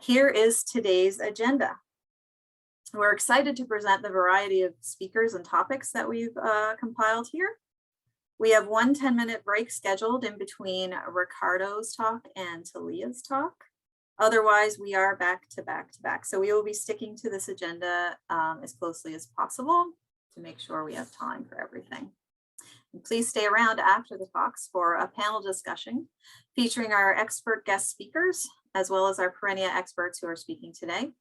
Here is today's agenda. We're excited to present the variety of speakers and topics that we've compiled here. We have one 10-minute break scheduled in between Ricardo's talk and Talia's talk. Otherwise, we are back to back to back. So we will be sticking to this agenda as closely as possible to make sure we have time for everything. And please stay around after the talks for a panel discussion featuring our expert guest speakers, as well as our perennia experts who are speaking today.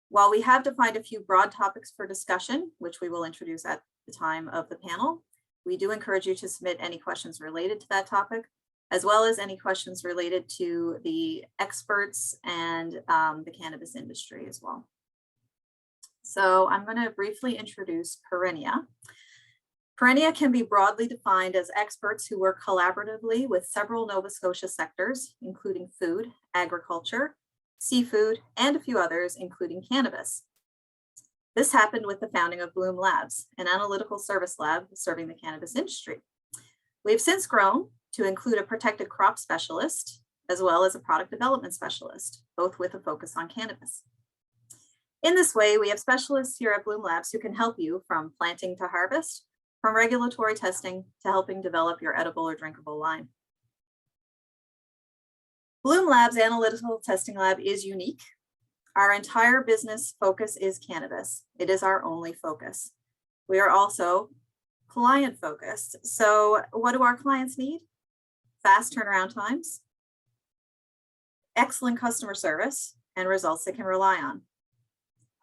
While we have defined a few broad topics for discussion, which we will introduce at the time of the panel, we do encourage you to submit any questions related to that topic, as well as any questions related to the experts and the cannabis industry as well. So I'm going to briefly introduce perennia. Perennia can be broadly defined as experts who work collaboratively with several Nova Scotia sectors, including food, agriculture, seafood, and a few others, including cannabis. This happened with the founding of Bloom Labs, an analytical service lab serving the cannabis industry. We've since grown to include a protected crop specialist, as well as a product development specialist, both with a focus on cannabis. In this way, we have specialists here at Bloom Labs who can help you from planting to harvest, from regulatory testing to helping develop your edible or drinkable line. Bloom Labs Analytical Testing Lab is unique. Our entire business focus is cannabis. It is our only focus. We are also client focused. So what do our clients need? Fast turnaround times, excellent customer service, and results they can rely on.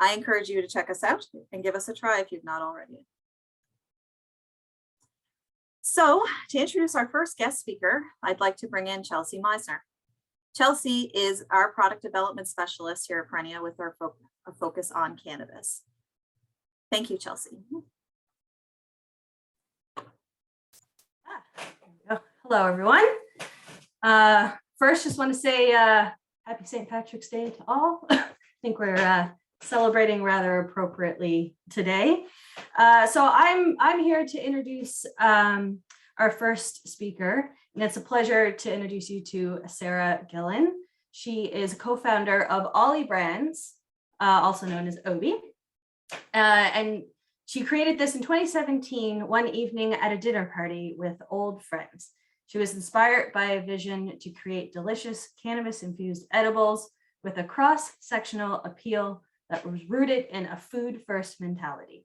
I encourage you to check us out and give us a try if you've not already. So to introduce our first guest speaker, I'd like to bring in Chelsea Meisner. Chelsea is our product development specialist here at Perennia with our focus on cannabis. Thank you, Chelsea. Hello, everyone. First, just want to say happy St. Patrick's Day to all. I think we're celebrating rather appropriately today. So I'm here to introduce our first speaker, and it's a pleasure to introduce you to Sarah Gillen. She is co-founder of Ollie Brands, also known as Obi, and she created this in 2017, one evening at a dinner party with old friends. She was inspired by a vision to create delicious cannabis-infused edibles with a cross-sectional appeal that was rooted in a food-first mentality.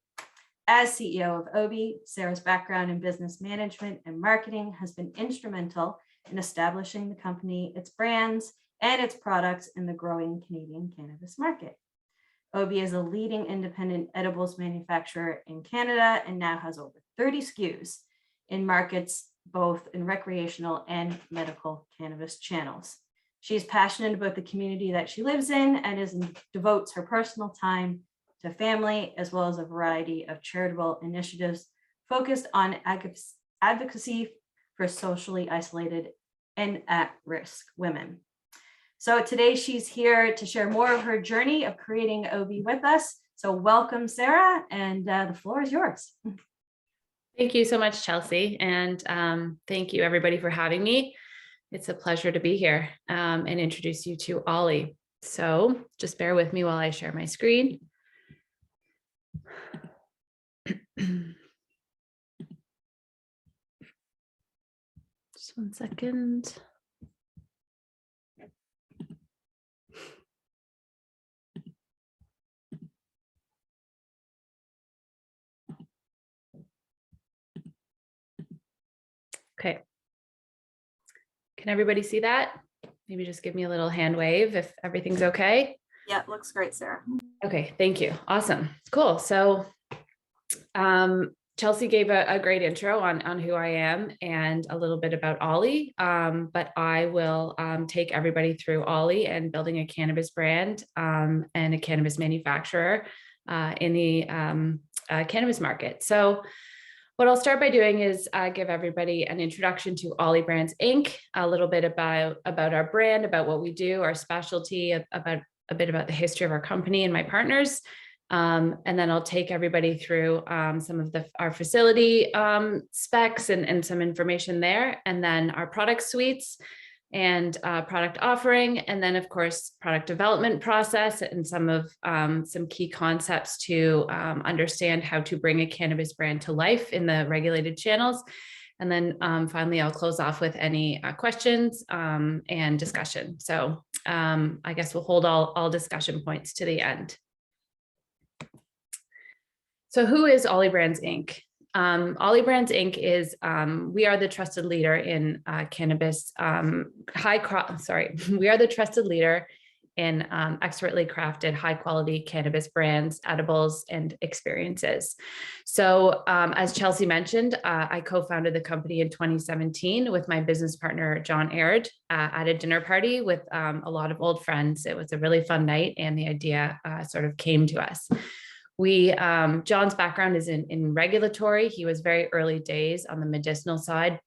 As CEO of Obi, Sarah's background in business management and marketing has been instrumental in establishing the company, its brands, and its products in the growing Canadian cannabis market. Obi is a leading independent edibles manufacturer in Canada and now has over 30 SKUs in markets both in recreational and medical cannabis channels. She is passionate about the community that she lives in and devotes her personal time to family, as well as a variety of charitable initiatives focused on advocacy for socially isolated and at-risk women. So today she's here to share more of her journey of creating Obi with us. So welcome, Sarah, and the floor is yours. Thank you so much, Chelsea. And thank you everybody for having me. It's a pleasure to be here and introduce you to Ollie. So just bear with me while I share my screen. Just one second. Okay. Can everybody see that? Maybe just give me a little hand wave if everything's okay. Yeah, it looks great, Sarah. Okay, thank you. Awesome. Cool. So Chelsea gave a great intro on who I am and a little bit about Ollie, but I will take everybody through Ollie and building a cannabis brand and a cannabis manufacturer in the cannabis market. So what I'll start by doing is give everybody an introduction to Ollie Brands Inc., a little bit about our brand, about what we do, our specialty, about a bit about the history of our company and my partners. And then I'll take everybody through some of our facility specs and some information there, and then our product suites, and product offering, and then of course product development process and some key concepts to understand how to bring a cannabis brand to life in the regulated channels. And then finally, I'll close off with any questions and discussion. So I guess we'll hold all discussion points to the end. So who is Ollie Brands Inc? Ollie Brands Inc. is, we are the trusted leader in cannabis, we are the trusted leader in expertly crafted high quality cannabis brands, edibles, and experiences. So as Chelsea mentioned, I co-founded the company in 2017 with my business partner, John Aird, at a dinner party with a lot of old friends. It was a really fun night and the idea sort of came to us. John's background is in regulatory. He was very early days on the medicinal side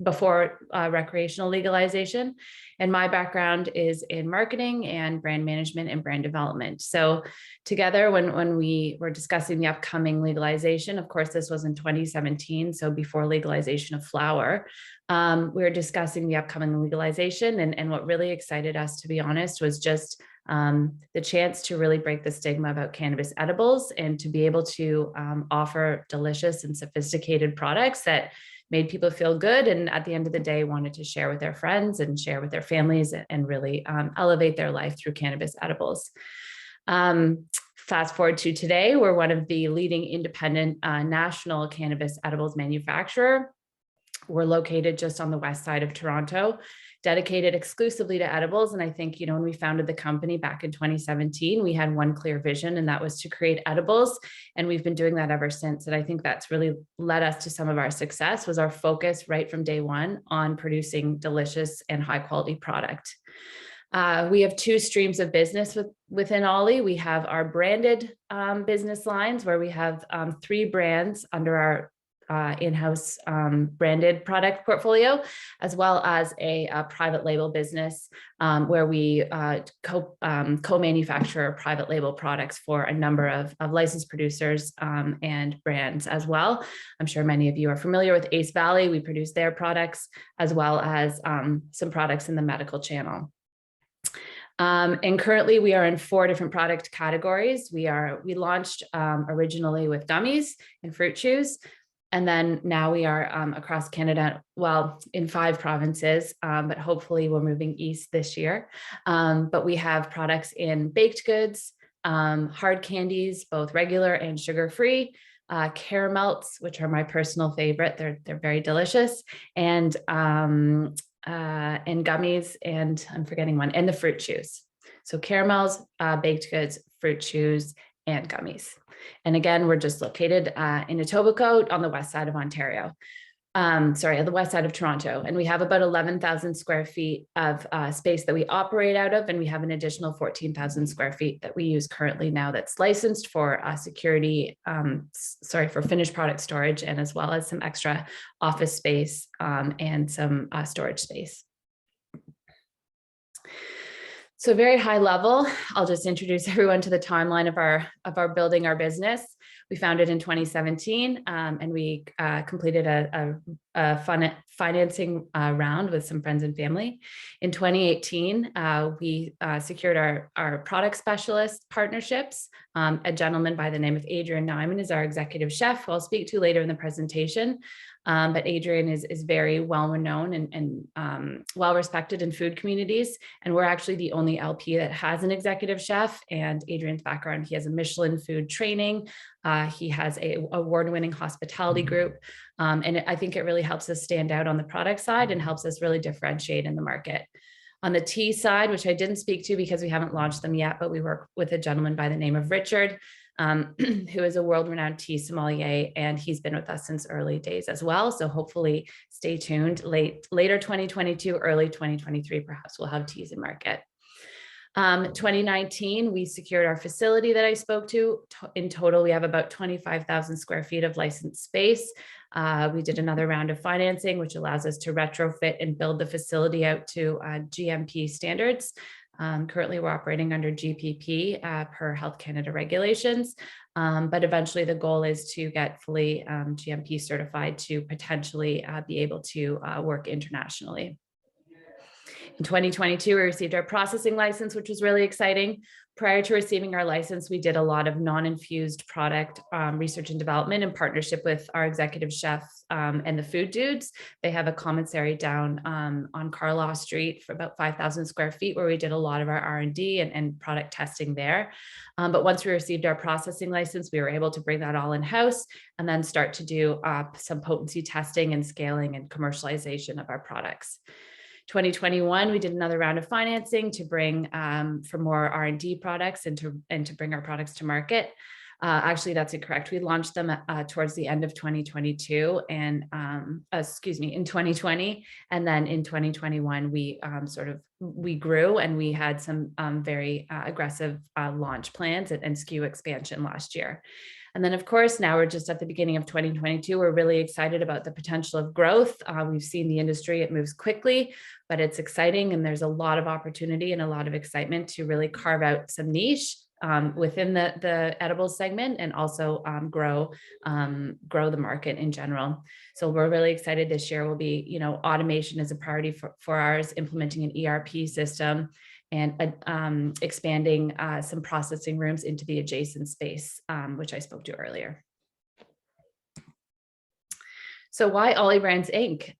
before recreational legalization. And my background is in marketing and brand management and brand development. So together, when we were discussing the upcoming legalization, of course, this was in 2017, so before legalization of flower, we were discussing the upcoming legalization. And what really excited us, to be honest, was just the chance to really break the stigma about cannabis edibles and to be able to offer delicious and sophisticated products that made people feel good, and at the end of the day wanted to share with their friends and share with their families and really elevate their life through cannabis edibles. Fast forward to today, we're one of the leading independent national cannabis edibles manufacturer. We're located just on the west side of Toronto, dedicated exclusively to edibles. And I think, when we founded the company back in 2017, we had one clear vision, and that was to create edibles. And we've been doing that ever since. And I think that's really led us to some of our success, was our focus right from day one on producing delicious and high quality product. We have two streams of business within Ollie. We have our branded business lines, where we have 3 brands under our in-house branded product portfolio, as well as a private label business where we co-manufacture private label products for a number of licensed producers and brands as well. I'm sure many of you are familiar with Ace Valley. We produce their products, as well as some products in the medical channel. And currently we are in 4 different product categories. We launched originally with gummies and fruit chews. And then now we are across Canada, well, in 5 provinces, but hopefully we're moving east this year. But we have products in baked goods, hard candies, both regular and sugar-free, caramels, which are my personal favorite. They're very delicious, and gummies, and I'm forgetting one, and the fruit chews. So caramels, baked goods, fruit chews, and gummies. And again, we're just located in Etobicoke on the west side of Ontario. On the west side of Toronto. And we have about 11,000 square feet of space that we operate out of. And we have an additional 14,000 square feet that we use currently now that's licensed for for finished product storage, and as well as some extra office space and some storage space. So very high level, I'll just introduce everyone to the timeline of our building our business. We founded in 2017, and we completed a financing round with some friends and family. In 2018, we secured our product specialist partnerships. A gentleman by the name of Adrian Nyman is our executive chef, who I'll speak to later in the presentation. But Adrian is very well known and well respected in food communities. And we're actually the only LP that has an executive chef. And Adrian's background, he has a Michelin food training. He has an award-winning hospitality group. And I think it really helps us stand out on the product side and helps us really differentiate in the market. On the tea side, which I didn't speak to because we haven't launched them yet, but we work with a gentleman by the name of Richard, who is a world-renowned tea sommelier, and he's been with us since early days as well. So hopefully stay tuned. Later 2022, early 2023, perhaps we'll have teas in market. 2019, we secured our facility that I spoke to. In total, we have about 25,000 square feet of licensed space. We did another round of financing, which allows us to retrofit and build the facility out to GMP standards. Currently, we're operating under GPP per Health Canada regulations, but eventually the goal is to get fully GMP certified to potentially be able to work internationally. In 2022, we received our processing license, which was really exciting. Prior to receiving our license, we did a lot of non-infused product research and development in partnership with our executive chef and the food dudes. They have a commissary down on Carlaw Street for about 5,000 square feet, where we did a lot of our R&D and product testing there. But once we received our processing license, we were able to bring that all in-house and then start to do some potency testing and scaling and commercialization of our products. 2021, we did another round of financing to bring for more R&D products and to bring our products to market. Actually, that's incorrect. We launched them towards the end of 2022 and in 2020. And then in 2021, we grew and we had some very aggressive launch plans and SKU expansion last year. And then, of course, now we're just at the beginning of 2022. We're really excited about the potential of growth. We've seen the industry, it moves quickly, but it's exciting. And there's a lot of opportunity and a lot of excitement to really carve out some niche within the edibles segment and also grow the market in general. So we're really excited this year will be, automation is a priority for ours, implementing an ERP system and expanding some processing rooms into the adjacent space, which I spoke to earlier. So why Ollie Brands Inc?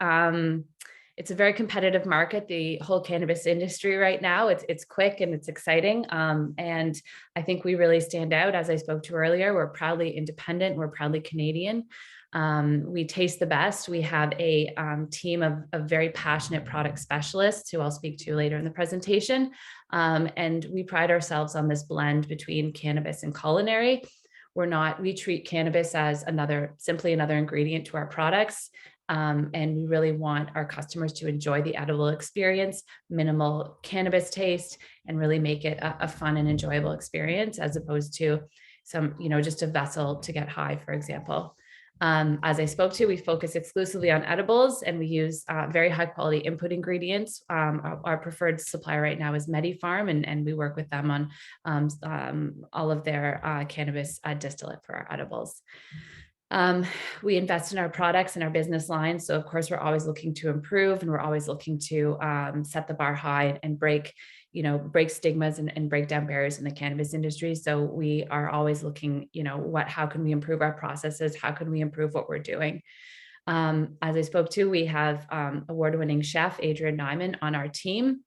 It's a very competitive market, the whole cannabis industry right now. It's quick and it's exciting. And I think we really stand out. As I spoke to earlier, we're proudly independent, we're proudly Canadian. We taste the best. We have a team of very passionate product specialists who I'll speak to later in the presentation. And we pride ourselves on this blend between cannabis and culinary. We treat cannabis as simply another ingredient to our products. And we really want our customers to enjoy the edible experience, minimal cannabis taste, and really make it a fun and enjoyable experience as opposed to just a vessel to get high, for example. As I spoke to, we focus exclusively on edibles and we use very high quality input ingredients. Our preferred supplier right now is MediPharm, and we work with them on all of their cannabis distillate for our edibles. We invest in our products and our business lines. So of course, we're always looking to improve and we're always looking to set the bar high and break stigmas and break down barriers in the cannabis industry. So we are always looking, how can we improve our processes? How can we improve what we're doing? As I spoke to, we have award-winning chef Adrian Nyman on our team.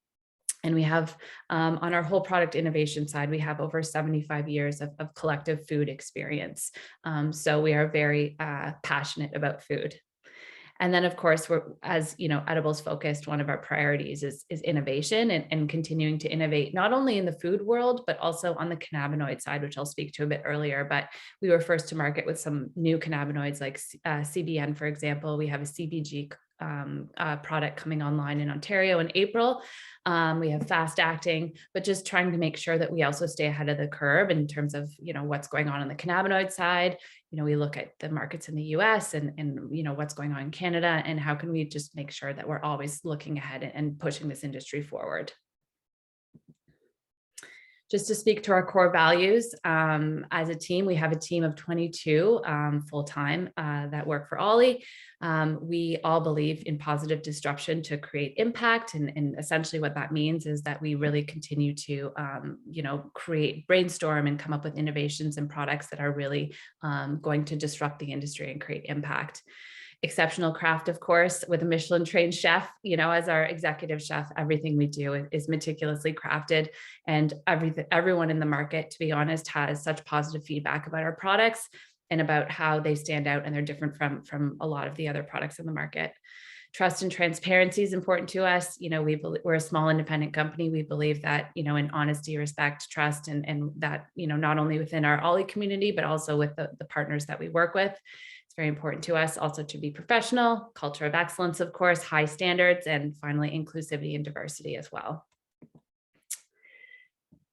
And we have on our whole product innovation side, we have over 75 years of collective food experience. So we are very passionate about food. And then, of course, edibles focused, one of our priorities is innovation and continuing to innovate, not only in the food world, but also on the cannabinoid side, which I'll speak to a bit earlier. But we were first to market with some new cannabinoids like CBN, for example. We have a CBG product coming online in Ontario in April. We have fast acting, but just trying to make sure that we also stay ahead of the curve in terms of, what's going on the cannabinoid side. We look at the markets in the US and what's going on in Canada, and how can we just make sure that we're always looking ahead and pushing this industry forward. Just to speak to our core values, as a team, we have a team of 22 full-time that work for Ollie. We all believe in positive disruption to create impact. And essentially what that means is that we really continue to, brainstorm and come up with innovations and products that are really going to disrupt the industry and create impact. Exceptional craft, of course, with a Michelin trained chef, as our executive chef, everything we do is meticulously crafted, and everyone in the market, to be honest, has such positive feedback about our products and about how they stand out and they're different from a lot of the other products in the market. Trust and transparency is important to us. We're a small independent company. We believe that, in honesty, respect, trust, and that, not only within our Ollie community, but also with the partners that we work with. It's very important to us also to be professional, culture of excellence, of course, high standards, and finally, inclusivity and diversity as well.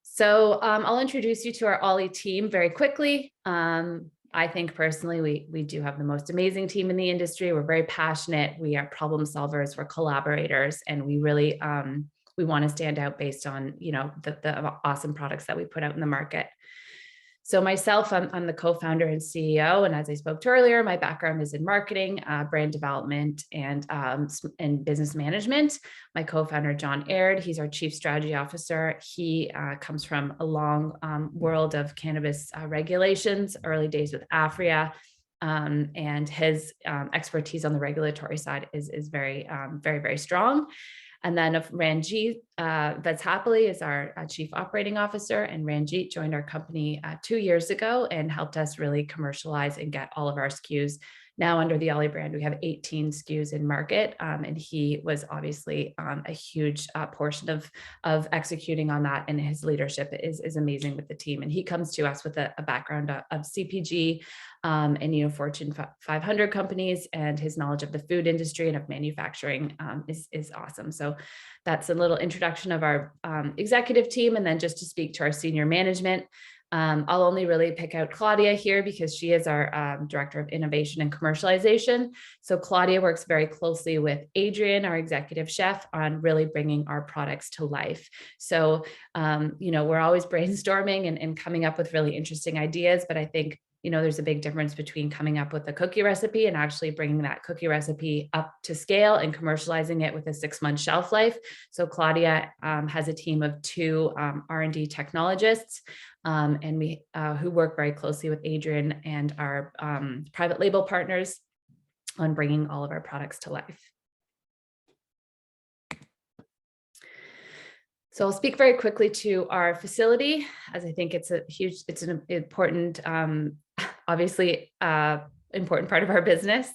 So I'll introduce you to our Ollie team very quickly. I think personally, we do have the most amazing team in the industry. We're very passionate. We are problem solvers, we're collaborators, and we really, we want to stand out based on, you know, the awesome products that we put out in the market. So myself, I'm the co-founder and CEO. And as I spoke to earlier, my background is in marketing, brand development, and business management. My co-founder, John Aird, he's our chief strategy officer. He comes from a long world of cannabis regulations, early days with Afria. And his expertise on the regulatory side is very, very strong. And then Ranjit Vatsapalli is our chief operating officer, and Ranjit joined our company 2 years ago and helped us really commercialize and get all of our SKUs. Now under the Ollie brand, we have 18 SKUs in market, and he was obviously a huge portion of executing on that, and his leadership is amazing with the team. And he comes to us with a background of CPG and, you know, Fortune 500 companies, and his knowledge of the food industry and of manufacturing is awesome. So that's a little introduction of our executive team. And then just to speak to our senior management, I'll only really pick out Claudia here because she is our Director of Innovation and Commercialization. So Claudia works very closely with Adrian, our executive chef, on really bringing our products to life. So, you know, we're always brainstorming and coming up with really interesting ideas, but I think, you know, there's a big difference between coming up with a cookie recipe and actually bringing that cookie recipe up to scale and commercializing it with a 6-month shelf life. So Claudia has a team of 2 R&D technologists, and we who work very closely with Adrian and our private label partners on bringing all of our products to life. So I'll speak very quickly to our facility, as I think it's an important, obviously important part of our business.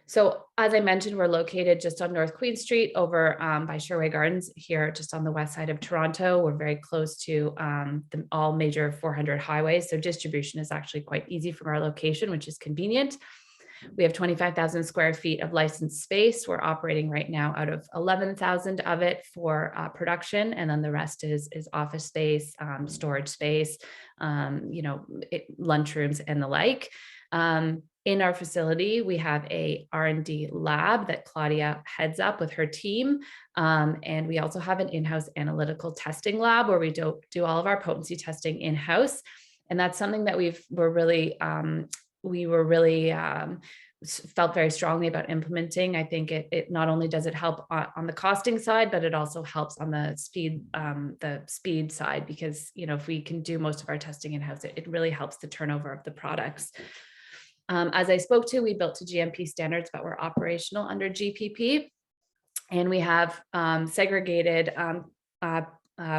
So as I mentioned, we're located just on North Queen Street over by Sherway Gardens here, just on the west side of Toronto. We're very close to all major 400 highways. So distribution is actually quite easy from our location, which is convenient. We have 25,000 square feet of licensed space. We're operating right now out of 11,000 of it for production. And then the rest is office space, storage space, you know, lunchrooms and the like. In our facility, we have a R&D lab that Claudia heads up with her team. And we also have an in-house analytical testing lab where we do all of our potency testing in-house. And that's something that we felt very strongly about implementing. I think it not only does it help on the costing side, but it also helps on the speed side, because, you know, if we can do most of our testing in-house, it really helps the turnover of the products. As I spoke to, we built to GMP standards, but we're operational under GPP. And we have segregated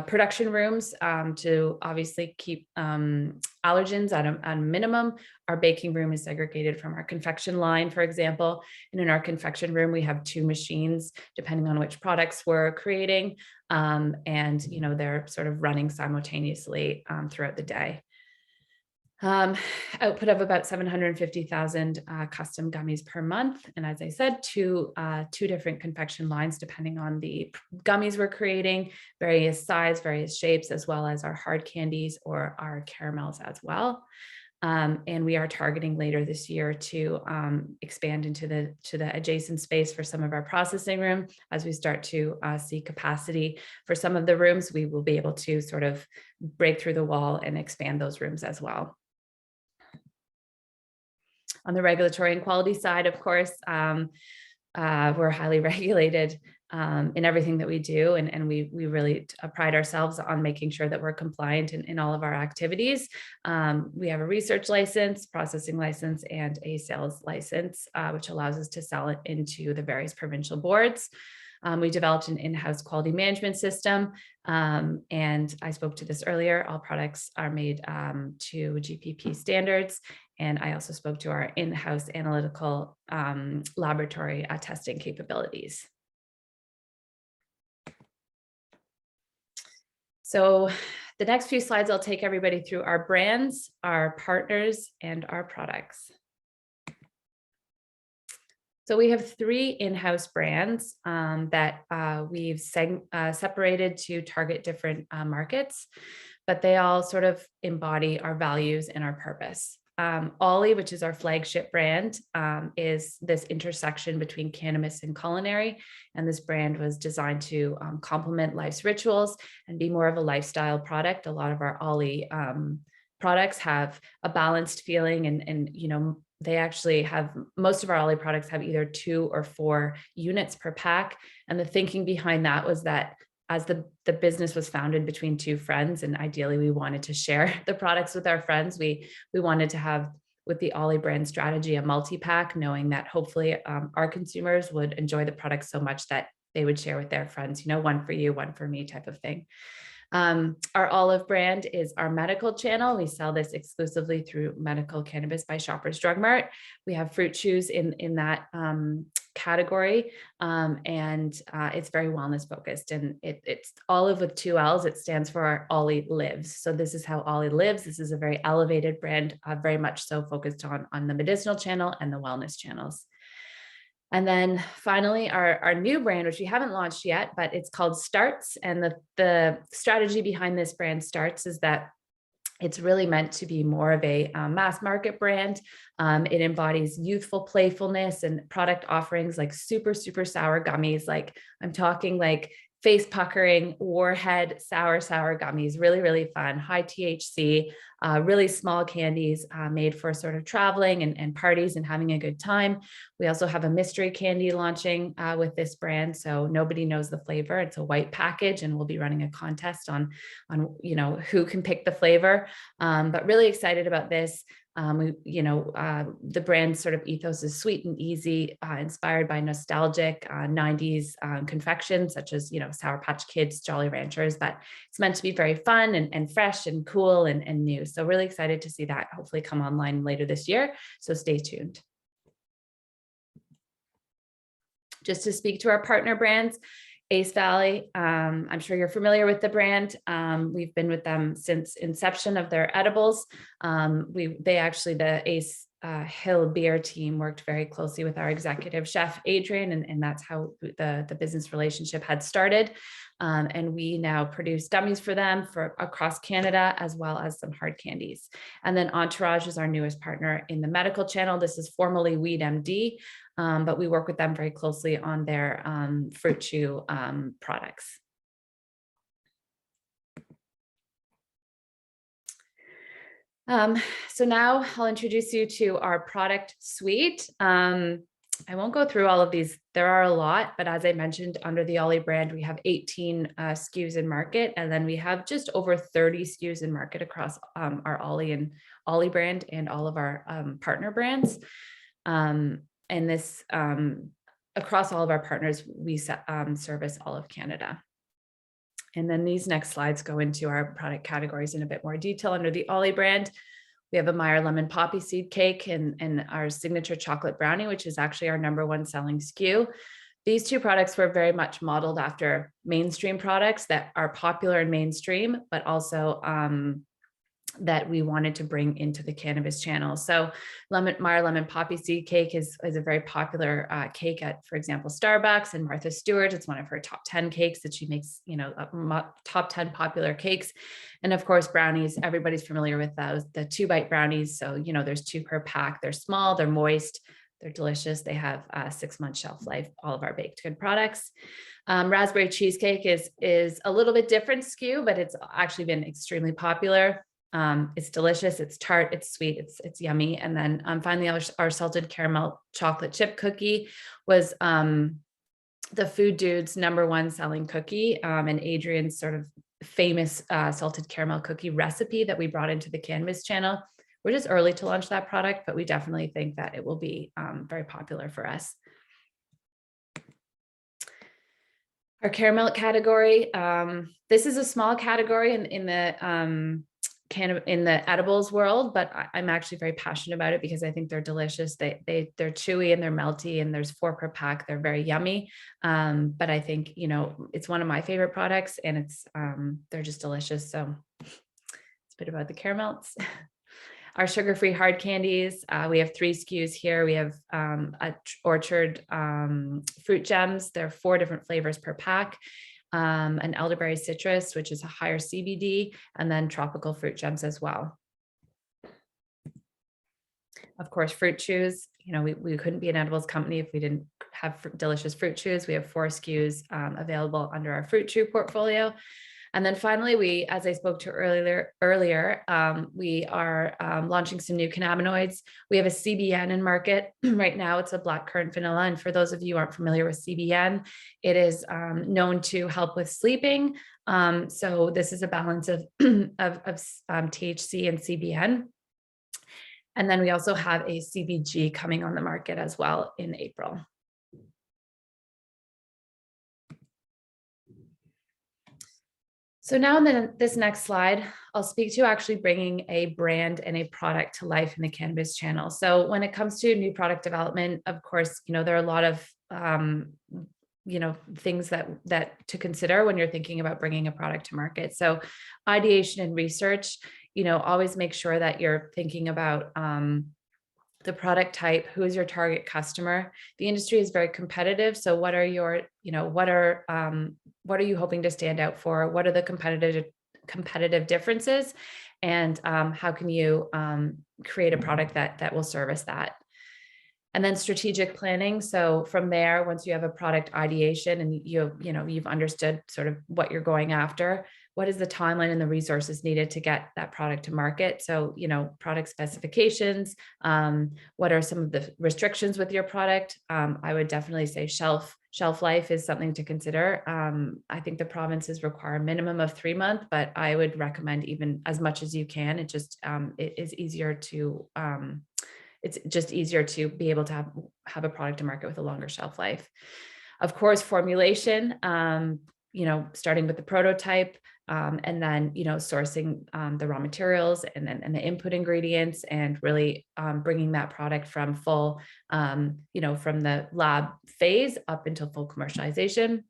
production rooms to obviously keep allergens at a minimum. Our baking room is segregated from our confection line, for example. And in our confection room, we have 2 machines, depending on which products we're creating. And, you know, they're sort of running simultaneously throughout the day. Output of about 750,000 custom gummies per month. And as I said, two different confection lines, depending on the gummies we're creating, various size, various shapes, as well as our hard candies or our caramels as well. And we are targeting later this year to expand into the adjacent space for some of our processing room. As we start to see capacity for some of the rooms, we will be able to sort of break through the wall and expand those rooms as well. On the regulatory and quality side, of course, we're highly regulated in everything that we do. And we really pride ourselves on making sure that we're compliant in all of our activities. We have a research license, processing license, and a sales license, which allows us to sell it into the various provincial boards. We developed an in-house quality management system. And I spoke to this earlier, all products are made to GPP standards. And I also spoke to our in-house analytical laboratory testing capabilities. So the next few slides, I'll take everybody through our brands, our partners, and our products. So we have 3 in-house brands that we've separated to target different markets, but they all sort of embody our values and our purpose. Ollie, which is our flagship brand, is this intersection between cannabis and culinary. And this brand was designed to complement life's rituals and be more of a lifestyle product. A lot of our Ollie products have a balanced feeling, and you know, they actually have, most of our Ollie products have either 2 or 4 units per pack. And the thinking behind that was that as the business was founded between 2 friends, and ideally we wanted to share the products with our friends, we wanted to have, with the Ollie brand strategy, a multi-pack, knowing that hopefully our consumers would enjoy the products so much that they would share with their friends, you know, one for you, one for me type of thing. Our Olive brand is our medical channel. We sell this exclusively through Medical Cannabis by Shoppers Drug Mart. We have fruit chews in that category, and it's very wellness focused, and it's Olive with 2 L's. It stands for Ollie Lives. So this is how Ollie lives. This is a very elevated brand, very much so focused on the medicinal channel and the wellness channels. And then finally, our new brand, which we haven't launched yet, but it's called Starts. And the strategy behind this brand, Starts, is that it's really meant to be more of a mass market brand. It embodies youthful playfulness and product offerings like super, super sour gummies. Like I'm talking like face puckering, warhead, sour gummies, really, really fun, high THC, really small candies made for sort of traveling and parties and having a good time. We also have a mystery candy launching with this brand. So nobody knows the flavor. It's a white package, and we'll be running a contest on you know, who can pick the flavor. But really excited about this. The brand sort of ethos is sweet and easy, inspired by nostalgic 90s confections, such as, you know, Sour Patch Kids, Jolly Ranchers, but it's meant to be very fun and fresh and cool and new. So really excited to see that hopefully come online later this year. So stay tuned. Just to speak to our partner brands, Ace Valley, I'm sure you're familiar with the brand. We've been with them since inception of their edibles. The Ace Hill beer team worked very closely with our executive chef, Adrian, and that's how the business relationship had started. And we now produce gummies for them across Canada, as well as some hard candies. And then Entourage is our newest partner in the medical channel. This is formerly Weed MD, but we work with them very closely on their fruit chew products. So now I'll introduce you to our product suite. I won't go through all of these. There are a lot, but as I mentioned, under the Ollie brand, we have 18 SKUs in market, and then we have just over 30 SKUs in market across our Ollie brand and all of our partner brands. And this, across all of our partners, we service all of Canada. And then these next slides go into our product categories in a bit more detail. Under the Ollie brand, we have a Meyer lemon poppy seed cake and our signature chocolate brownie, which is actually our #1 selling SKU. These 2 products were very much modeled after mainstream products that are popular and mainstream, but also that we wanted to bring into the cannabis channel. So Meyer lemon poppy seed cake is a very popular cake at, for example, Starbucks and Martha Stewart. It's one of her top 10 cakes that she makes, you know, top 10 popular cakes. And of course, brownies, everybody's familiar with those, the 2-bite brownies. So, you know, there's 2 per pack. They're small, they're moist, they're delicious. They have a 6-month shelf life, all of our baked good products. Raspberry cheesecake is a little bit different SKU, but it's actually been extremely popular. It's delicious, it's tart, it's sweet, it's yummy. And then finally, our salted caramel chocolate chip cookie was the Food Dude's #1 selling cookie, and Adrian's sort of famous salted caramel cookie recipe that we brought into the cannabis channel. We're just early to launch that product, but we definitely think that it will be very popular for us. Our caramel category, this is a small category in the edibles world, but I'm actually very passionate about it because I think they're delicious. They're chewy and they're melty, and there's 4 per pack. They're very yummy. But I think, you know, it's one of my favorite products, and it's they're just delicious. So it's a bit about the caramels. Our sugar-free hard candies, we have 3 SKUs here. We have Orchard fruit gems. There are 4 different flavors per pack. An elderberry citrus, which is a higher CBD, and then tropical fruit gems as well. Of course, fruit chews. We couldn't be an edibles company if we didn't have delicious fruit chews. We have 4 SKUs available under our fruit chew portfolio. And then finally, we, as I spoke to earlier, we are launching some new cannabinoids. We have a CBN in market right now. It's a blackcurrant vanilla. And for those of you who aren't familiar with CBN, it is known to help with sleeping. So this is a balance of, THC and CBN. And then we also have a CBG coming on the market as well in April. So now in this next slide, I'll speak to actually bringing a brand and a product to life in the cannabis channel. So when it comes to new product development, of course, there are a lot of things that to consider when you're thinking about bringing a product to market. So ideation and research, always make sure that you're thinking about the product type, who is your target customer. The industry is very competitive. So what are your, what are you hoping to stand out for? What are the competitive differences? And how can you create a product that will service that? And then strategic planning. So from there, once you have a product ideation and you've understood sort of what you're going after, what is the timeline and the resources needed to get that product to market? So, product specifications, what are some of the restrictions with your product? I would definitely say shelf life is something to consider. I think the provinces require a minimum of 3 months, but I would recommend even as much as you can. It just, it is easier to, it's just easier to be able to have a product to market with a longer shelf life. Of course, formulation, starting with the prototype, and then, sourcing the raw materials and the input ingredients, and really bringing that product from full, from the lab phase up until full commercialization.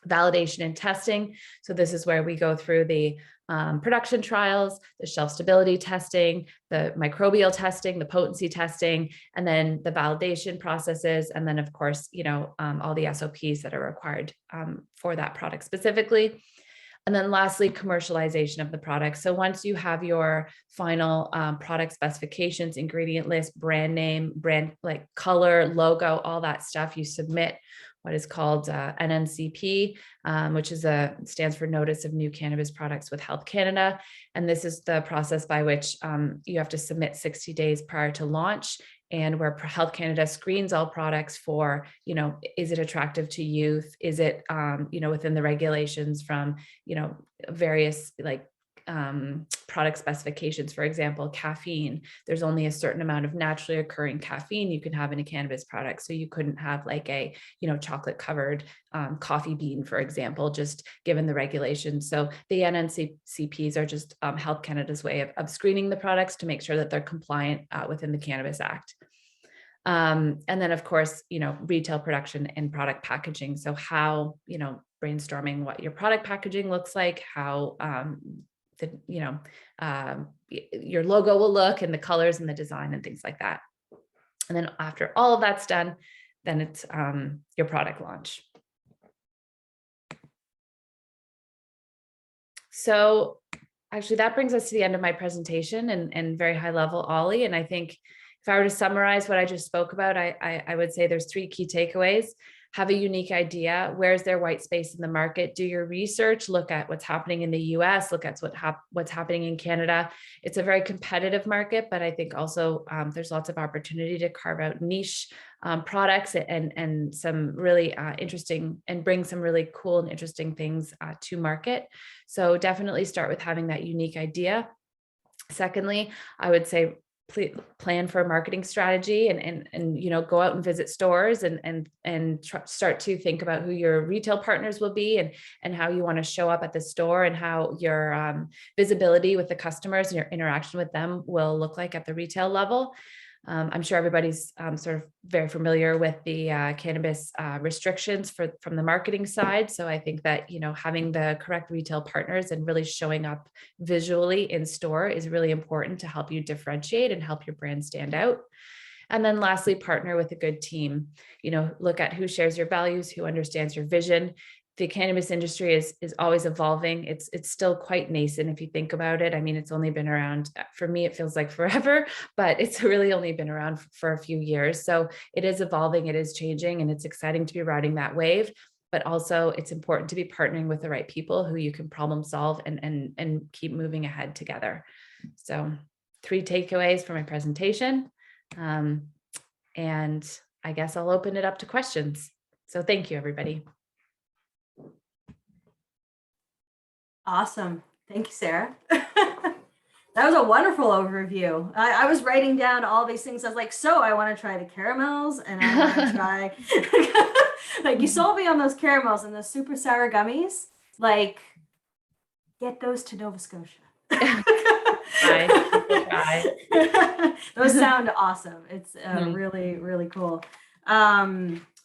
Validation and testing. So this is where we go through the production trials, the shelf stability testing, the microbial testing, the potency testing, and then the validation processes. And then of course, all the SOPs that are required for that product specifically. And then lastly, commercialization of the product. So once you have your final product specifications, ingredient list, brand name, brand like color, logo, all that stuff, you submit what is called NNCP, which stands for Notice of New Cannabis Products with Health Canada. And this is the process by which you have to submit 60 days prior to launch, and where Health Canada screens all products for, is it attractive to youth? Is it, within the regulations from, various product specifications. For example, caffeine, there's only a certain amount of naturally occurring caffeine you can have in a cannabis product. So you couldn't have like a, chocolate covered coffee bean, for example, just given the regulations. So the NNCPs are just Health Canada's way of screening the products to make sure that they're compliant within the Cannabis Act. And then of course, retail production and product packaging. So how, brainstorming what your product packaging looks like, how, your logo will look, and the colors and the design and things like that. And then after all of that's done, then it's your product launch. So actually that brings us to the end of my presentation and very high level Ollie. And I think if I were to summarize what I just spoke about, I would say there's 3 key takeaways. Have a unique idea. Where's their white space in the market? Do your research, look at what's happening in the US, look at what's happening in Canada. It's a very competitive market, but I think also there's lots of opportunity to carve out niche products and some really interesting, and bring some really cool and interesting things to market. So definitely start with having that unique idea. Secondly, I would say plan for a marketing strategy and go out and visit stores and start to think about who your retail partners will be and how you want to show up at the store, and how your visibility with the customers and your interaction with them will look like at the retail level. I'm sure everybody's sort of very familiar with the cannabis restrictions from the marketing side. So I think that, having the correct retail partners and really showing up visually in store is really important to help you differentiate and help your brand stand out. And then lastly, partner with a good team. Look at who shares your values, who understands your vision. the cannabis industry is always evolving. It's still quite nascent if you think about it. I mean, it's only been around, for me, it feels like forever, but it's really only been around for a few years. So it is evolving, it is changing, and it's exciting to be riding that wave. But also it's important to be partnering with the right people who you can problem solve and keep moving ahead together. So 3 takeaways for my presentation. And I guess I'll open it up to questions. So thank you, everybody. Awesome. Thank you, Sarah. That was a wonderful overview. I was writing down all these things. I was like, so I want to try the caramels and I want to try, like you sold me on those caramels and those super sour gummies. Like, get those to Nova Scotia. Those sound awesome. It's really, really cool.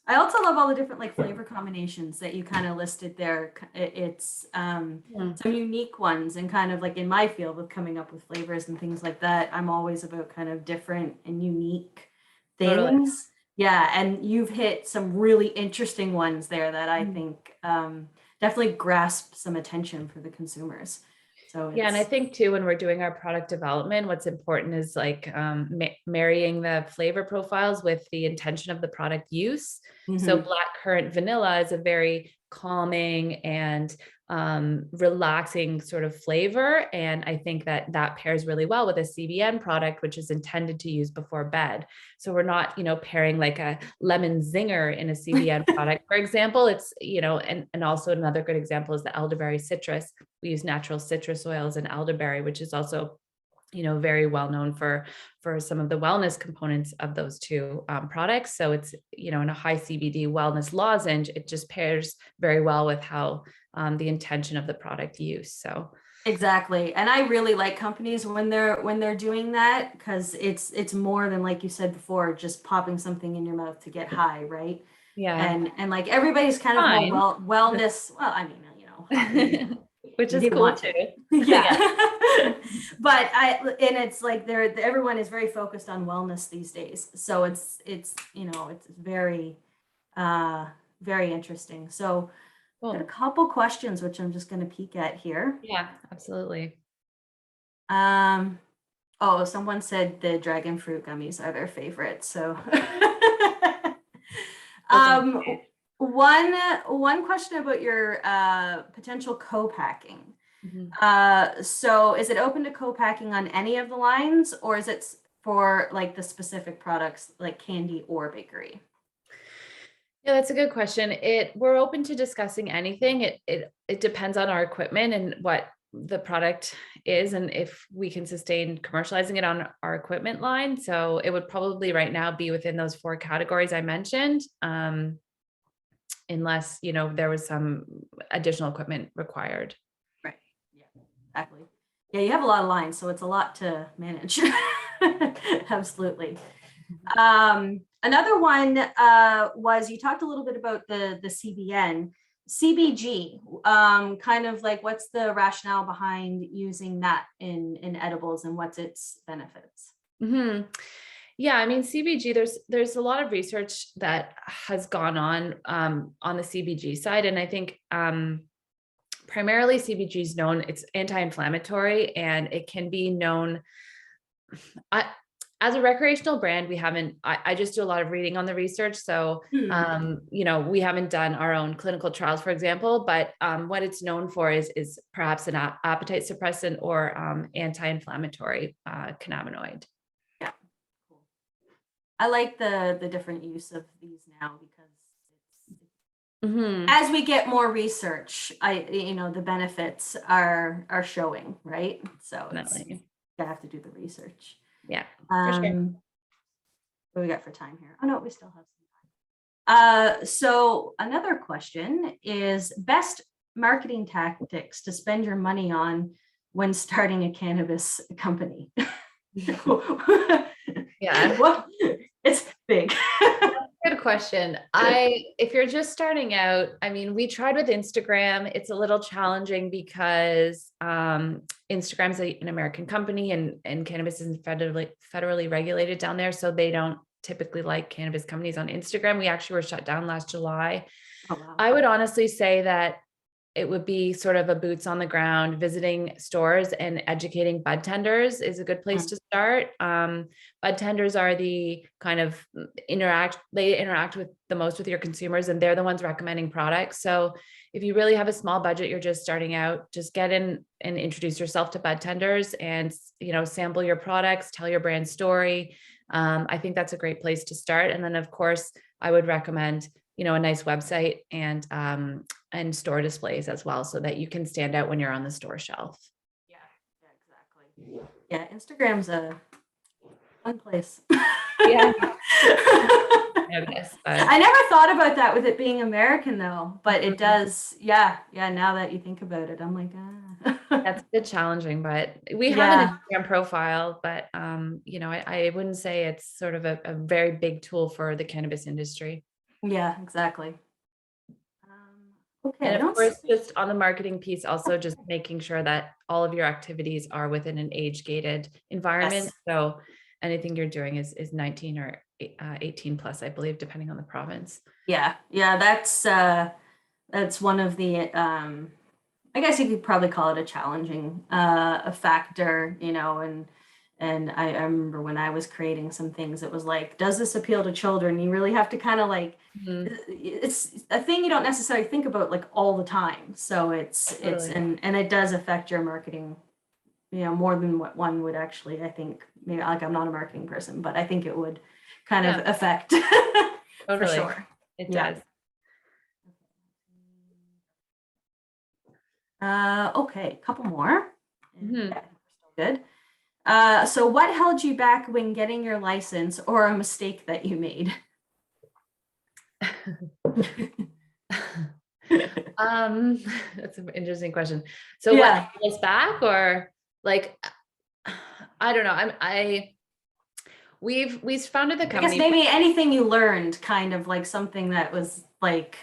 I also love all the different like flavor combinations that you kind of listed there. It's some unique ones, and kind of like in my field with coming up with flavors and things like that, I'm always about kind of different and unique things. Totally. Yeah, and you've hit some really interesting ones there that I think definitely grasp some attention for the consumers. So yeah, and I think too, when we're doing our product development, what's important is like marrying the flavor profiles with the intention of the product use. So black currant vanilla is a very calming and relaxing sort of flavor. And I think that that pairs really well with a CBN product, which is intended to use before bed. So we're not, pairing like a lemon zinger in a CBN product, for example. It's, and also another good example is the elderberry citrus. We use natural citrus oils in elderberry, which is also very well known for some of the wellness components of those 2 products. So it's, in a high CBD wellness lozenge, it just pairs very well with how the intention of the product use. So exactly. And I really like companies when they're doing that, because it's more than, like you said before, just popping something in your mouth to get high, right? Yeah. And like everybody's kind of more wellness. Well, I mean, which is cool too. Yeah. But it's like everyone is very focused on wellness these days. So it's very, very interesting. So Cool. got a couple questions, which I'm just going to peek at here. Yeah, absolutely. Oh, someone said the dragon fruit gummies are their favorite. So one question about your potential co-packing. So is it open to co-packing on any of the lines, or is it for like the specific products like candy or bakery? Yeah, that's a good question. We're open to discussing anything. It depends on our equipment and what the product is, and if we can sustain commercializing it on our equipment line. So it would probably right now be within those 4 categories I mentioned, unless there was some additional equipment required. Right. Yeah, exactly. Yeah, you have a lot of lines, so it's a lot to manage. Absolutely. Another one was, you talked a little bit about the CBN, CBG, kind of like what's the rationale behind using that in edibles, and what's its benefits? Yeah, I mean, CBG, there's a lot of research that has gone on the CBG side. And I think primarily CBG is known, it's anti-inflammatory, and it can be known, as a recreational brand, I just do a lot of reading on the research. So, we haven't done our own clinical trials, for example, but what it's known for is perhaps an appetite suppressant or anti-inflammatory cannabinoid. Yeah. Cool. I like the different use of these now, because as we get more research, the benefits are showing, right? So you have to do the research. Yeah, for sure. What we got for time here? Oh no, we still have some time. So another question is, best marketing tactics to spend your money on when starting a cannabis company? Yeah. Well, it's big. Good question. If you're just starting out, I mean, we tried with Instagram. It's a little challenging because Instagram's an American company, and cannabis is federally regulated down there. So they don't typically like cannabis companies on Instagram. We actually were shut down last July Oh, wow. I would honestly say that it would be sort of a boots on the ground, visiting stores and educating bud tenders is a good place to start. Bud tenders are the kind of they interact with the most with your consumers, and they're the ones recommending products. So if you really have a small budget, you're just starting out, just get in and introduce yourself to bud tenders and, sample your products, tell your brand story. I think that's a great place to start. And then of course, I would recommend, a nice website and store displays as well, so that you can stand out when you're on the store shelf. Yeah, exactly. Yeah, Instagram's a fun place. Yeah. I never thought about that with it being American though, but it does. Yeah. Now that you think about it, I'm like, That's a bit challenging, but we have an Instagram profile, but I wouldn't say it's sort of a very big tool for the cannabis industry. Yeah, exactly. Okay. And of course, just on the marketing piece, also just making sure that all of your activities are within an age-gated environment. Yes. So anything you're doing is 19 or 18 plus, I believe, depending on the province. Yeah. That's one of the I guess you could probably call it a challenging a factor, and I remember when I was creating some things, it was like, does this appeal to children? You really have to kind of like, it's a thing you don't necessarily think about like all the time. So it's and it does affect your marketing, more than what one would actually, I think, maybe like I'm not a marketing person, but I think it would kind of affect for sure. It does. Okay, a couple more. Yeah, we're still good. So what held you back when getting your license, or a mistake that you made? That's an interesting question. So what held us back, or like, I don't know. We've founded the company. I guess maybe anything you learned, kind of like something that was like,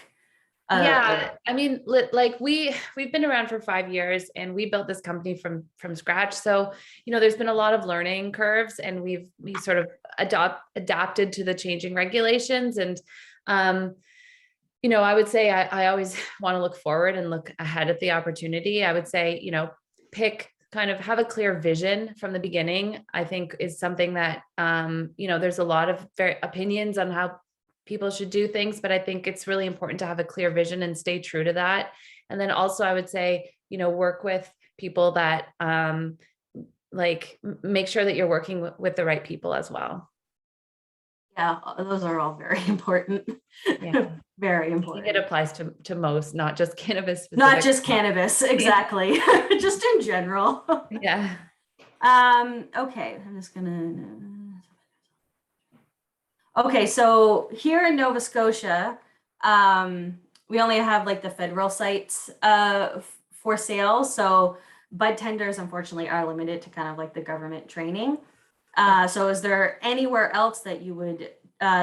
I mean, like we've been around for 5 years, and we built this company from scratch. So, there's been a lot of learning curves, and we sort of adapted to the changing regulations. And, I would say I always want to look forward and look ahead at the opportunity. I would say, have a clear vision from the beginning, I think is something that, there's a lot of opinions on how people should do things, but I think it's really important to have a clear vision and stay true to that. And then also I would say, work with people that, make sure that you're working with the right people as well. Yeah, those are all very important. Yeah. Very important. It applies to most, not just cannabis. Not just cannabis, exactly. Just in general. Yeah. Okay, I'm just gonna. Okay, so here in Nova Scotia, we only have like the federal sites for sale. So bud tenders, unfortunately, are limited to kind of like the government training. So is there anywhere else that you would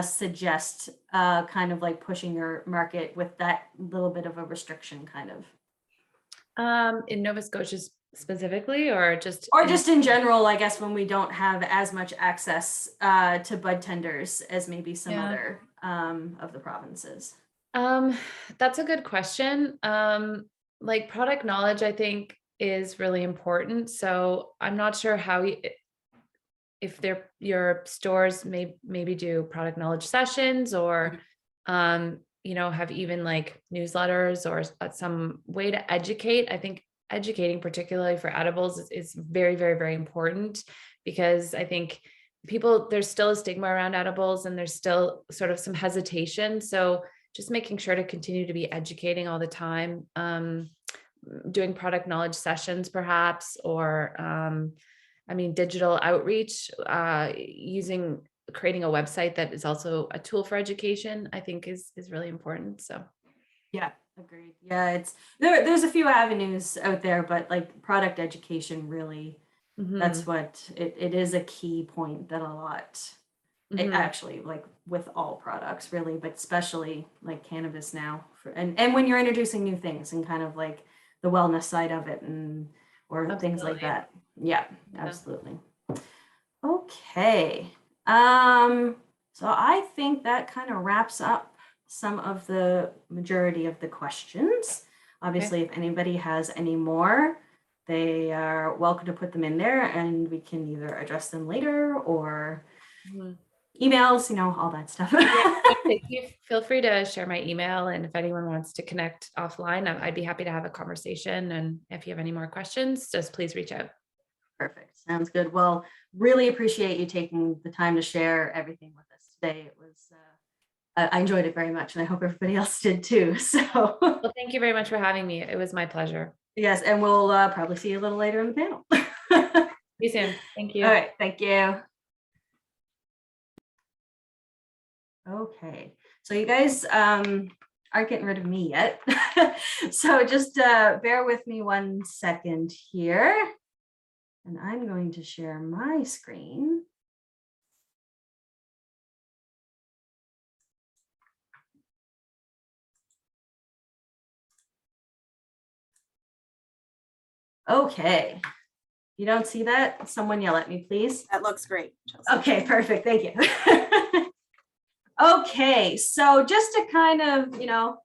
suggest kind of like pushing your market with that little bit of a restriction kind of? In Nova Scotia specifically, or just in general, I guess, when we don't have as much access to bud tenders as maybe some other of the provinces? That's a good question. Like product knowledge, I think, is really important. So I'm not sure how if your stores maybe do product knowledge sessions, or have even like newsletters or some way to educate. I think educating, particularly for edibles, is very, very, very important, because I think there's still a stigma around edibles, and there's still sort of some hesitation. So just making sure to continue to be educating all the time, doing product knowledge sessions perhaps, or digital outreach, creating a website that is also a tool for education, I think is really important. So yeah, agreed. Yeah, there's a few avenues out there, but like product education really, that's what it is, a key point that a lot, it actually, like with all products really, but especially like cannabis now, and when you're introducing new things and kind of like the wellness side of it, or things like that. Yeah, absolutely. Okay. So I think that kind of wraps up some of the majority of the questions. Obviously, if anybody has any more, they are welcome to put them in there and we can either address them later or emails, you know, all that stuff. You feel free to share my email, and if anyone wants to connect offline, I'd be happy to have a conversation. And if you have any more questions, just please reach out. Perfect. Sounds good. Well, really appreciate you taking the time to share everything with us today. It was, I enjoyed it very much, and I hope everybody else did too. So, well, thank you very much for having me. It was my pleasure. Yes, and we'll probably see you a little later in the panel. See you soon. Thank you. All right. Thank you. Okay. So you guys aren't getting rid of me yet. So just bear with me 1 second here. And I'm going to share my screen. Okay. If you don't see that, someone yell at me, please. That looks great, Chelsea. Okay, perfect. Thank you. Okay, so just a kind of, you know,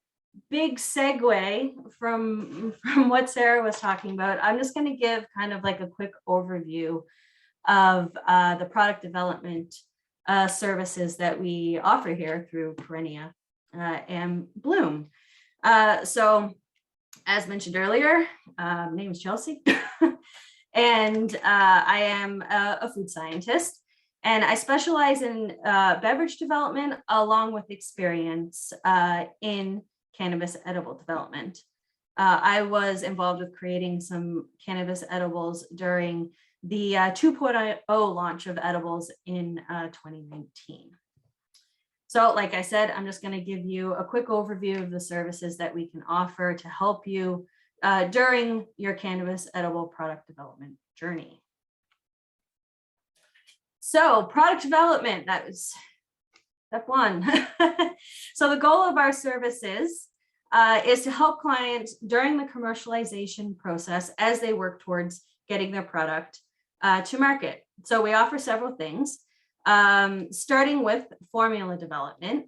big segue from what Sarah was talking about, I'm just going to give kind of like a quick overview of the product development services that we offer here through Perennia and Bloom. So as mentioned earlier, my name is Chelsea and I am a food scientist. And I specialize in beverage development along with experience in cannabis edible development. I was involved with creating some cannabis edibles during the 2.0 launch of edibles in 2019. So like I said, I'm just going to give you a quick overview of the services that we can offer to help you during your cannabis edible product development journey. So product development, that was step one. So the goal of our services is to help clients during the commercialization process as they work towards getting their product to market. So we offer several things, starting with formula development.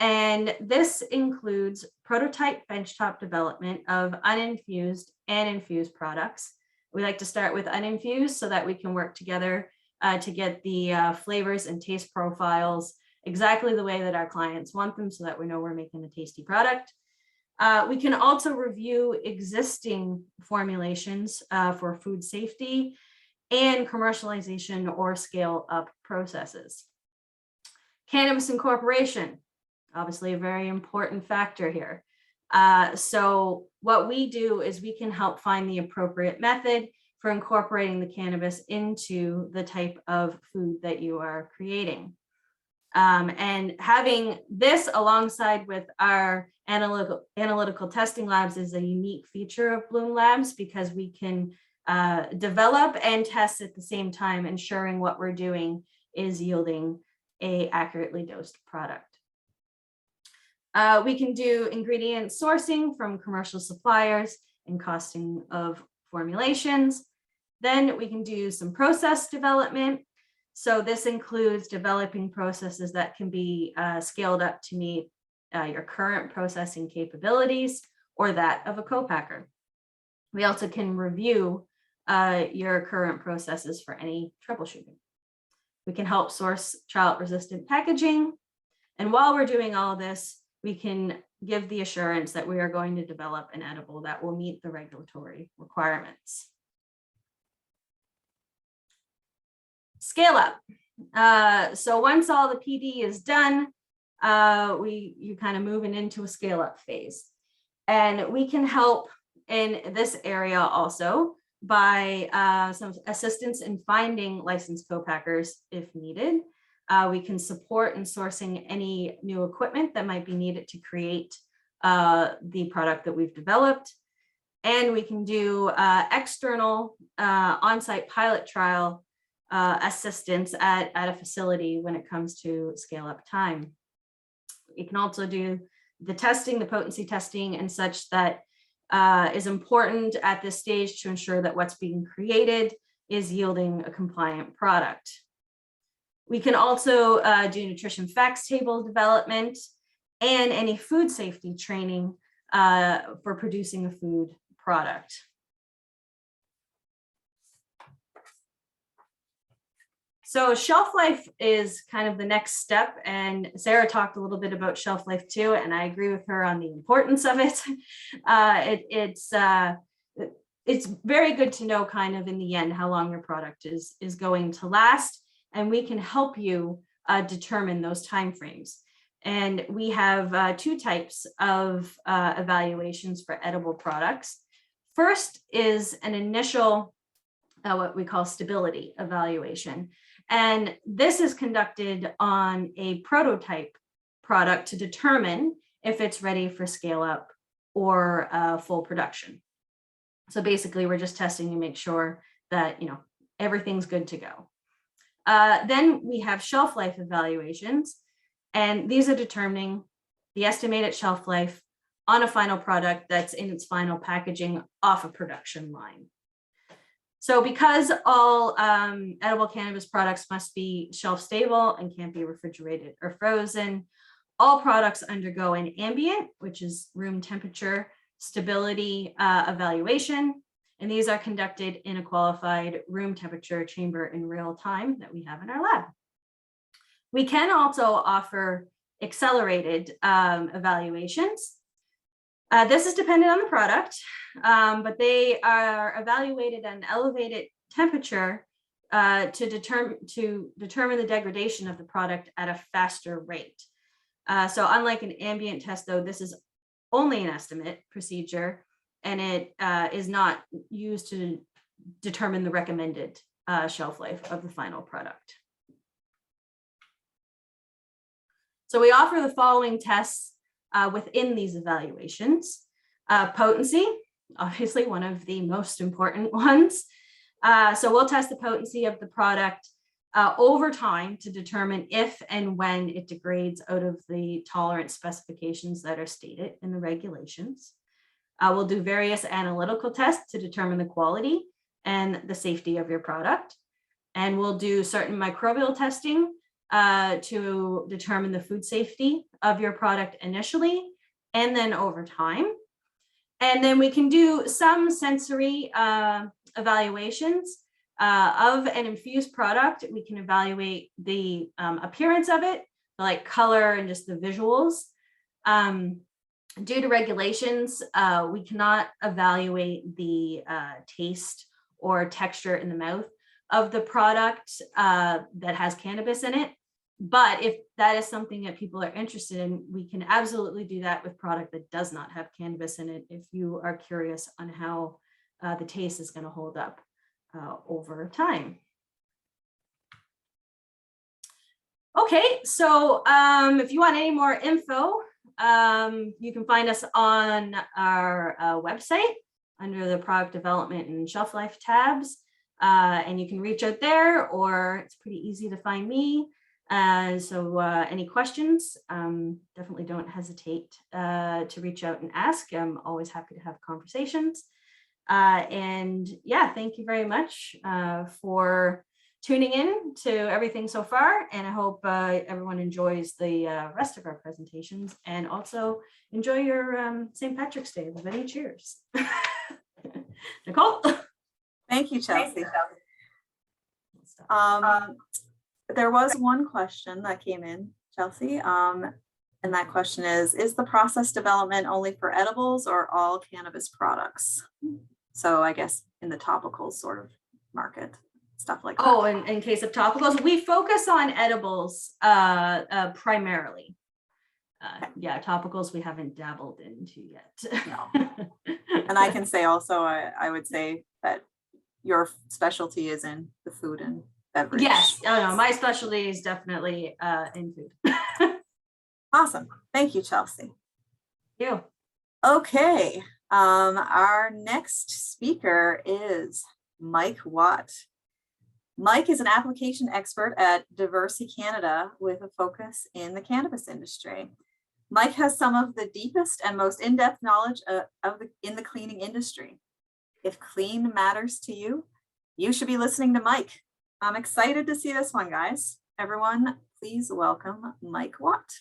And this includes prototype benchtop development of uninfused and infused products. We like to start with uninfused so that we can work together to get the flavors and taste profiles exactly the way that our clients want them so that we know we're making a tasty product. We can also review existing formulations for food safety and commercialization or scale up processes. Cannabis Incorporation, obviously a very important factor here. So what we do is we can help find the appropriate method for incorporating the cannabis into the type of food that you are creating. And having this alongside with our analytical testing labs is a unique feature of Bloom Labs because we can develop and test at the same time, ensuring what we're doing is yielding an accurately dosed product. We can do ingredient sourcing from commercial suppliers and costing of formulations. Then we can do some process development. So this includes developing processes that can be scaled up to meet your current processing capabilities or that of a co-packer. We also can review your current processes for any troubleshooting. We can help source drought-resistant packaging. And while we're doing all this, we can give the assurance that we are going to develop an edible that will meet the regulatory requirements. Scale up. So once all the PD is done, you kind of moving into a scale up phase. And we can help in this area also by some assistance in finding licensed co-packers if needed. We can support in sourcing any new equipment that might be needed to create the product that we've developed. And we can do external on-site pilot trial assistance at a facility when it comes to scale up time. You can also do the testing, the potency testing and such that is important at this stage to ensure that what's being created is yielding a compliant product. We can also do nutrition facts table development and any food safety training for producing a food product. So shelf life is kind of the next step, and Sarah talked a little bit about shelf life too, and I agree with her on the importance of it. It's very good to know kind of in the end how long your product is going to last, and we can help you determine those timeframes. And we have two types of evaluations for edible products. First is an initial, what we call stability evaluation. And this is conducted on a prototype product to determine if it's ready for scale up or full production. So basically, we're just testing to make sure that, you know, everything's good to go. Then we have shelf life evaluations, and these are determining the estimated shelf life on a final product that's in its final packaging off a production line. So because all edible cannabis products must be shelf stable and can't be refrigerated or frozen, all products undergo an ambient, which is room temperature, stability evaluation. And these are conducted in a qualified room temperature chamber in real time that we have in our lab. We can also offer accelerated evaluations. This is dependent on the product, but they are evaluated at an elevated temperature to determine the degradation of the product at a faster rate. So unlike an ambient test, though, this is only an estimate procedure, and it is not used to determine the recommended shelf life of the final product. So we offer the following tests within these evaluations. Potency, obviously one of the most important ones. So we'll test the potency of the product over time to determine if and when it degrades out of the tolerance specifications that are stated in the regulations. We'll do various analytical tests to determine the quality and the safety of your product. And we'll do certain microbial testing to determine the food safety of your product initially, and then over time. And then we can do some sensory evaluations of an infused product. We can evaluate the appearance of it, like color and just the visuals. Due to regulations, we cannot evaluate the taste or texture in the mouth of the product that has cannabis in it. But if that is something that people are interested in, we can absolutely do that with product that does not have cannabis in it, if you are curious on how the taste is going to hold up over time. Okay, so if you want any more info, you can find us on our website under the product development and shelf life tabs, and you can reach out there, or it's pretty easy to find me. So any questions, definitely don't hesitate to reach out and ask. I'm always happy to have conversations. And yeah, thank you very much for tuning in to everything so far. And I hope everyone enjoys the rest of our presentations, and also enjoy your St. Patrick's Day. Everybody, cheers. Nicole? Thank you, Chelsea. There was one question that came in, Chelsea, and that question is the process development only for edibles or all cannabis products? So I guess in the topicals sort of market, stuff like that. Oh, in case of topicals, we focus on edibles primarily. Yeah, topicals we haven't dabbled into yet. No. And I can say also, I would say that your specialty is in the food and beverage. Yes, no, my specialty is definitely in food. Awesome. Thank you, Chelsea. Thank you. Okay. Our next speaker is Mike Watt. Mike is an application expert at Diversity Canada with a focus in the cannabis industry. Mike has some of the deepest and most in-depth knowledge in the cleaning industry. If clean matters to you, you should be listening to Mike. I'm excited to see this one, guys. Everyone, please welcome Mike Watt.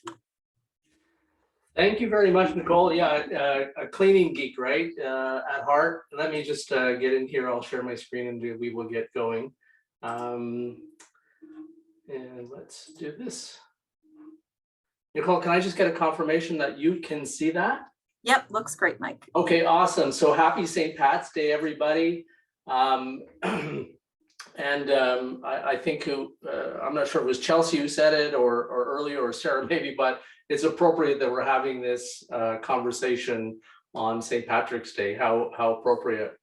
Thank you very much, Nicole. Yeah, a cleaning geek, right, at heart. Let me just get in here. I'll share my screen and we will get going. And let's do this. Nicole, can I just get a confirmation that you can see that? Yep, looks great, Mike. Okay, awesome. So happy St. Pat's Day, everybody. I think I'm not sure if it was Chelsea who said it or earlier or Sarah maybe, but it's appropriate that we're having this conversation on St. Patrick's Day. How appropriate.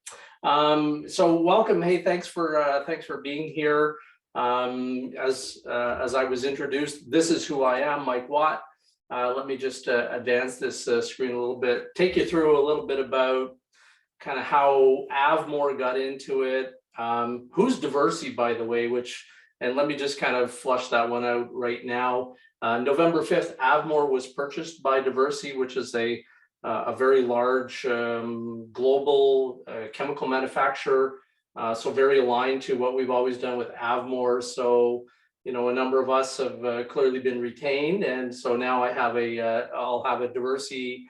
So welcome. Hey, thanks for being here. As I was introduced, this is who I am, Mike Watt. Let me just advance this screen a little bit, take you through a little bit about kind of how Avmore got into it. Who's Diversey, by the way, and let me just kind of flush that one out right now. November 5th, Avmore was purchased by Diversey, which is a very large global chemical manufacturer. So very aligned to what we've always done with Avmore. So, you know, a number of us have clearly been retained. And so now I'll have a Diversey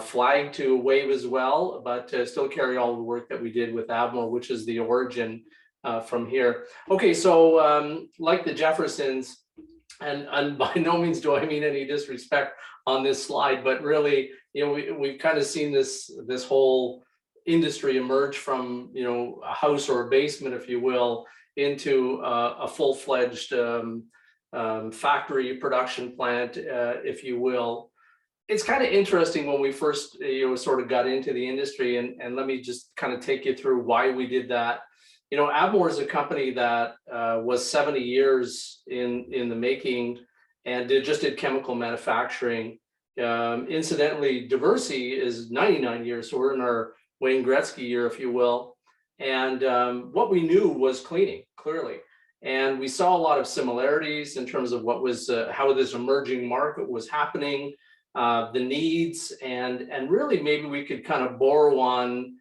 flag to wave as well, but still carry all the work that we did with Avmore, which is the origin from here. Okay, so like the Jeffersons, and by no means do I mean any disrespect on this slide, but really, you know, we've kind of seen this whole industry emerge from, you know, a house or a basement, if you will, into a full-fledged factory production plant, if you will. It's kind of interesting when we first, you know, sort of got into the industry, and let me just kind of take you through why we did that. You know, Avmore is a company that was 70 years in the making and did chemical manufacturing. Incidentally, Diversey is 99 years, so we're in our Wayne Gretzky year, if you will. And what we knew was cleaning, clearly. And we saw a lot of similarities in terms of what was how this emerging market was happening, the needs, and really maybe we could kind of borrow on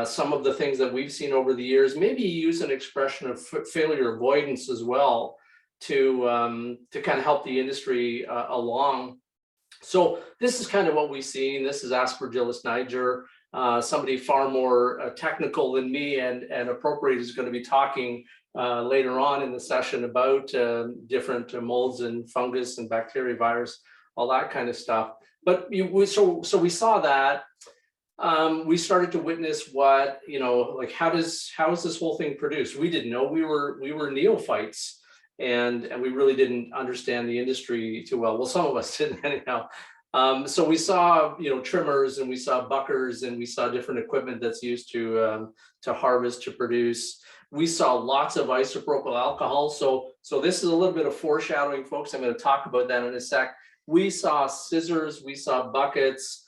some of the things that we've seen over the years, maybe use an expression of failure avoidance as well to kind of help the industry along. So this is kind of what we've seen. This is Aspergillus niger. Somebody far more technical than me and appropriate is going to be talking later on in the session about different molds and fungus and bacteria, virus, all that kind of stuff. But so we saw that. We started to witness what, you know, like how is this whole thing produced? We didn't know. We were neophytes, and we really didn't understand the industry too well. Well, some of us didn't anyhow. So we saw, you know, trimmers, and we saw buckers, and we saw different equipment that's used to harvest, to produce. We saw lots of isopropyl alcohol. So this is a little bit of foreshadowing, folks. I'm going to talk about that in a sec. We saw scissors, we saw buckets,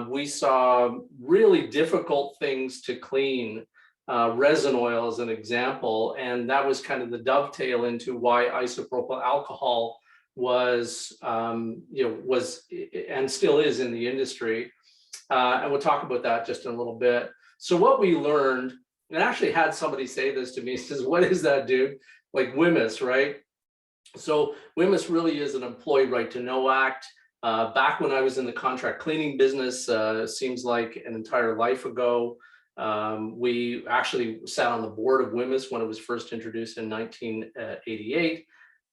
we saw really difficult things to clean, resin oil as an example, and that was kind of the dovetail into why isopropyl alcohol was, was and still is in the industry. And we'll talk about that just in a little bit. So what we learned, and actually had somebody say this to me, he says, what is that, dude? Like WHMIS, right? So WHMIS really is an Employee Right to Know Act. Back when I was in the contract cleaning business, seems like an entire life ago. We actually sat on the board of WHMIS when it was first introduced in 1988.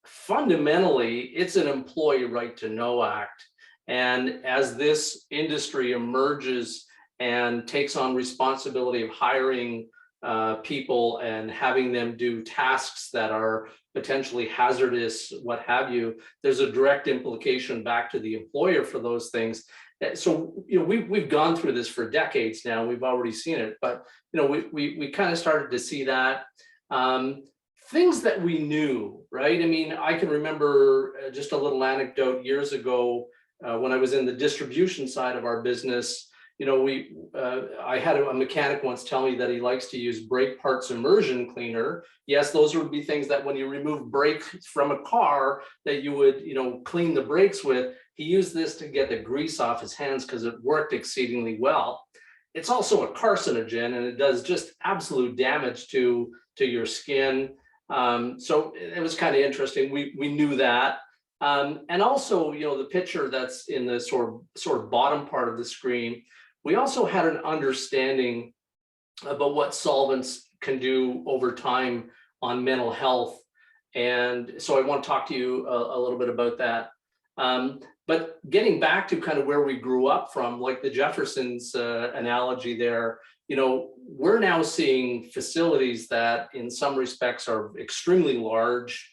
Fundamentally, it's an Employee Right to Know Act. And as this industry emerges and takes on responsibility of hiring people and having them do tasks that are potentially hazardous, what have you, there's a direct implication back to the employer for those things. So, you know, we've gone through this for decades now. We've already seen it, but, you know, we kind of started to see that. Things that we knew, right? I mean, I can remember just a little anecdote years ago when I was in the distribution side of our business. You know, I had a mechanic once tell me that he likes to use brake parts immersion cleaner. Yes, those would be things that when you remove brakes from a car that you would, you know, clean the brakes with. He used this to get the grease off his hands because it worked exceedingly well. It's also a carcinogen, and it does just absolute damage to your skin. So it was kind of interesting. We knew that. And also, the picture that's in the sort of bottom part of the screen, we also had an understanding about what solvents can do over time on mental health. And so I want to talk to you a little bit about that. But getting back to kind of where we grew up from, like the Jefferson's analogy there, we're now seeing facilities that in some respects are extremely large,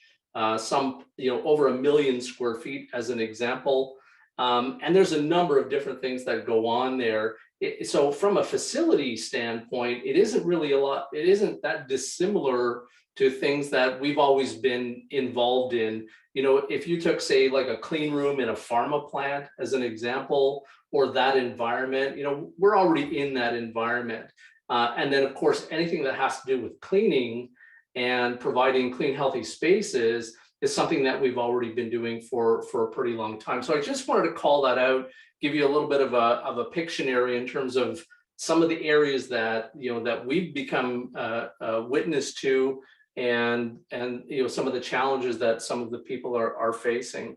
some, over 1 million square feet as an example. And there's a number of different things that go on there. So from a facility standpoint, it isn't really it isn't that dissimilar to things that we've always been involved in. If you took, say, like a clean room in a pharma plant as an example, or that environment, we're already in that environment. And then, of course, anything that has to do with cleaning and providing clean, healthy spaces is something that we've already been doing for a pretty long time. So I just wanted to call that out, give you a little bit of a Pictionary in terms of some of the areas that that we've become witness to, and some of the challenges that some of the people are facing.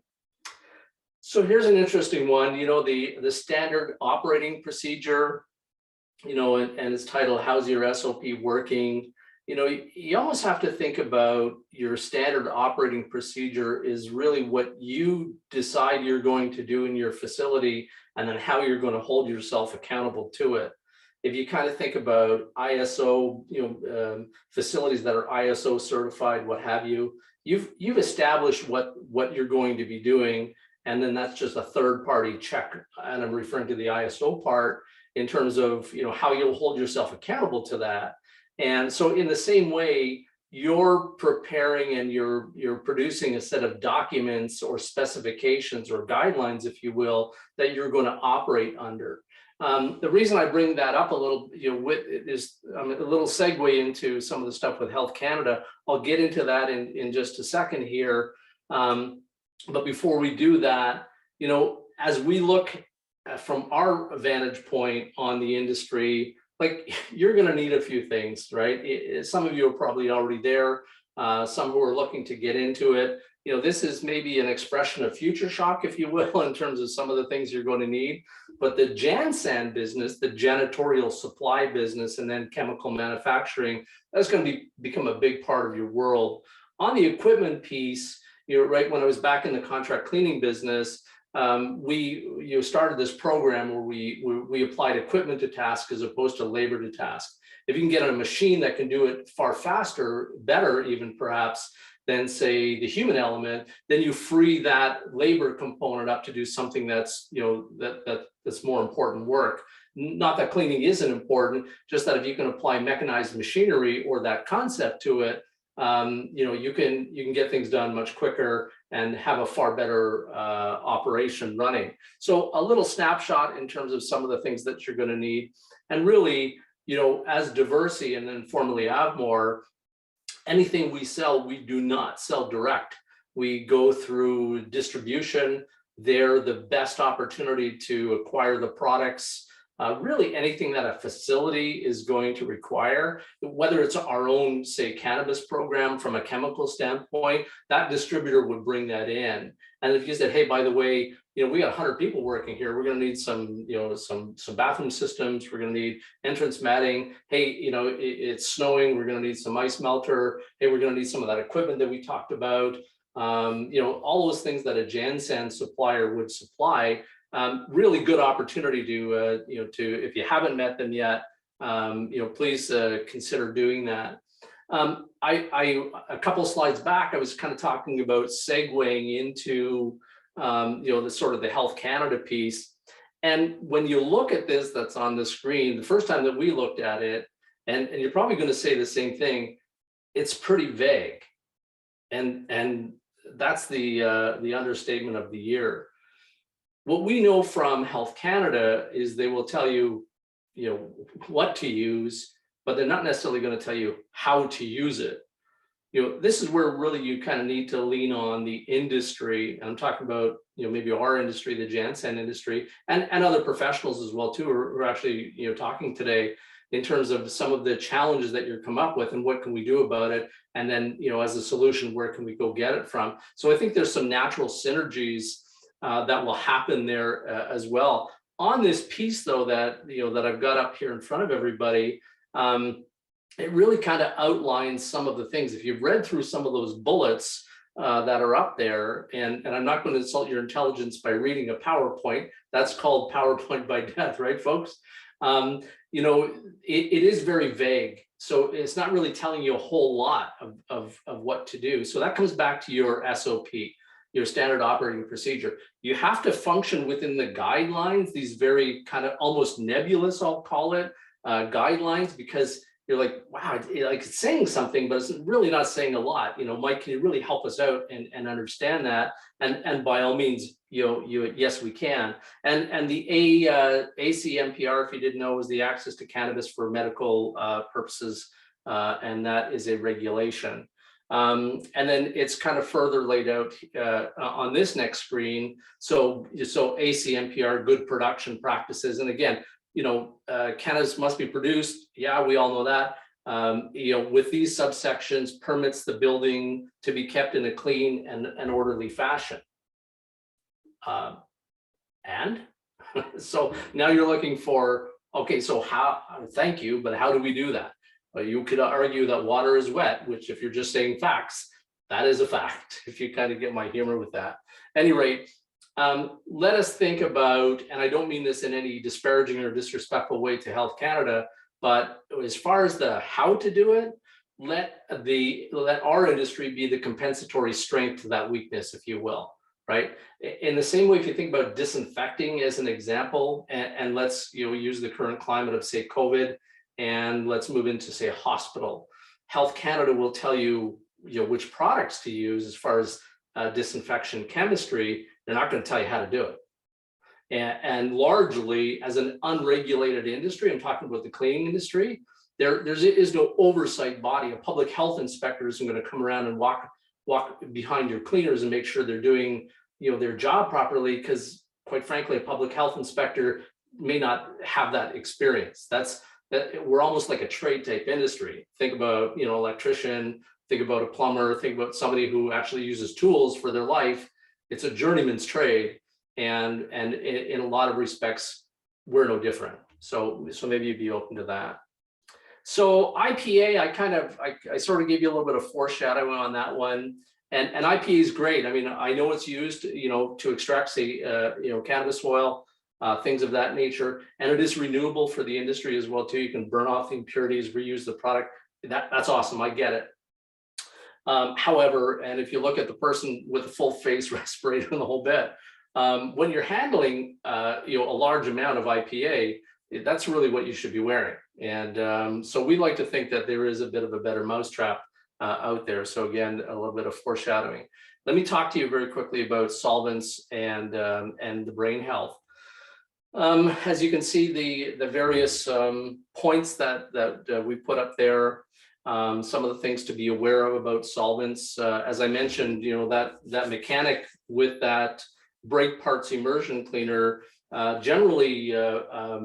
So here's an interesting one. The standard operating procedure, and it's titled "How's Your SOP Working?" You almost have to think about your standard operating procedure is really what you decide you're going to do in your facility, and then how you're going to hold yourself accountable to it. If you kind of think about ISO, facilities that are ISO certified, what have you, you've established what you're going to be doing, and then that's just a third-party check. And I'm referring to the ISO part in terms of how you'll hold yourself accountable to that. And so in the same way, you're preparing and you're producing a set of documents or specifications or guidelines, if you will, that you're going to operate under. The reason I bring that up a little, is a little segue into some of the stuff with Health Canada. I'll get into that in just a second here. But before we do that, as we look from our vantage point on the industry, like, you're going to need a few things, right? Some of you are probably already there. Some who are looking to get into it. This is maybe an expression of future shock, if you will, in terms of some of the things you're going to need. But the JanSan business, the janitorial supply business, and then chemical manufacturing, that's going to become a big part of your world. On the equipment piece, right, when I was back in the contract cleaning business, we started this program where we applied equipment to task as opposed to labor to task. If you can get a machine that can do it far faster, better even perhaps, than say the human element, then you free that labor component up to do something that's that's more important work. Not that cleaning isn't important, just that if you can apply mechanized machinery or that concept to it, you can get things done much quicker and have a far better operation running. So a little snapshot in terms of some of the things that you're going to need. And really, as Diversey and then formerly Avmore, anything we sell, we do not sell direct. We go through distribution. They're the best opportunity to acquire the products. Really anything that a facility is going to require, whether it's our own, say, cannabis program from a chemical standpoint, that distributor would bring that in. And if you said, hey, by the way, we got 100 people working here, we're going to need some, some bathroom systems, we're going to need entrance matting. Hey, it's snowing, we're going to need some ice melter. Hey, we're going to need some of that equipment that we talked about. All those things that a JanSan supplier would supply. Really good opportunity to if you haven't met them yet, please consider doing that. A couple slides back, I was kind of talking about segueing into the sort of the Health Canada piece. And when you look at this that's on the screen, the first time that we looked at it, and you're probably going to say the same thing, it's pretty vague, and that's the understatement of the year. What we know from Health Canada is they will tell you, what to use, but they're not necessarily going to tell you how to use it. This is where really you kind of need to lean on the industry. And I'm talking about, maybe our industry, the JanSan industry, and other professionals as well too, who are actually, talking today. in terms of some of the challenges that you're come up with and what can we do about it. And then, as a solution, where can we go get it from? So I think there's some natural synergies that will happen there as well. On this piece, though, that that I've got up here in front of everybody, it really kind of outlines some of the things. If you've read through some of those bullets that are up there, and I'm not going to insult your intelligence by reading a PowerPoint. That's called PowerPoint by death, right, folks? It is very vague. So it's not really telling you a whole lot of what to do. So that comes back to your SOP, your standard operating procedure. You have to function within the guidelines, these very kind of almost nebulous, I'll call it, guidelines, because you're like, wow, it's saying something, but it's really not saying a lot. Mike, can you really help us out and understand that? And by all means, yes, we can. And the ACMPR, if you didn't know, is the access to cannabis for medical purposes, and that is a regulation. And then it's kind of further laid out on this next screen. So ACMPR, good production practices, and again, cannabis must be produced. Yeah, we all know that. With these subsections, permits the building to be kept in a clean and orderly fashion. And so now you're looking for, okay, so how, thank you, but how do we do that? Well, you could argue that water is wet, which if you're just saying facts, that is a fact, if you kind of get my humor with that. At any rate, let us think about, and I don't mean this in any disparaging or disrespectful way to Health Canada, but as far as the how to do it, let our industry be the compensatory strength to that weakness, if you will, right? In the same way, if you think about disinfecting as an example, and let's use the current climate of, say, COVID, and let's move into, say, a hospital. Health Canada will tell you, which products to use as far as disinfection chemistry. They're not going to tell you how to do it. And largely, as an unregulated industry, I'm talking about the cleaning industry, there is no oversight body. A public health inspector isn't going to come around and walk behind your cleaners and make sure they're doing their job properly, because quite frankly, a public health inspector may not have that experience. We're almost like a trade type industry. Think about electrician, think about a plumber, think about somebody who actually uses tools for their life. It's a journeyman's trade, and in a lot of respects, we're no different. So maybe you'd be open to that. So IPA, I sort of gave you a little bit of foreshadowing on that one, and IPA is great. I mean, I know it's used, to extract, say, cannabis oil, things of that nature, and it is renewable for the industry as well too. You can burn off the impurities, reuse the product. That's awesome. I get it. However, and if you look at the person with the full face respirator and the whole bit, when you're handling a large amount of IPA, that's really what you should be wearing. And so we like to think that there is a bit of a better mousetrap out there. So again, a little bit of foreshadowing. Let me talk to you very quickly about solvents and the brain health. As you can see, the various points that we put up there. Some of the things to be aware of about solvents, as I mentioned, that mechanic with that brake parts immersion cleaner, generally a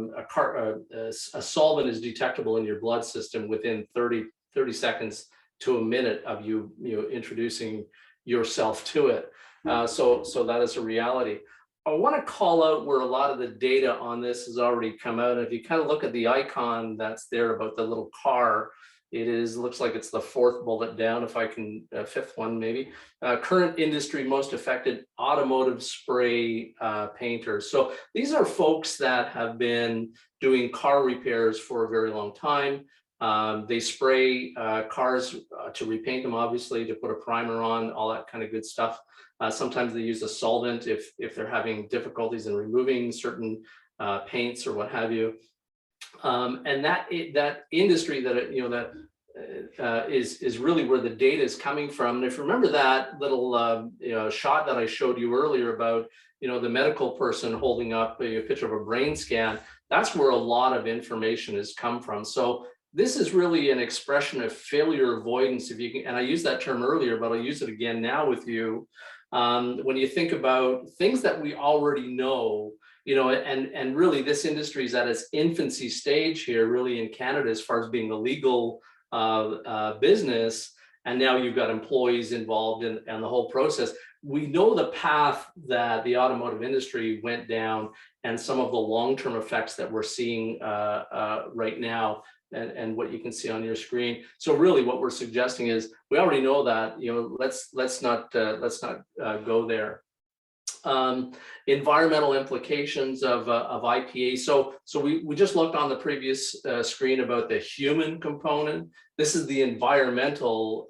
solvent is detectable in your blood system within 30 seconds to a minute of you introducing yourself to it. So that is a reality. I want to call out where a lot of the data on this has already come out. And if you kind of look at the icon that's there about the little car, looks like it's the fourth bullet down, if I can, fifth one maybe. Current industry most affected, automotive spray painters. So these are folks that have been doing car repairs for a very long time. They spray cars to repaint them, obviously, to put a primer on, all that kind of good stuff. Sometimes they use a solvent if they're having difficulties in removing certain paints or what have you. And that industry is really where the data is coming from. And if you remember that little shot that I showed you earlier about the medical person holding up a picture of a brain scan, that's where a lot of information has come from. So this is really an expression of failure avoidance, if you can, and I used that term earlier, but I'll use it again now with you. When you think about things that we already know, and really this industry is at its infancy stage here, really in Canada, as far as being a legal business. And now you've got employees involved in the whole process. We know the path that the automotive industry went down and some of the long-term effects that we're seeing right now, and what you can see on your screen. So really what we're suggesting is, we already know that, let's not go there. Environmental implications of IPA. So we just looked on the previous screen about the human component. This is the environmental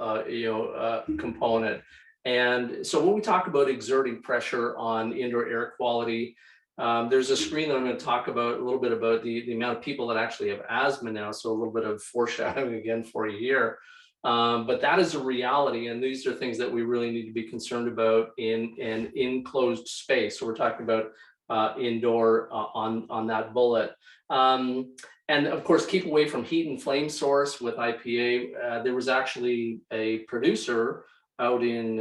component. And so when we talk about exerting pressure on indoor air quality, there's a screen that I'm going to talk about a little bit about the amount of people that actually have asthma now. So a little bit of foreshadowing again for you here. But that is a reality, and these are things that we really need to be concerned about in an enclosed space. So we're talking about indoor on that bullet. And of course, keep away from heat and flame source with IPA. There was actually a producer out in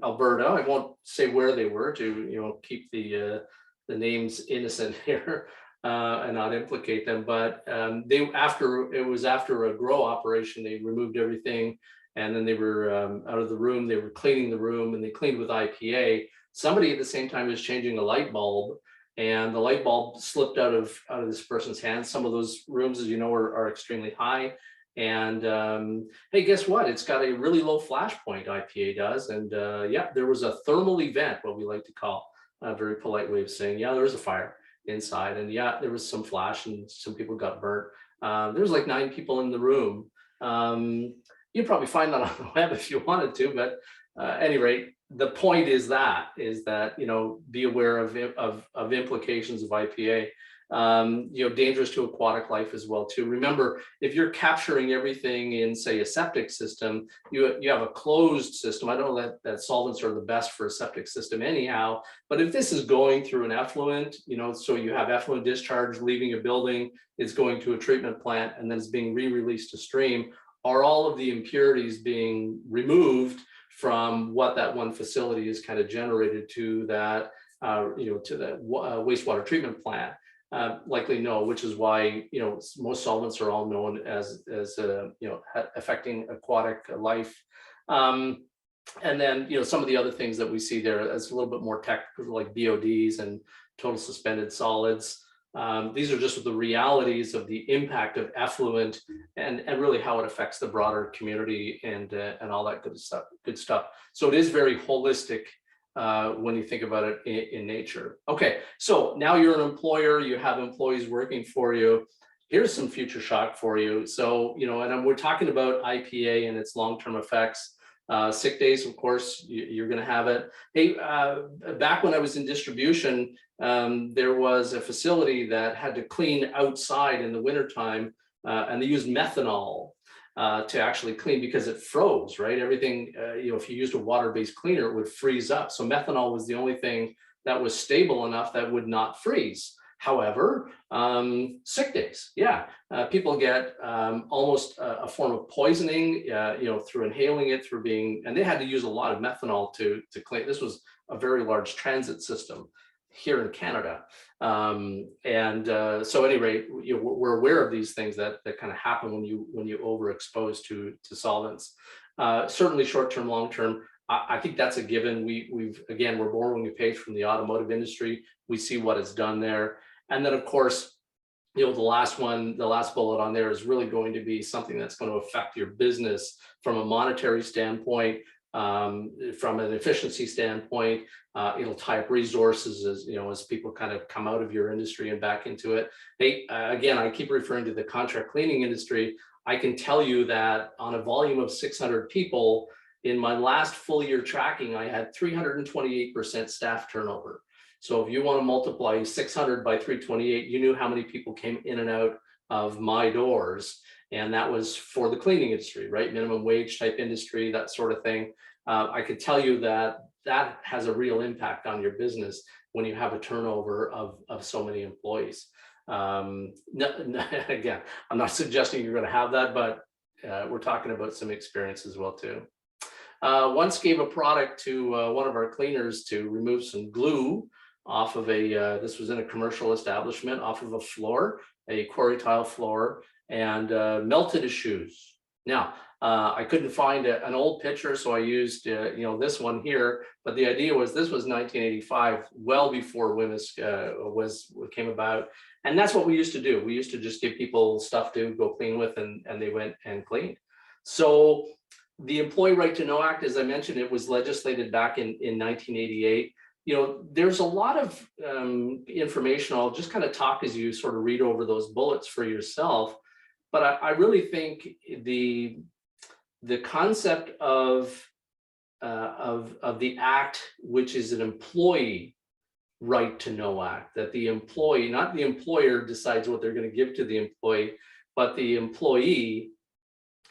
Alberta. I won't say where they were to keep the names innocent here. And not implicate them, but after a grow operation, they removed everything, and then they were out of the room. They were cleaning the room, and they cleaned with IPA. Somebody at the same time was changing a light bulb, and the light bulb slipped out of this person's hands. Some of those rooms, as you know, are extremely high. And hey, guess what? It's got a really low flash point, IPA does. And yeah, there was a thermal event, what we like to call, a very polite way of saying, yeah, there was a fire inside, and yeah, there was some flash and some people got burnt. There was like 9 people in the room. You'd probably find that on the web if you wanted to, but at any rate, the point is that be aware of implications of IPA. Dangerous to aquatic life as well too. Remember, if you're capturing everything in, say, a septic system, you have a closed system. I don't know that solvents are the best for a septic system anyhow, but if this is going through an effluent, so you have effluent discharge leaving a building, it's going to a treatment plant, and then it's being re-released to stream, are all of the impurities being removed from what that one facility is kind of generated to that to the wastewater treatment plant? Likely no, which is why most solvents are all known as affecting aquatic life. And then some of the other things that we see there as a little bit more technical, like BODs and total suspended solids. These are just the realities of the impact of effluent and really how it affects the broader community and all that good stuff. So it is very holistic when you think about it in nature. Okay, so now you're an employer, you have employees working for you. Here's some future shock for you. So, and we're talking about IPA and its long-term effects. Sick days, of course, you're going to have it. Hey, back when I was in distribution, there was a facility that had to clean outside in the wintertime, and they used methanol to actually clean because it froze, right? Everything, if you used a water-based cleaner, it would freeze up. So methanol was the only thing that was stable enough that would not freeze. However, sick days, yeah, people get almost a form of poisoning, through inhaling it, and they had to use a lot of methanol to clean. This was a very large transit system here in Canada. So at any rate, we're aware of these things that kind of happen when you overexpose to solvents. Certainly short-term, long-term, I think that's a given. We're borrowing a page from the automotive industry. We see what it's done there. And then of course, the last bullet on there is really going to be something that's going to affect your business from a monetary standpoint, from an efficiency standpoint. It'll tie up resources as people kind of come out of your industry and back into it. Hey, again, I keep referring to the contract cleaning industry. I can tell you that on a volume of 600 people, in my last full year tracking, I had 328% staff turnover. So if you want to multiply 600 by 328, you knew how many people came in and out of my doors. And that was for the cleaning industry, right? Minimum wage type industry, that sort of thing. I could tell you that has a real impact on your business when you have a turnover of so many employees. Again, I'm not suggesting you're going to have that, but we're talking about some experience as well too. Once gave a product to one of our cleaners to remove some glue off of this was in a commercial establishment, off of a floor, a quarry tile floor, and melted his shoes. Now, I couldn't find an old picture, so I used this one here. But the idea was this was 1985, well before WHMIS came about, and that's what we used to do. We used to just give people stuff to go clean with, and they went and cleaned. So the Employee Right to Know Act, as I mentioned, it was legislated back in 1988. There's a lot of information. I'll just kind of talk as you sort of read over those bullets for yourself. But I really think the concept of the act, which is an Employee Right to Know Act, that the employee, not the employer, decides what they're going to give to the employee, but the employee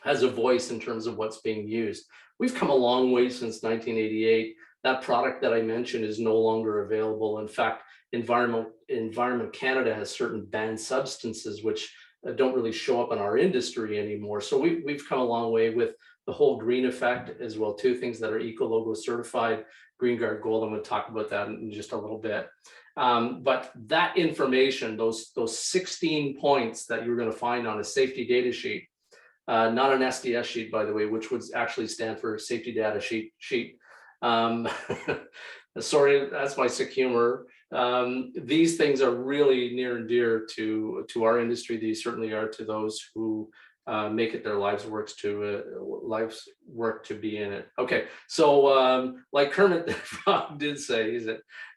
has a voice in terms of what's being used. We've come a long way since 1988. That product that I mentioned is no longer available. In fact, Environment Canada has certain banned substances which don't really show up in our industry anymore. So we've come a long way with the whole green effect as well too, things that are eco-logo certified, Greenguard Gold. I'm going to talk about that in just a little bit. But that information, those 16 points that you're going to find on a safety data sheet, not an SDS sheet, by the way, which would actually stand for safety data sheet. Sorry, that's my sick humor. These things are really near and dear to our industry. These certainly are to those who make it their life's work to be in it. Okay, so like Kermit the Frog did say,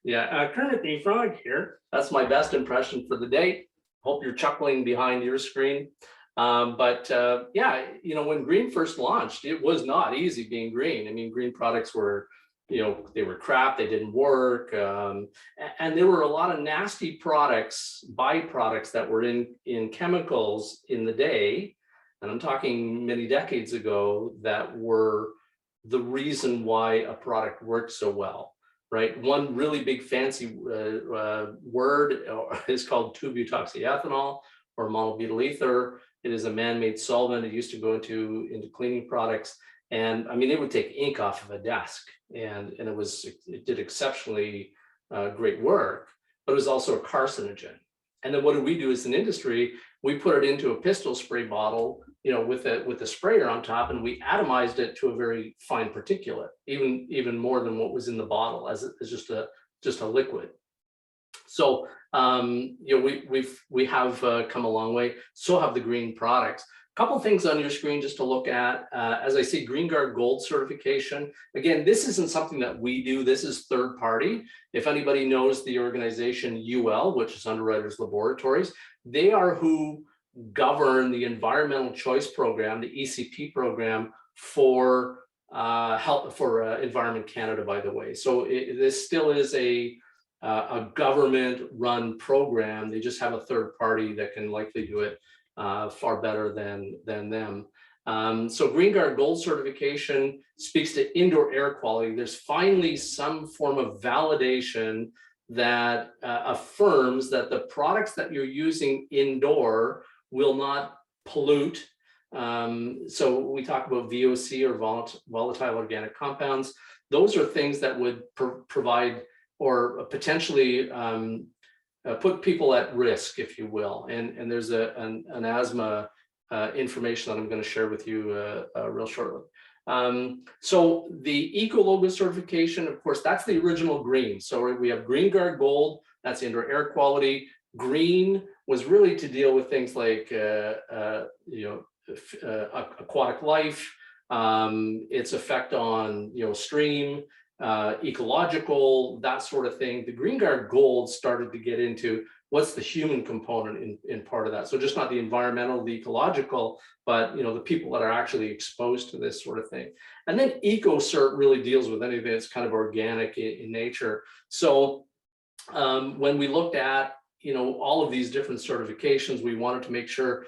Kermit the Frog here. That's my best impression for the day. Hope you're chuckling behind your screen. When green first launched, it was not easy being green. I mean, green products were, they were crap, they didn't work. And there were a lot of nasty byproducts that were in chemicals in the day. And I'm talking many decades ago, that were the reason why a product worked so well, right? One really big fancy word is called 2-butoxyethanol or monobutyl ether. It is a man-made solvent. It used to go into cleaning products. And I mean, it would take ink off of a desk, and it did exceptionally great work, but it was also a carcinogen. And then what did we do as an industry? We put it into a pistol spray bottle, with a sprayer on top, and we atomized it to a very fine particulate, even more than what was in the bottle, as just a liquid. So we have come a long way. So have the green products. A couple things on your screen just to look at. As I see, Greenguard Gold certification. Again, this isn't something that we do. This is third party. If anybody knows the organization UL, which is Underwriters Laboratories, they are who govern the Environmental Choice Program, the ECP program for Environment Canada, by the way. So this still is a government-run program. They just have a third party that can likely do it far better than them. So Greenguard Gold certification speaks to indoor air quality. There's finally some form of validation that affirms that the products that you're using indoor will not pollute. So we talk about VOC, or volatile organic compounds. Those are things that would provide or potentially put people at risk, if you will. And there's an asthma information that I'm going to share with you real shortly. So the Eco-Logo certification, of course, that's the original green. So we have Greenguard Gold, that's indoor air quality. Green was really to deal with things like aquatic life, its effect on stream, ecological, that sort of thing. The Greenguard Gold started to get into what's the human component in part of that. So just not the environmental, the ecological, but the people that are actually exposed to this sort of thing. And then EcoCert really deals with anything that's kind of organic in nature. So when we looked at all of these different certifications, we wanted to make sure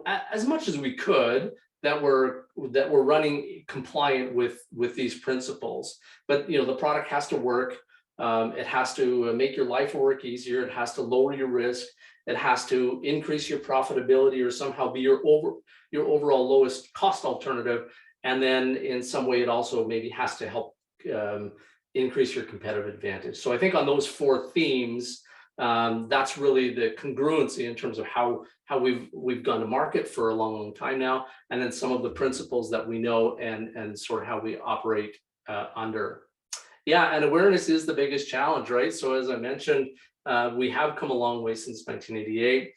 as much as we could that we're running compliant with these principles. But the product has to work. It has to make your life work easier. It has to lower your risk. It has to increase your profitability, or somehow be your overall lowest cost alternative. And then in some way, it also maybe has to help increase your competitive advantage. So I think on those 4 themes, that's really the congruency in terms of how we've gone to market for a long time now, and then some of the principles that we know and sort of how we operate under. Yeah, and awareness is the biggest challenge, right? So as I mentioned, we have come a long way since 1988.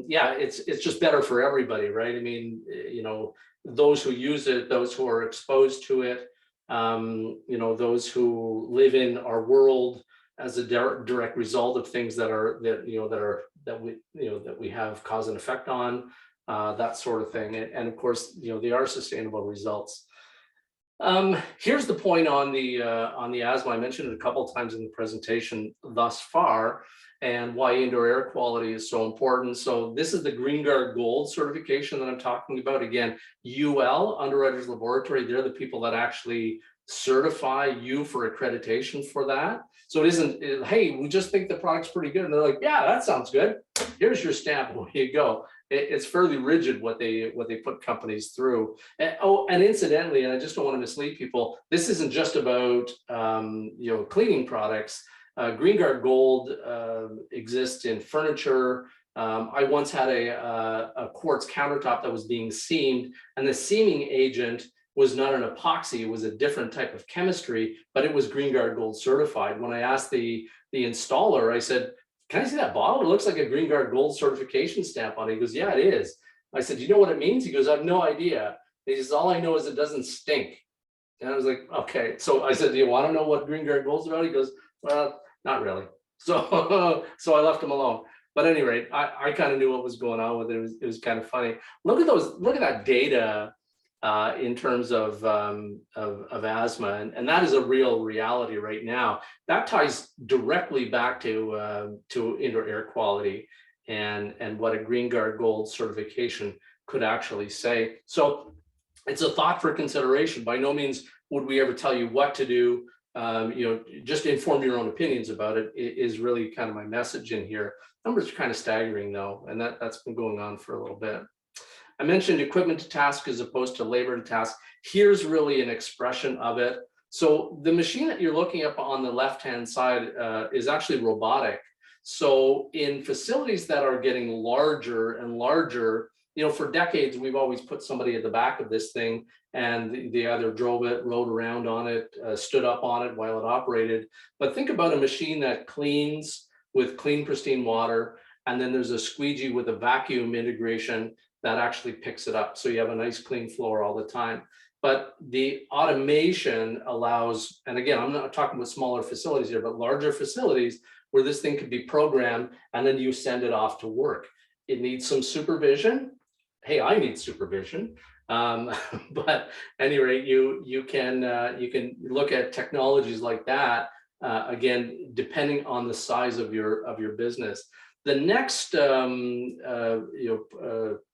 Yeah, it's just better for everybody, right? I mean, you know, those who use it, those who are exposed to it, you know, those who live in our world as a direct result of things that we have cause and effect on, that sort of thing. And of course, you know, they are sustainable results. Here's the point on the asthma. I mentioned it a couple of times in the presentation thus far, and why indoor air quality is so important. So this is the Greenguard Gold certification that I'm talking about. Again, UL, Underwriters Laboratory, they're the people that actually certify you for accreditation for that. So it isn't, hey, we just think the product's pretty good. And they're like, yeah, that sounds good. Here's your stamp, away you go. It's fairly rigid what they put companies through. And, oh, and incidentally, and I just don't want to mislead people, this isn't just about you know, cleaning products. Greenguard Gold exists in furniture. I once had a quartz countertop that was being seamed, and the seaming agent was not an epoxy, it was a different type of chemistry, but it was Greenguard Gold certified. When I asked the installer, I said, can I see that bottle? It looks like a Greenguard Gold certification stamp on it. He goes, yeah, it is. I said, do you know what it means? He goes, I have no idea. He says, all I know is it doesn't stink. And I was like, okay. So I said, do you want to know what Greenguard Gold's about? He goes, well, not really. So so I left him alone. But at any rate, I kind of knew what was going on with it. It was kind of funny. Look at that data in terms of asthma, and that is a real reality right now. That ties directly back to indoor air quality and what a Greenguard Gold certification could actually say. So it's a thought for consideration. By no means would we ever tell you what to do. You know, just inform your own opinions about it is really kind of my message in here. Numbers are kind of staggering though, and that's been going on for a little bit. I mentioned equipment to task as opposed to labor to task. Here's really an expression of it. So the machine that you're looking up on the left-hand side is actually robotic. So in facilities that are getting larger and larger, you know, for decades, we've always put somebody at the back of this thing, and they either drove it, rode around on it, stood up on it while it operated. But think about a machine that cleans with clean, pristine water, and then there's a squeegee with a vacuum integration that actually picks it up. So you have a nice clean floor all the time. But the automation allows, and again, I'm not talking about smaller facilities here, but larger facilities where this thing could be programmed and then you send it off to work. It needs some supervision. Hey, I need supervision. But at any rate, you can look at technologies like that, again, depending on the size of your business. The next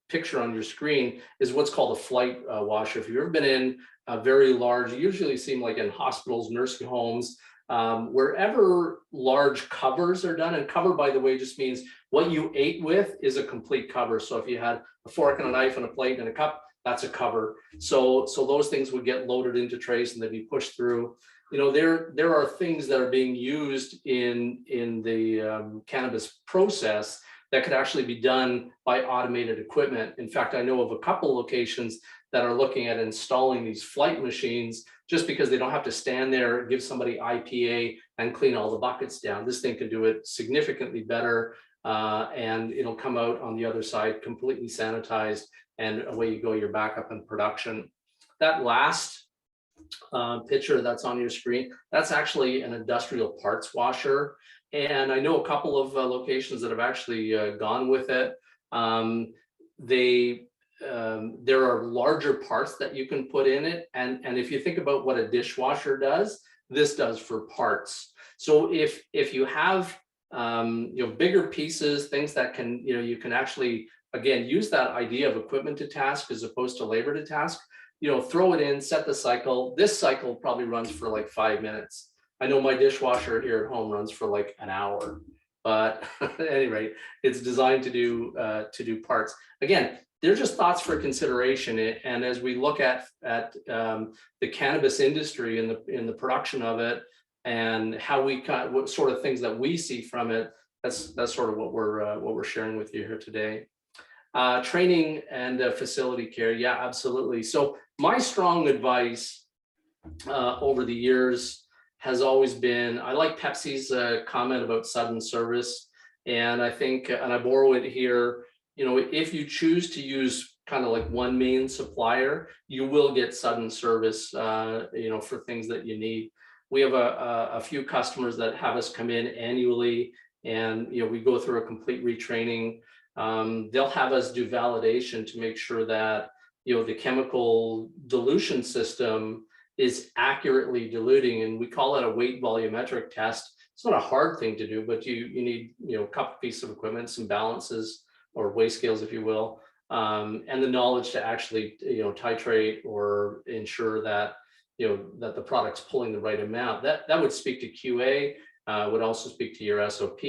picture on your screen is what's called a flight washer. If you've ever been in a very large, usually seem like in hospitals, nursing homes, wherever large covers are done, and cover, by the way, just means what you ate with is a complete cover. So if you had a fork and a knife and a plate and a cup, that's a cover. So those things would get loaded into trays and they'd be pushed through. You know, there are things that are being used in the cannabis process that could actually be done by automated equipment. In fact, I know of a couple locations that are looking at installing these flight machines just because they don't have to stand there, give somebody IPA and clean all the buckets down. This thing can do it significantly better, and it'll come out on the other side completely sanitized, and away you go, you're back up in production. That last picture that's on your screen, that's actually an industrial parts washer. And I know a couple of locations that have actually gone with it. There are larger parts that you can put in it. And if you think about what a dishwasher does, this does for parts. So if you have bigger pieces, things that can, you can actually, again, use that idea of equipment to task as opposed to labor to task, throw it in, set the cycle. This cycle probably runs for like 5 minutes. I know my dishwasher here at home runs for like an hour, but at any rate, it's designed to do parts. Again, they're just thoughts for consideration. And as we look at the cannabis industry and the production of it, and how what sort of things that we see from it, that's sort of what we're sharing with you here today. Training and facility care, yeah, absolutely. So my strong advice over the years has always been, I like Pepsi's comment about sudden service, and I think, and I borrow it here, you know, if you choose to use kind of like one main supplier, you will get sudden service, you know, for things that you need. We have a few customers that have us come in annually, and you know, we go through a complete retraining. They'll have us do validation to make sure that, you know, the chemical dilution system is accurately diluting, and we call it a weight volumetric test. It's not a hard thing to do, but you need, you know, a couple pieces of equipment, some balances or weigh scales, if you will, and the knowledge to actually, you know, titrate or ensure that, you know, that the product's pulling the right amount. That would speak to QA, would also speak to your SOP.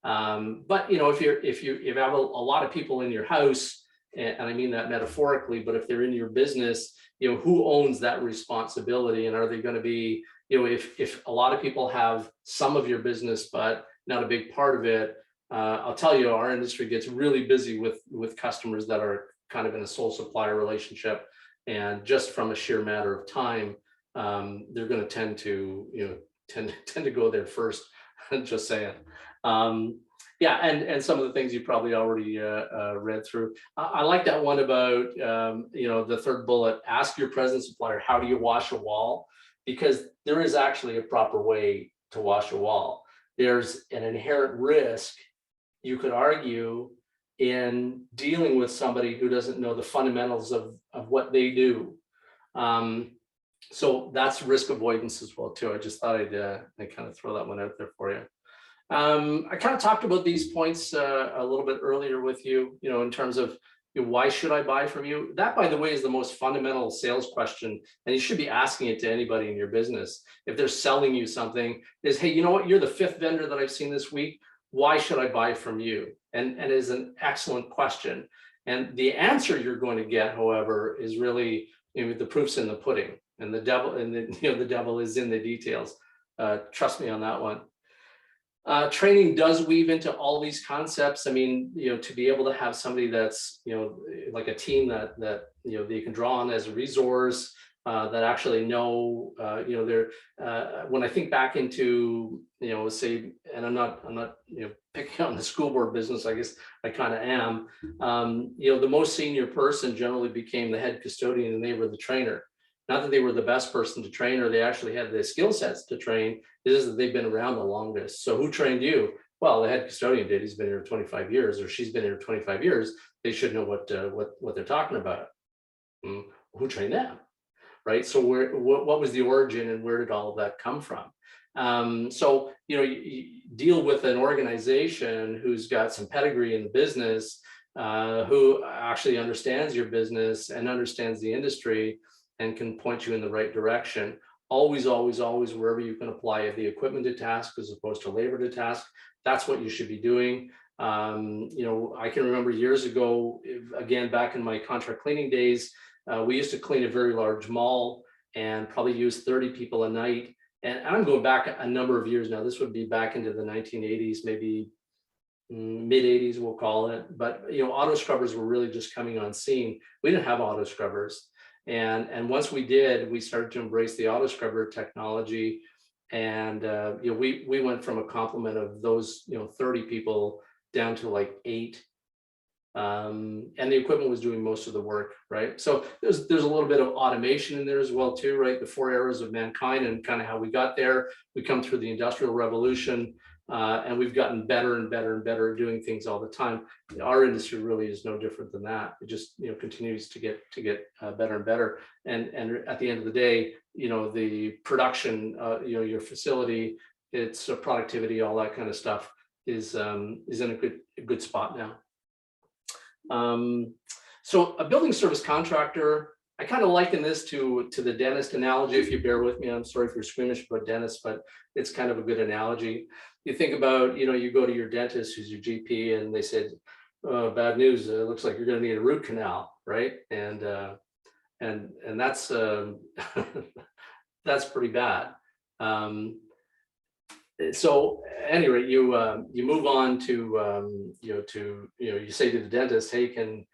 But you know, if you have a lot of people in your house, and I mean that metaphorically, but if they're in your business, you know, who owns that responsibility, and are they going to be, you know, if a lot of people have some of your business but not a big part of it, I'll tell you, our industry gets really busy with customers that are kind of in a sole supplier relationship, and just from a sheer matter of time, they're going to tend to, you know, tend to go there first. Just saying. Yeah, and some of the things you probably already read through. I like that one about, you know, the third bullet, ask your present supplier, how do you wash a wall? Because there is actually a proper way to wash a wall. There's an inherent risk, you could argue, in dealing with somebody who doesn't know the fundamentals of what they do. So that's risk avoidance as well too. I just thought I'd kind of throw that one out there for you. I kind of talked about these points a little bit earlier with you, you know, in terms of, you know, why should I buy from you? That, by the way, is the most fundamental sales question, and you should be asking it to anybody in your business. If they're selling you something, is, hey, you know what, you're the 5th vendor that I've seen this week. Why should I buy from you? And it is an excellent question. And the answer you're going to get, however, is really, you know, the proof's in the pudding, and the devil, and you know, the devil is in the details. Trust me on that one. Training does weave into all these concepts. I mean, you know, to be able to have somebody that's, you know, like a team that you know, they can draw on as a resource, that actually know, you know, they're, when I think back into, you know, say, and I'm not, you know, picking on the school board business, I guess I kind of am, you know, the most senior person generally became the head custodian, and they were the trainer. Not that they were the best person to train, or they actually had the skill sets to train. It is that they've been around the longest. So who trained you? Well, the head custodian did. He's been here 25 years, or she's been here 25 years. They should know what they're talking about. Who trained them, right? So what was the origin, and where did all of that come from? So, you know, you deal with an organization who's got some pedigree in the business, who actually understands your business and understands the industry, and can point you in the right direction. Always, always, always, wherever you can apply the equipment to task as opposed to labor to task, that's what you should be doing. You know, I can remember years ago, again, back in my contract cleaning days, we used to clean a very large mall and probably use 30 people a night. And I'm going back a number of years now. This would be back into the 1980s, maybe mid 80s, we'll call it. But, you know, auto scrubbers were really just coming on scene. We didn't have auto scrubbers. And once we did, we started to embrace the auto scrubber technology. And, you know, we went from a complement of those, you know, 30 people down to like 8. And the equipment was doing most of the work, right? So there's a little bit of automation in there as well too, right? The 4 eras of mankind and kind of how we got there. We come through the Industrial Revolution, and we've gotten better and better and better at doing things all the time. Our industry really is no different than that. It just, you know, continues to get better and better. And at the end of the day, you know, the production, you know, your facility, its productivity, all that kind of stuff is in a good spot now. So a building service contractor, I kind of liken this to the dentist analogy, if you bear with me. I'm sorry if you're squeamish about dentists, but it's kind of a good analogy. You think about, you know, you go to your dentist, who's your GP, and they said, bad news. It looks like you're going to need a root canal, right? And that's that's pretty bad. So anyway, you move on to you say to the dentist, hey, can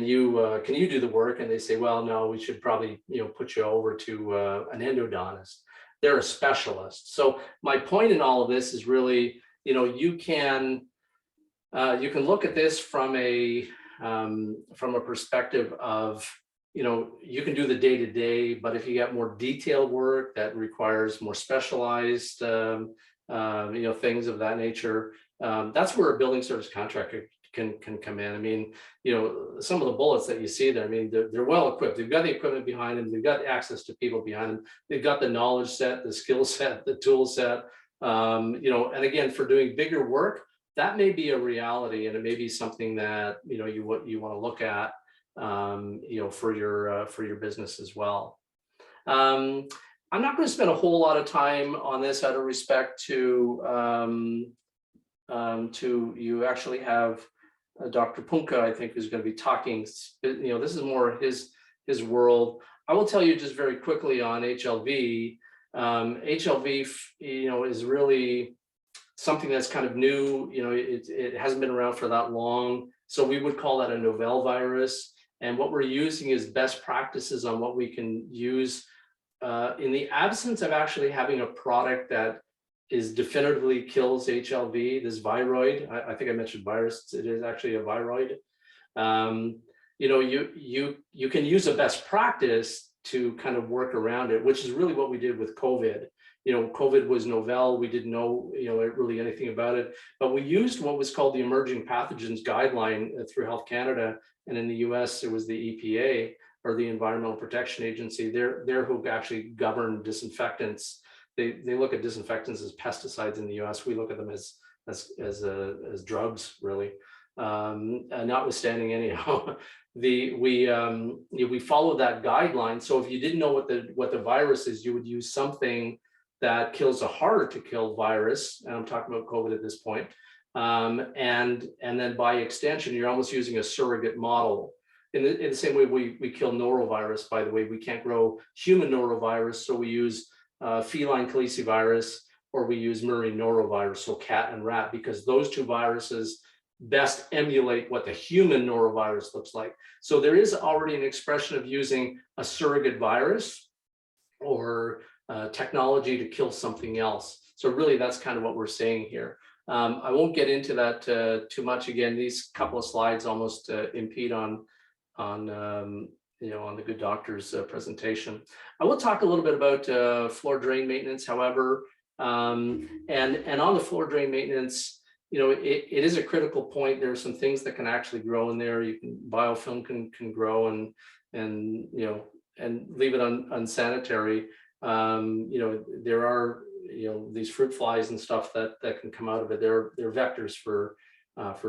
you do the work? And they say, well, no, we should probably put you over to an endodontist. They're a specialist. So my point in all of this is really, you can look at this from a perspective of, you can do the day-to-day, but if you get more detailed work that requires more specialized things of that nature, that's where a building service contractor can come in. I mean, some of the bullets that you see there, I mean, they're well equipped. They've got the equipment behind them. They've got access to people behind them. They've got the knowledge set, the skill set, the tool set. And again, for doing bigger work, that may be a reality, and it may be something that you want to look at, for your business as well. I'm not going to spend a whole lot of time on this out of respect to you actually have Dr. Punka, I think, is going to be talking. This is more his world. I will tell you just very quickly on HLV. HLV, is really something that's kind of new. It hasn't been around for that long, so we would call that a novel virus. And what we're using is best practices on what we can use in the absence of actually having a product that is definitively kills HLV, this viroid. I think I mentioned virus. It is actually a viroid. You can use a best practice to kind of work around it, which is really what we did with COVID. COVID was novel. We didn't know, really anything about it, but we used what was called the Emerging Pathogens Guideline through Health Canada. And in the US, it was the EPA, or the Environmental Protection Agency. They're who actually govern disinfectants. They look at disinfectants as pesticides in the US. We look at them as drugs, really. Notwithstanding, anyhow, we follow that guideline. So if you didn't know what the virus is, you would use something that kills a harder to kill virus. And I'm talking about COVID at this point. And then by extension, you're almost using a surrogate model. In the same way we kill norovirus, by the way, we can't grow human norovirus, so we use feline calicivirus, or we use murine norovirus, so cat and rat, because those two viruses best emulate what the human norovirus looks like. So there is already an expression of using a surrogate virus or technology to kill something else. So really, that's kind of what we're saying here. I won't get into that too much. Again, these couple of slides almost impede on the good doctor's presentation. I will talk a little bit about floor drain maintenance, however, and on the floor drain maintenance, it is a critical point. There are some things that can actually grow in there. Biofilm can grow and leave it unsanitary. There are these fruit flies and stuff that can come out of it. They're vectors for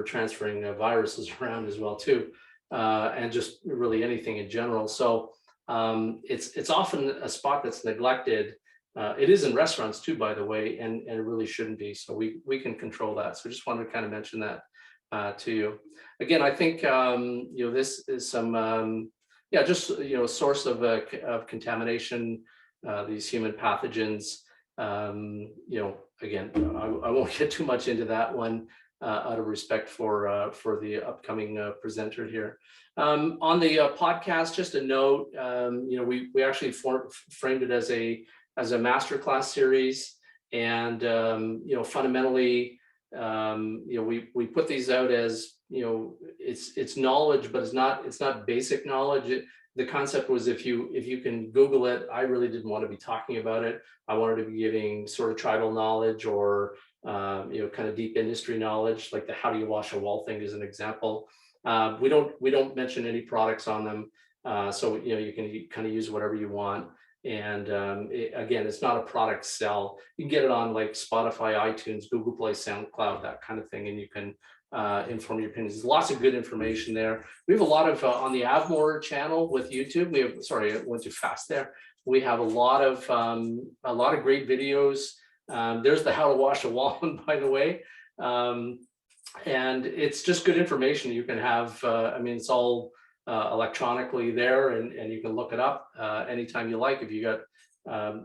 transferring viruses around as well too, and just really anything in general. So it's often a spot that's neglected. It is in restaurants too, by the way, and it really shouldn't be. So we can control that. So just wanted to kind of mention that to you. Again, I think this is some just a source of contamination. These human pathogens. Again, I won't get too much into that one out of respect for the upcoming presenter here. On the podcast, just a note, we actually framed it as a masterclass series, and fundamentally, we put these out as it's knowledge, but it's not basic knowledge. The concept was if you can Google it. I really didn't want to be talking about it. I wanted to be giving sort of tribal knowledge or kind of deep industry knowledge, like the how do you wash a wall thing is an example. We don't mention any products on them, so you can kind of use whatever you want. And again, it's not a product sell. You can get it on like Spotify, iTunes, Google Play, SoundCloud, that kind of thing, and you can inform your opinions. There's lots of good information there. We have a lot of on the Avmore channel with YouTube. We have, sorry, I went too fast there. We have a lot of great videos. There's the how to wash a wall one, by the way. And it's just good information. You can have, I mean, it's all electronically there, and you can look it up anytime you like. If you got,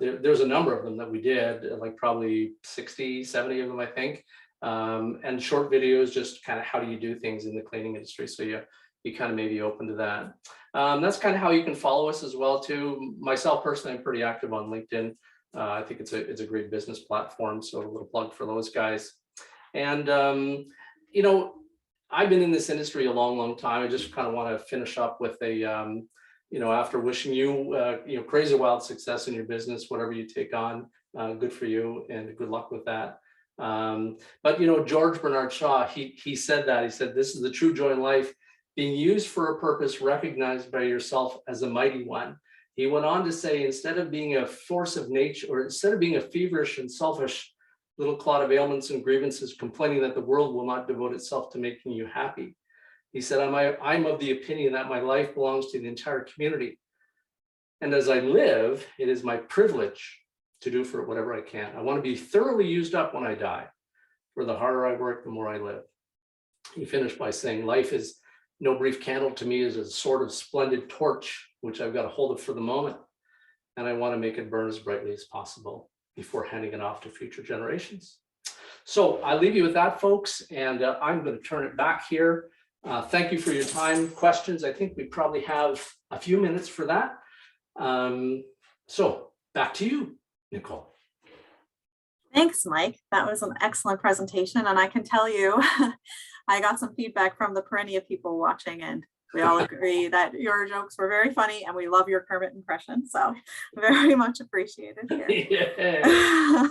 there's a number of them that we did, like probably 60, 70 of them, I think. And short videos, just kind of how do you do things in the cleaning industry. So you kind of may be open to that. That's kind of how you can follow us as well too. Myself personally, I'm pretty active on LinkedIn. I think it's a great business platform. So a little plug for those guys. And, you know, I've been in this industry a long, long time. I just kind of want to finish up with a, you know, after wishing you, you know, crazy wild success in your business, whatever you take on, good for you and good luck with that. But, you know, George Bernard Shaw, he said that, he said, this is the true joy in life, being used for a purpose recognized by yourself as a mighty one. He went on to say, instead of being a force of nature, or instead of being a feverish and selfish little clot of ailments and grievances, complaining that the world will not devote itself to making you happy. He said, I'm of the opinion that my life belongs to the entire community. And as I live, it is my privilege to do for it whatever I can. I want to be thoroughly used up when I die. For the harder I work, the more I live. He finished by saying, life is no brief candle to me, is a sort of splendid torch, which I've got a hold of for the moment. And I want to make it burn as brightly as possible before handing it off to future generations. So I leave you with that, folks, and I'm going to turn it back here. Thank you for your time. Questions? I think we probably have a few minutes for that. So back to you, Nicole. Thanks, Mike. That was an excellent presentation, and I can tell you, I got some feedback from the perennial people watching, and we all agree that your jokes were very funny, and we love your Kermit impression. So very much appreciated here. Yeah.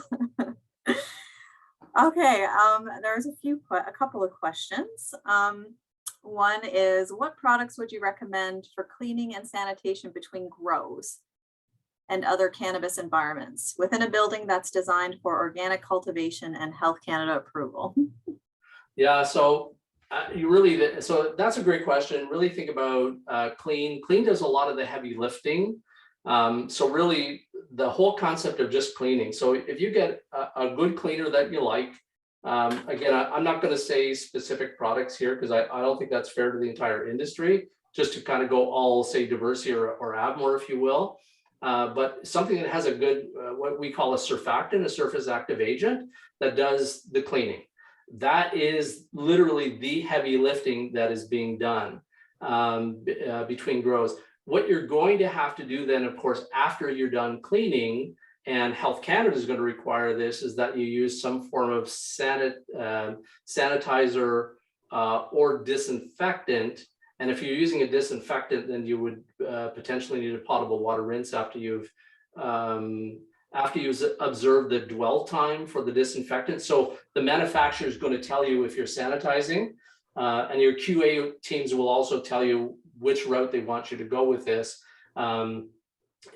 Okay, there's a couple of questions. One is, what products would you recommend for cleaning and sanitation between grows and other cannabis environments within a building that's designed for organic cultivation and Health Canada approval? Yeah, so so that's a great question. Really think about Clean. Clean does a lot of the heavy lifting. So really the whole concept of just cleaning. So if you get a good cleaner that you like, again, I'm not going to say specific products here because I don't think that's fair to the entire industry, just to kind of go all say diversity or add more, if you will. But something that has a good, what we call a surfactant, a surface active agent that does the cleaning. That is literally the heavy lifting that is being done between grows. What you're going to have to do then, of course, after you're done cleaning, and Health Canada is going to require this, is that you use some form of sanitizer or disinfectant. And if you're using a disinfectant, then you would potentially need a potable water rinse after you've observed the dwell time for the disinfectant. So the manufacturer is going to tell you if you're sanitizing, and your QA teams will also tell you which route they want you to go with this. On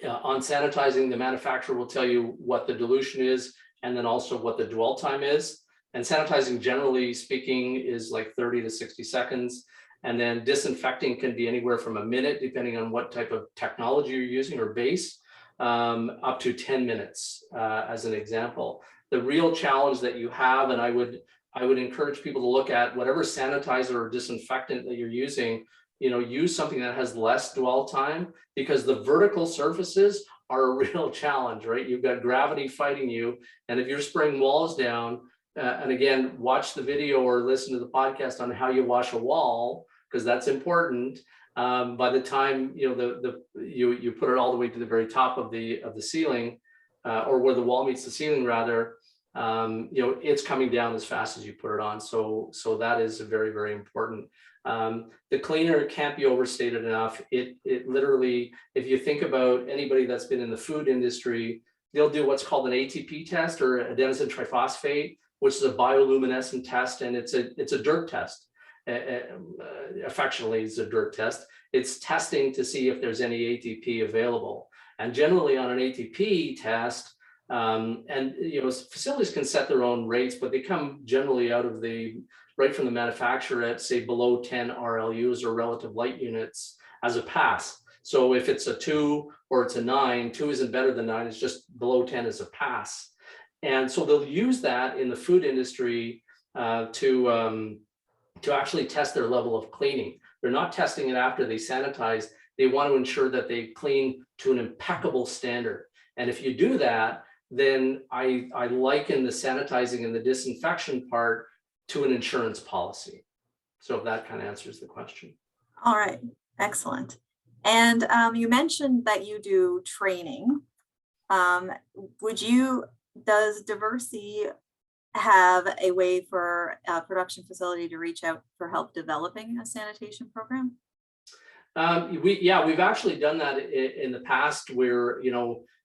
sanitizing, the manufacturer will tell you what the dilution is, and then also what the dwell time is. And sanitizing, generally speaking, is like 30 to 60 seconds. And then disinfecting can be anywhere from a minute, depending on what type of technology you're using or base, up to 10 minutes, as an example. The real challenge that you have, and I would encourage people to look at whatever sanitizer or disinfectant that you're using, you know, use something that has less dwell time, because the vertical surfaces are a real challenge, right? You've got gravity fighting you. And if you're spraying walls down, and again, watch the video or listen to the podcast on how you wash a wall, because that's important. By the time, you know, you put it all the way to the very top of the ceiling, or where the wall meets the ceiling rather, you know, it's coming down as fast as you put it on. So that is very, very important. The cleaner can't be overstated enough. It literally, if you think about anybody that's been in the food industry, they'll do what's called an ATP test, or adenosine triphosphate, which is a bioluminescent test, and it's a dirt test. Affectionately, it's a dirt test. It's testing to see if there's any ATP available. And generally on an ATP test, and you know, facilities can set their own rates, but they come generally out of right from the manufacturer at, say, below 10 RLUs, or relative light units, as a pass. So if it's a 2 or it's a 9, 2 isn't better than 9, it's just below 10 as a pass. And so they'll use that in the food industry to to actually test their level of cleaning. They're not testing it after they sanitize. They want to ensure that they clean to an impeccable standard. And if you do that, then I liken the sanitizing and the disinfection part to an insurance policy. So if that kind of answers the question. All right, excellent. And you mentioned that you do training. Does Diversey have a way for a production facility to reach out for help developing a sanitation program? We've actually done that in the past where,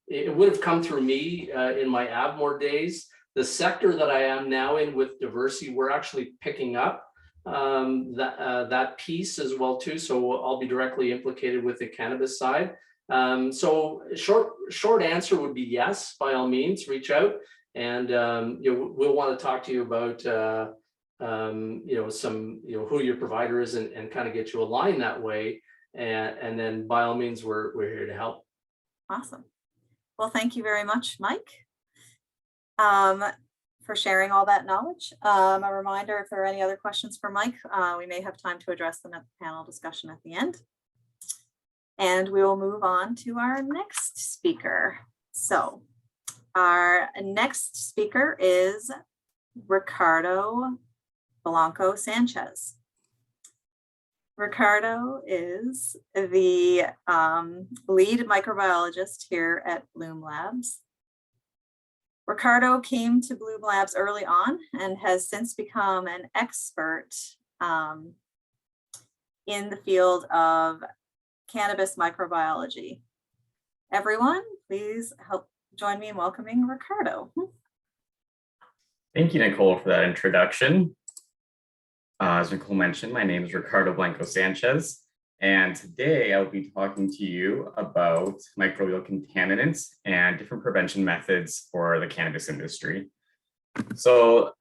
it would have come through me in my Avmore days. The sector that I am now in with Diversey, we're actually picking up that piece as well too. So I'll be directly implicated with the cannabis side. So short answer would be yes, by all means, reach out. And we'll want to talk to you about who your provider is and kind of get you aligned that way. And then by all means, we're here to help. Awesome. Well, thank you very much, Mike, for sharing all that knowledge. A reminder, if there are any other questions for Mike, we may have time to address them at the panel discussion at the end. And we will move on to our next speaker. So our next speaker is Ricardo Blanco Sanchez. Ricardo is the lead microbiologist here at Bloom Labs. Ricardo came to Bloom Labs early on and has since become an expert in the field of cannabis microbiology. Everyone, please help join me in welcoming Ricardo. Thank you, Nicole, for that introduction. As Nicole mentioned, my name is Ricardo Blanco Sanchez, and today I will be talking to you about microbial contaminants and different prevention methods for the cannabis industry. So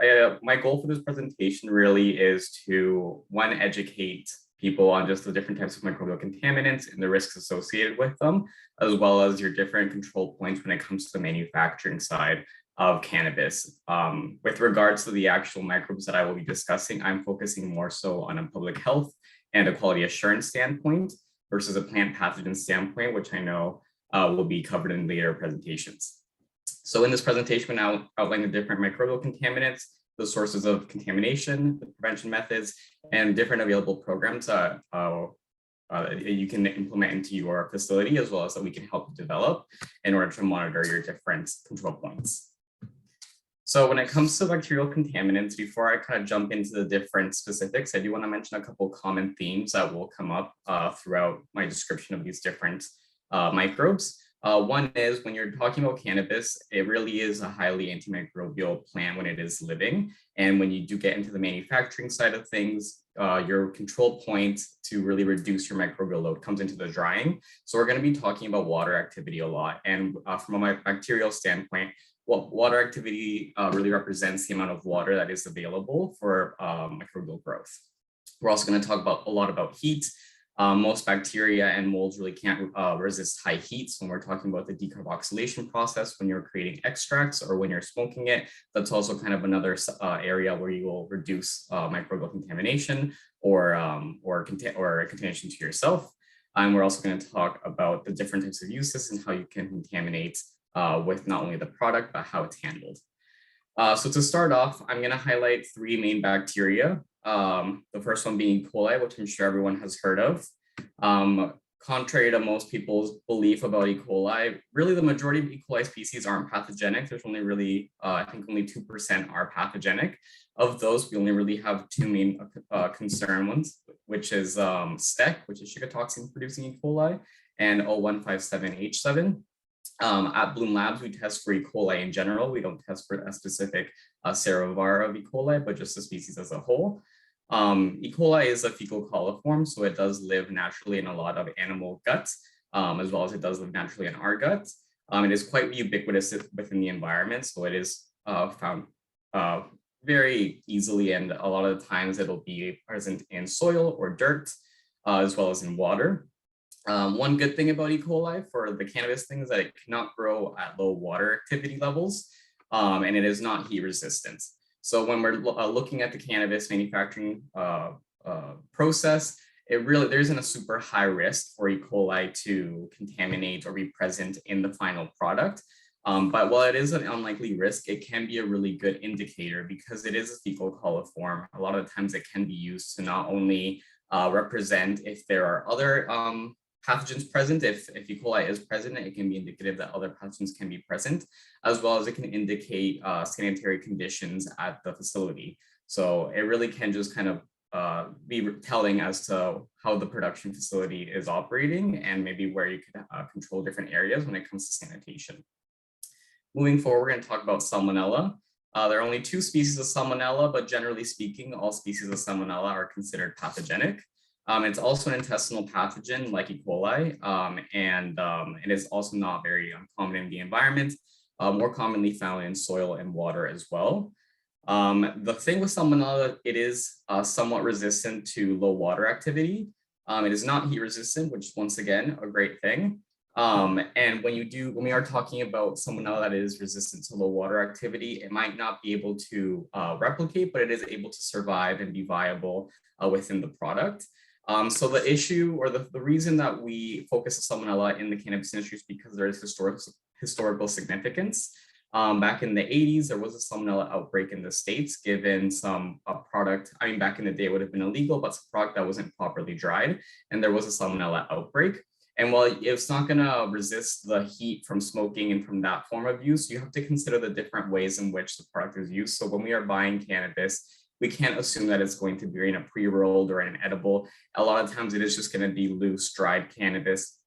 my goal for this presentation really is to, one, educate people on just the different types of microbial contaminants and the risks associated with them, as well as your different control points when it comes to the manufacturing side of cannabis. With regards to the actual microbes that I will be discussing, I'm focusing more so on a public health and a quality assurance standpoint versus a plant pathogen standpoint, which I know will be covered in later presentations. So in this presentation, I'll outline the different microbial contaminants, the sources of contamination, the prevention methods, and different available programs you can implement into your facility, as well as that we can help you develop in order to monitor your different control points. So when it comes to bacterial contaminants, before I kind of jump into the different specifics, I do want to mention a couple of common themes that will come up throughout my description of these different microbes. One is when you're talking about cannabis, it really is a highly antimicrobial plant when it is living. And when you do get into the manufacturing side of things, your control point to really reduce your microbial load comes into the drying. So we're going to be talking about water activity a lot. And from a bacterial standpoint, water activity really represents the amount of water that is available for microbial growth. We're also going to talk a lot about heat. Most bacteria and molds really can't resist high heat. So when we're talking about the decarboxylation process, when you're creating extracts or when you're smoking it, that's also kind of another area where you will reduce microbial contamination or contamination to yourself. And we're also going to talk about the different types of uses and how you can contaminate with not only the product, but how it's handled. So to start off, I'm going to highlight three main bacteria. The first one being E. coli, which I'm sure everyone has heard of. Contrary to most people's belief about E. coli, really the majority of E. coli species aren't pathogenic. There's only really, I think only 2% are pathogenic. Of those, we only really have two main concern ones, which is STEC, which is shigatoxin producing E. coli, and O157H7. At Bloom Labs, we test for E. coli in general. We don't test for a specific serovar of E. coli, but just the species as a whole. E. coli is a fecal coliform, so it does live naturally in a lot of animal guts, as well as it does live naturally in our guts. It is quite ubiquitous within the environment, so it is found very easily, and a lot of the times it'll be present in soil or dirt, as well as in water. One good thing about E. coli for the cannabis thing is that it cannot grow at low water activity levels, and it is not heat resistant. So when we're looking at the cannabis manufacturing process, there isn't a super high risk for E. coli to contaminate or be present in the final product. But while it is an unlikely risk, it can be a really good indicator because it is a fecal coliform. A lot of the times it can be used to not only represent if there are other pathogens present. If E. coli is present, it can be indicative that other pathogens can be present, as well as it can indicate sanitary conditions at the facility. So it really can just kind of be telling as to how the production facility is operating and maybe where you could control different areas when it comes to sanitation. Moving forward, we're going to talk about Salmonella. There are only 2 species of Salmonella, but generally speaking, all species of Salmonella are considered pathogenic. It's also an intestinal pathogen like E. coli, and it is also not very uncommon in the environment, more commonly found in soil and water as well. The thing with Salmonella, it is somewhat resistant to low water activity. It is not heat resistant, which is once again a great thing. And when we are talking about Salmonella that is resistant to low water activity, it might not be able to replicate, but it is able to survive and be viable within the product. So the issue or the reason that we focus on Salmonella in the cannabis industry is because there is historical significance. Back in the 80s, there was a Salmonella outbreak in the States, given some product. I mean, back in the day, it would have been illegal, but some product that wasn't properly dried, and there was a Salmonella outbreak. And while it's not going to resist the heat from smoking and from that form of use, you have to consider the different ways in which the product is used. So when we are buying cannabis, we can't assume that it's going to be in a pre-rolled or in an edible. A lot of times it is just going to be loose, dried cannabis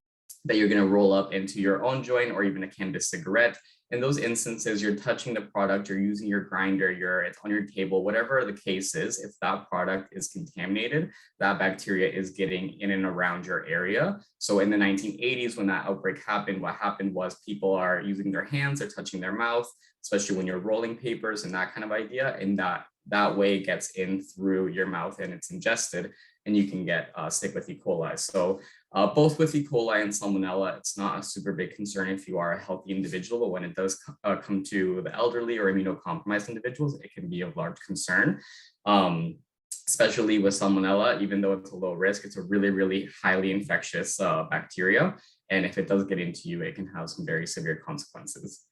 that you're going to roll up into your own joint or even a cannabis cigarette. In those instances, you're touching the product, you're using your grinder, it's on your table, whatever the case is, if that product is contaminated, that bacteria is getting in and around your area. So in the 1980s, when that outbreak happened, what happened was people are using their hands, they're touching their mouth, especially when you're rolling papers and that kind of idea. And that way it gets in through your mouth and it's ingested and you can get sick with E. coli. So both with E. coli and Salmonella, it's not a super big concern if you are a healthy individual, but when it does come to the elderly or immunocompromised individuals, it can be of large concern. Especially with Salmonella, even though it's a low risk, it's a really, really highly infectious bacteria. And if it does get into you, it can have some very severe consequences.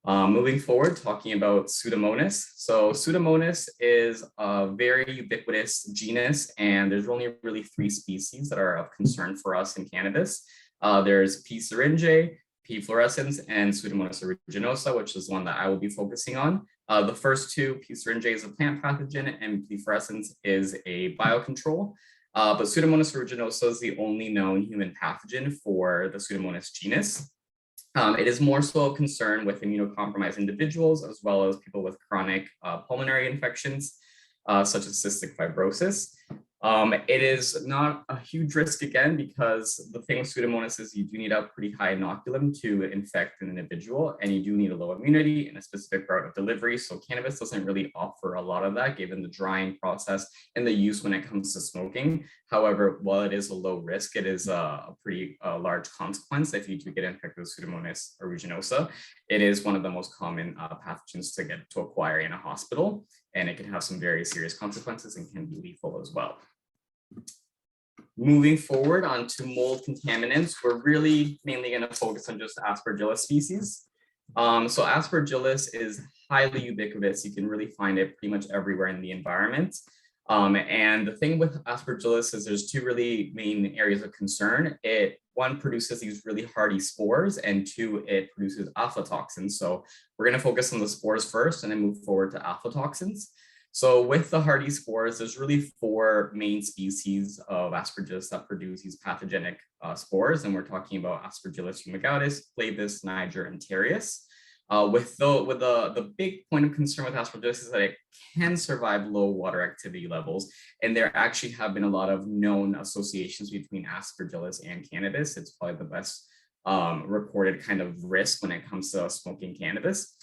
Moving forward, talking about Pseudomonas. So Pseudomonas is a very ubiquitous genus, and there's only really 3 species that are of concern for us in cannabis. There's P. syringae, P. fluorescens, and Pseudomonas aeruginosa, which is one that I will be focusing on. The first 2, P. syringae is a plant pathogen, and P. fluorescens is a biocontrol. But Pseudomonas aeruginosa is the only known human pathogen for the Pseudomonas genus. It is more so a concern with immunocompromised individuals, as well as people with chronic pulmonary infections, such as cystic fibrosis. It is not a huge risk again, because the thing with Pseudomonas is you do need a pretty high inoculum to infect an individual, and you do need a low immunity and a specific route of delivery. So cannabis doesn't really offer a lot of that, given the drying process and the use when it comes to smoking. However, while it is a low risk, it is a pretty large consequence if you do get infected with Pseudomonas aeruginosa. It is one of the most common pathogens to acquire in a hospital, and it can have some very serious consequences and can be lethal as well. Moving forward onto mold contaminants, we're really mainly going to focus on just Aspergillus species. So Aspergillus is highly ubiquitous. You can really find it pretty much everywhere in the environment. And the thing with Aspergillus is there's 2 really main areas of concern. One produces these really hardy spores, and 2, it produces aflatoxins. So we're going to focus on the spores first and then move forward to aflatoxins. So with the hardy spores, there's really 4 main species of Aspergillus that produce these pathogenic spores. And we're talking about Aspergillus fumigatus, flavus, niger, and terreus. With the big point of concern with Aspergillus is that it can survive low water activity levels. And there actually have been a lot of known associations between Aspergillus and cannabis. It's probably the best recorded kind of risk when it comes to smoking cannabis.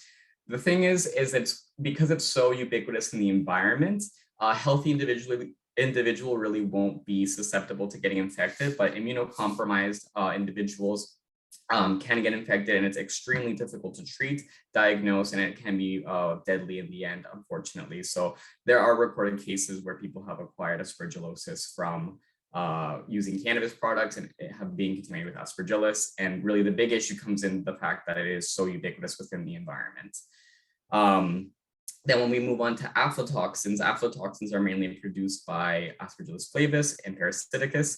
The thing is it's because it's so ubiquitous in the environment, a healthy individual really won't be susceptible to getting infected, but immunocompromised individuals can get infected, and it's extremely difficult to treat, diagnose, and it can be deadly in the end, unfortunately. So there are recorded cases where people have acquired aspergillosis from using cannabis products and have been contaminated with Aspergillus. And really the big issue comes in the fact that it is so ubiquitous within the environment. Then when we move on to aflatoxins, aflatoxins are mainly produced by Aspergillus flavus and parasiticus.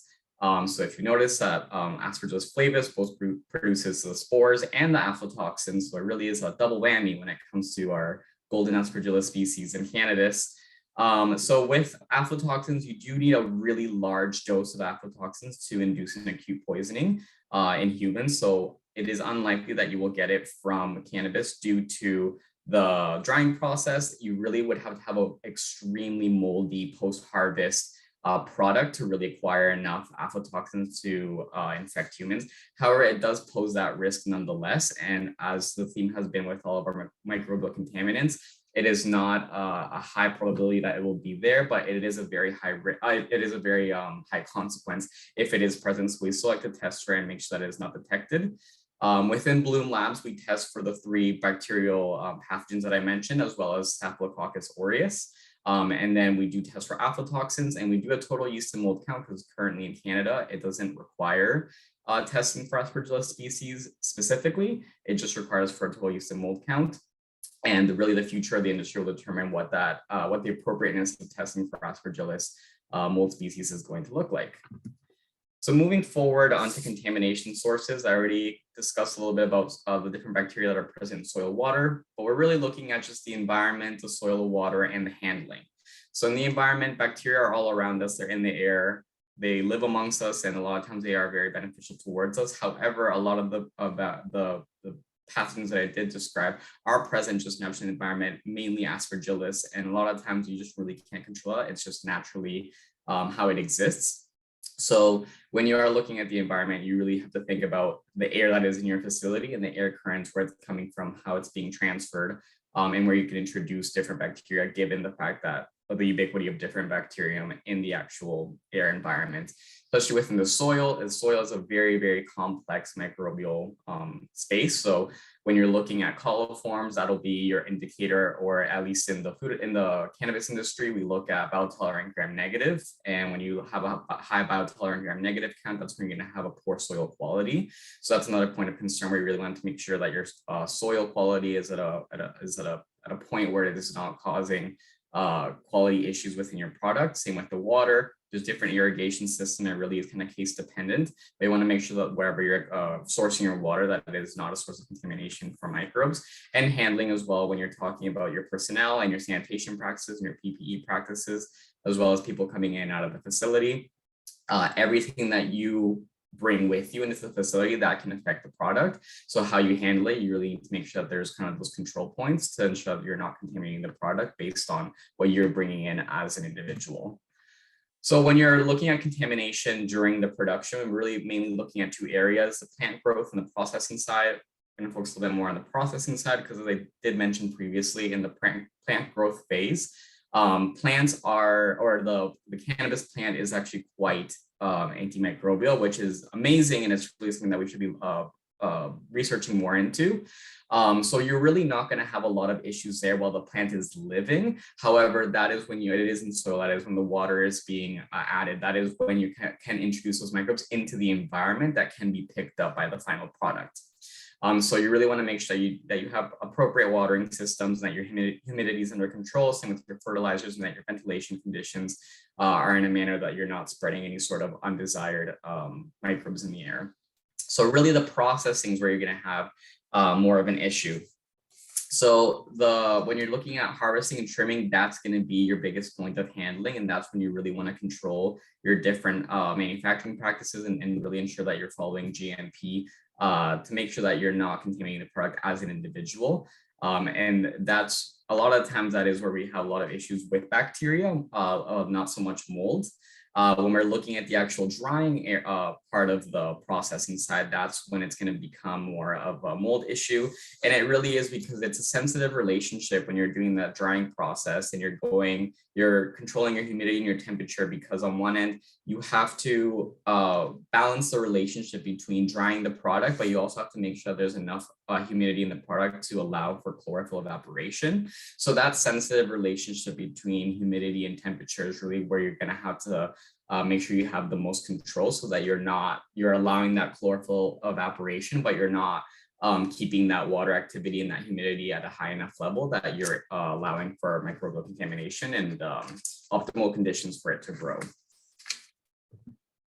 So if you notice that Aspergillus flavus both produces the spores and the aflatoxins, so it really is a double whammy when it comes to our golden Aspergillus species in cannabis. So with aflatoxins, you do need a really large dose of aflatoxins to induce an acute poisoning in humans. So it is unlikely that you will get it from cannabis due to the drying process. You really would have to have an extremely moldy post-harvest product to really acquire enough aflatoxins to infect humans. However, it does pose that risk nonetheless. And as the theme has been with all of our microbial contaminants, it is not a high probability that it will be there, but it is a very high high consequence if it is present. So we select a test strain and make sure that it is not detected. Within Bloom Labs, we test for the 3 bacterial pathogens that I mentioned, as well as Staphylococcus aureus. And then we do test for aflatoxins, and we do a total yeast and mold count because currently in Canada, it doesn't require testing for Aspergillus species specifically. It just requires for a total yeast and mold count. And really the future of the industry will determine what the appropriateness of testing for Aspergillus mold species is going to look like. So moving forward onto contamination sources, I already discussed a little bit about the different bacteria that are present in soil water, but we're really looking at just the environment, the soil, water, and the handling. So in the environment, bacteria are all around us, they're in the air, they live amongst us, and a lot of times they are very beneficial towards us. However, a lot of the pathogens that I did describe are present just naturally in the environment, mainly Aspergillus, and a lot of times you just really can't control it. It's just naturally how it exists. So when you are looking at the environment, you really have to think about the air that is in your facility and the air currents, where it's coming from, how it's being transferred, and where you can introduce different bacteria, given the fact that the ubiquity of different bacterium in the actual air environment, especially within the soil. The soil is a very, very complex microbial space. So when you're looking at coliforms, that'll be your indicator, or at least in the cannabis industry, we look at biotolerant gram-negative. And when you have a high biotolerant gram-negative count, that's when you're going to have a poor soil quality. So that's another point of concern where you really want to make sure that your soil quality is at a point where it is not causing quality issues within your product. Same with the water. There's different irrigation system. It really is kind of case dependent. But you want to make sure that wherever you're sourcing your water, that it is not a source of contamination for microbes. And handling as well, when you're talking about your personnel and your sanitation practices and your PPE practices, as well as people coming in and out of the facility. Everything that you bring with you into the facility that can affect the product. So how you handle it, you really need to make sure that there's kind of those control points to ensure that you're not contaminating the product based on what you're bringing in as an individual. So when you're looking at contamination during the production, we're really mainly looking at 2 areas, the plant growth and the processing side. I'm going to focus a little bit more on the processing side because, as I did mention previously, in the plant growth phase, plants are, or the cannabis plant is actually quite antimicrobial, which is amazing, and it's really something that we should be researching more into. So you're really not going to have a lot of issues there while the plant is living. However, that is when it is in soil, that is when the water is being added, that is when you can introduce those microbes into the environment that can be picked up by the final product. So you really want to make sure that you have appropriate watering systems, and that your humidity is under control, same with your fertilizers, and that your ventilation conditions are in a manner that you're not spreading any sort of undesired microbes in the air. So really the processing is where you're going to have more of an issue. So when you're looking at harvesting and trimming, that's going to be your biggest point of handling. And that's when you really want to control your different manufacturing practices and really ensure that you're following GMP to make sure that you're not contaminating the product as an individual. And that's a lot of times that is where we have a lot of issues with bacteria, not so much mold. When we're looking at the actual drying part of the processing side, that's when it's going to become more of a mold issue. And it really is because it's a sensitive relationship when you're doing that drying process and you're controlling your humidity and your temperature, because on one end, you have to balance the relationship between drying the product, but you also have to make sure there's enough humidity in the product to allow for chlorophyll evaporation. So that sensitive relationship between humidity and temperature is really where you're going to have to make sure you have the most control, so that you're allowing that chlorophyll evaporation, but you're not keeping that water activity and that humidity at a high enough level that you're allowing for microbial contamination and optimal conditions for it to grow.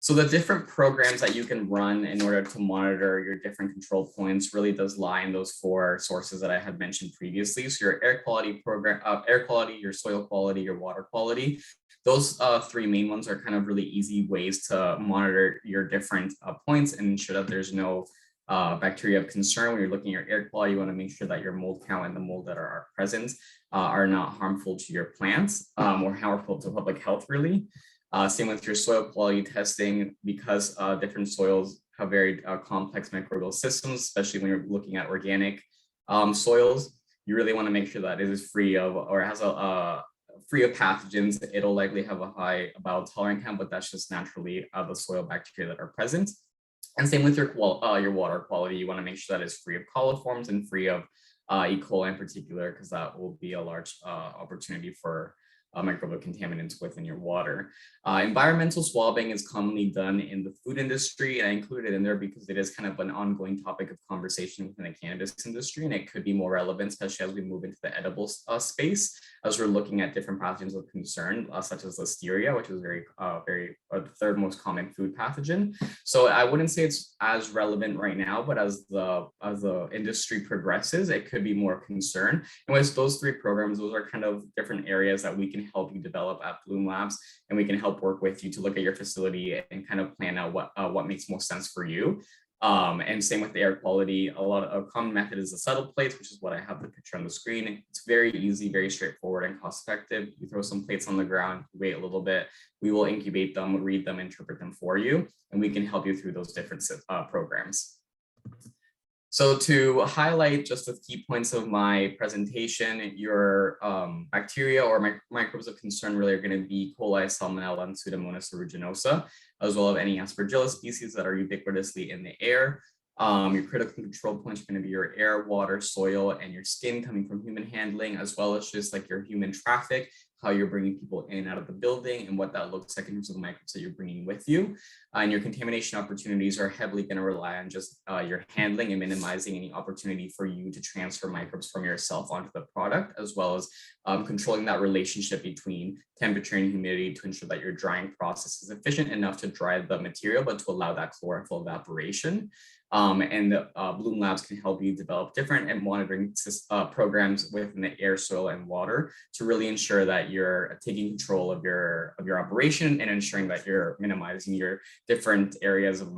So the different programs that you can run in order to monitor your different control points really does lie in those 4 sources that I had mentioned previously. So your air quality program, air quality, your soil quality, your water quality. Those 3 main ones are kind of really easy ways to monitor your different points and ensure that there's no bacteria of concern. When you're looking at your air quality, you want to make sure that your mold count and the mold that are present are not harmful to your plants or harmful to public health, really. Same with your soil quality testing, because different soils have very complex microbial systems, especially when you're looking at organic soils. You really want to make sure that it is free of or has free of pathogens. It'll likely have a high biotolerant count, but that's just naturally the soil bacteria that are present. And same with your water quality. You want to make sure that it's free of coliforms and free of E. coli in particular, because that will be a large opportunity for microbial contaminants within your water. Environmental swabbing is commonly done in the food industry, and I included it in there because it is kind of an ongoing topic of conversation within the cannabis industry, and it could be more relevant, especially as we move into the edible space, as we're looking at different pathogens of concern, such as Listeria, which is the 3rd most common food pathogen. So I wouldn't say it's as relevant right now, but as the industry progresses, it could be more concern. And with those 3 programs, those are kind of different areas that we can help you develop at Bloom Labs, and we can help work with you to look at your facility and kind of plan out what makes most sense for you. And same with the air quality. A common method is the settle plates, which is what I have the picture on the screen. It's very easy, very straightforward, and cost effective. You throw some plates on the ground, wait a little bit. We will incubate them, read them, interpret them for you, and we can help you through those different programs. So to highlight just the key points of my presentation, your bacteria or microbes of concern really are going to be coli, salmonella, and Pseudomonas aeruginosa, as well as any Aspergillus species that are ubiquitously in the air. Your critical control points are going to be your air, water, soil, and your skin coming from human handling, as well as just like your human traffic, how you're bringing people in and out of the building, and what that looks like in terms of the microbes that you're bringing with you. And your contamination opportunities are heavily going to rely on just your handling and minimizing any opportunity for you to transfer microbes from yourself onto the product, as well as controlling that relationship between temperature and humidity to ensure that your drying process is efficient enough to dry the material, but to allow that chlorophyll evaporation. Bloom Labs can help you develop different and monitoring programs within the air, soil, and water to really ensure that you're taking control of your operation and ensuring that you're minimizing your different areas of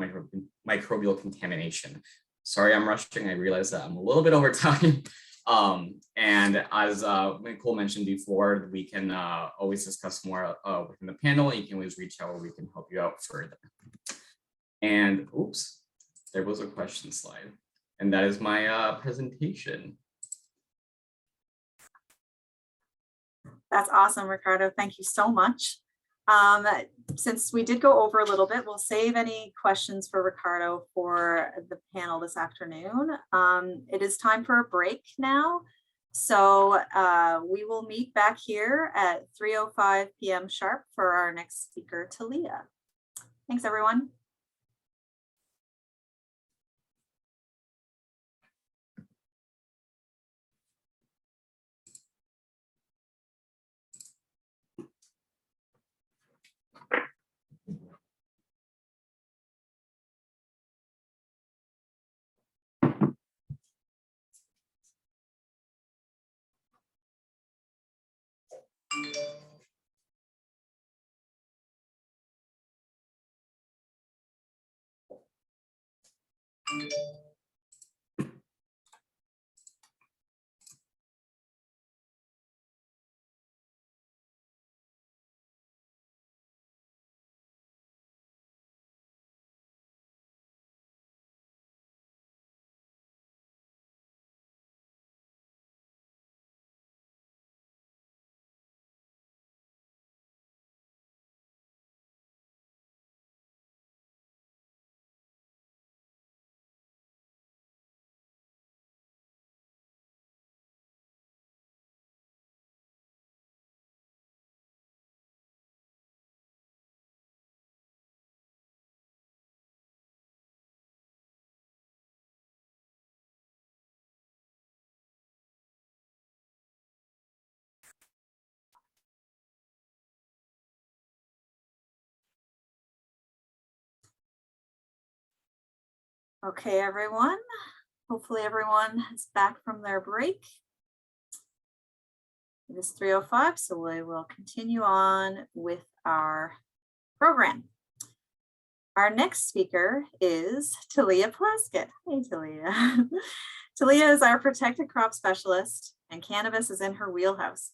microbial contamination. Sorry, I'm rushing. I realize that I'm a little bit over time. And as Nicole mentioned before, we can always discuss more within the panel. You can always reach out where we can help you out further. And oops. There was a question slide, and that is my presentation. That's awesome, Ricardo. Thank you so much. Since we did go over a little bit, we'll save any questions for Ricardo for the panel this afternoon. It is time for a break now. So we will meet back here at 3:05 p.m. sharp for our next speaker, Talia. Thanks, everyone. Okay, everyone. Hopefully everyone is back from their break. It is 3:05, so we will continue on with our program. Our next speaker is Talia Plaskett. Hey, Talia. Talia is our protected crop specialist, and cannabis is in her wheelhouse.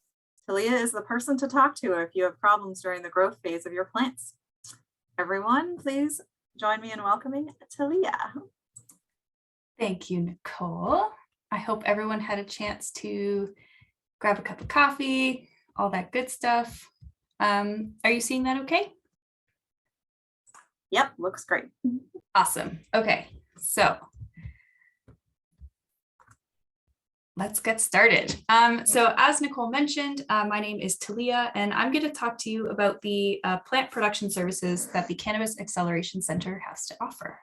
Talia is the person to talk to if you have problems during the growth phase of your plants. Everyone, please join me in welcoming Talia. Thank you, Nicole. I hope everyone had a chance to grab a cup of coffee, all that good stuff. Are you seeing that okay? Yep, looks great. Awesome. Okay, so let's get started. So as Nicole mentioned, my name is Talia, and I'm going to talk to you about the plant production services that the Cannabis Acceleration Center has to offer.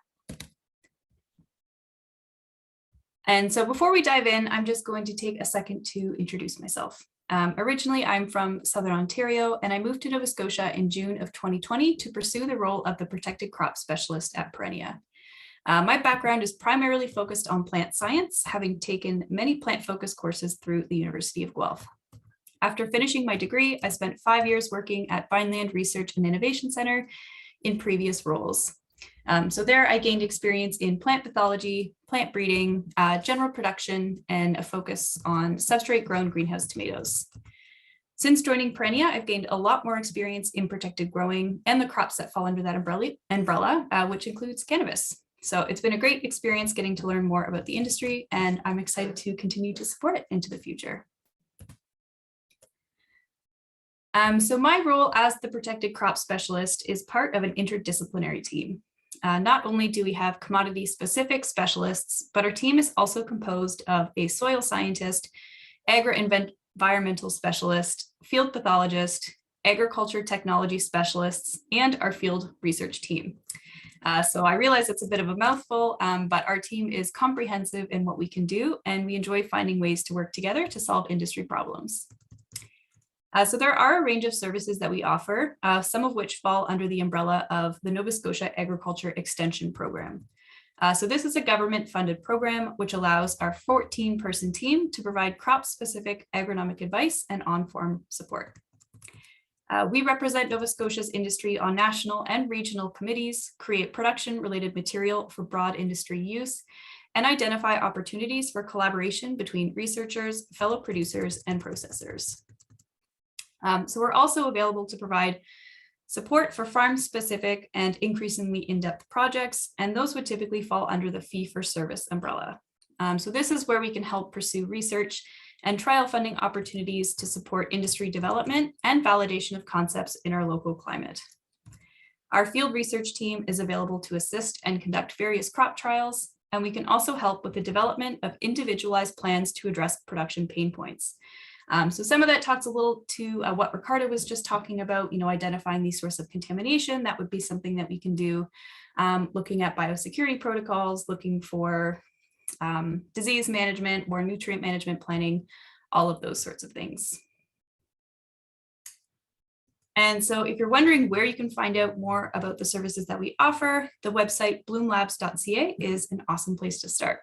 And so before we dive in, I'm just going to take a second to introduce myself. Originally, I'm from Southern Ontario, and I moved to Nova Scotia in June of 2020 to pursue the role of the Protected Crop Specialist at Perennia. My background is primarily focused on plant science, having taken many plant-focused courses through the University of Guelph. After finishing my degree, I spent 5 years working at Vineland Research and Innovation Center in previous roles. So there I gained experience in plant pathology, plant breeding, general production, and a focus on substrate-grown greenhouse tomatoes. Since joining Perennia, I've gained a lot more experience in protected growing and the crops that fall under that umbrella, which includes cannabis. So it's been a great experience getting to learn more about the industry, and I'm excited to continue to support it into the future. So my role as the Protected Crop Specialist is part of an interdisciplinary team. Not only do we have commodity-specific specialists, but our team is also composed of a soil scientist, agri-environmental specialist, field pathologist, agriculture technology specialists, and our field research team. So I realize it's a bit of a mouthful, but our team is comprehensive in what we can do, and we enjoy finding ways to work together to solve industry problems. So there are a range of services that we offer, some of which fall under the umbrella of the Nova Scotia Agriculture Extension Program. So this is a government-funded program which allows our 14-person team to provide crop-specific agronomic advice and on-farm support. We represent Nova Scotia's industry on national and regional committees, create production-related material for broad industry use, and identify opportunities for collaboration between researchers, fellow producers, and processors. So we're also available to provide support for farm-specific and increasingly in-depth projects, and those would typically fall under the fee-for-service umbrella. So this is where we can help pursue research and trial funding opportunities to support industry development and validation of concepts in our local climate. Our field research team is available to assist and conduct various crop trials, and we can also help with the development of individualized plans to address production pain points. So some of that talks a little to what Ricardo was just talking about, identifying the source of contamination. That would be something that we can do, looking at biosecurity protocols, looking for disease management or nutrient management planning, all of those sorts of things. And so if you're wondering where you can find out more about the services that we offer, the website bloomlabs.ca is an awesome place to start.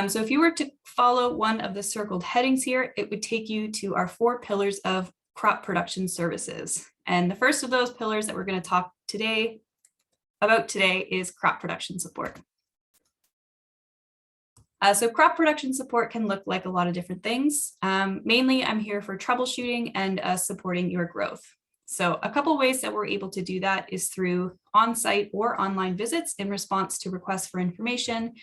So if you were to follow one of the circled headings here, it would take you to our 4 pillars of crop production services. And the first of those pillars that we're going to talk about today is crop production support. So crop production support can look like a lot of different things. Mainly, I'm here for troubleshooting and supporting your growth. So a couple ways that we're able to do that is through on-site or online visits in response to requests for information,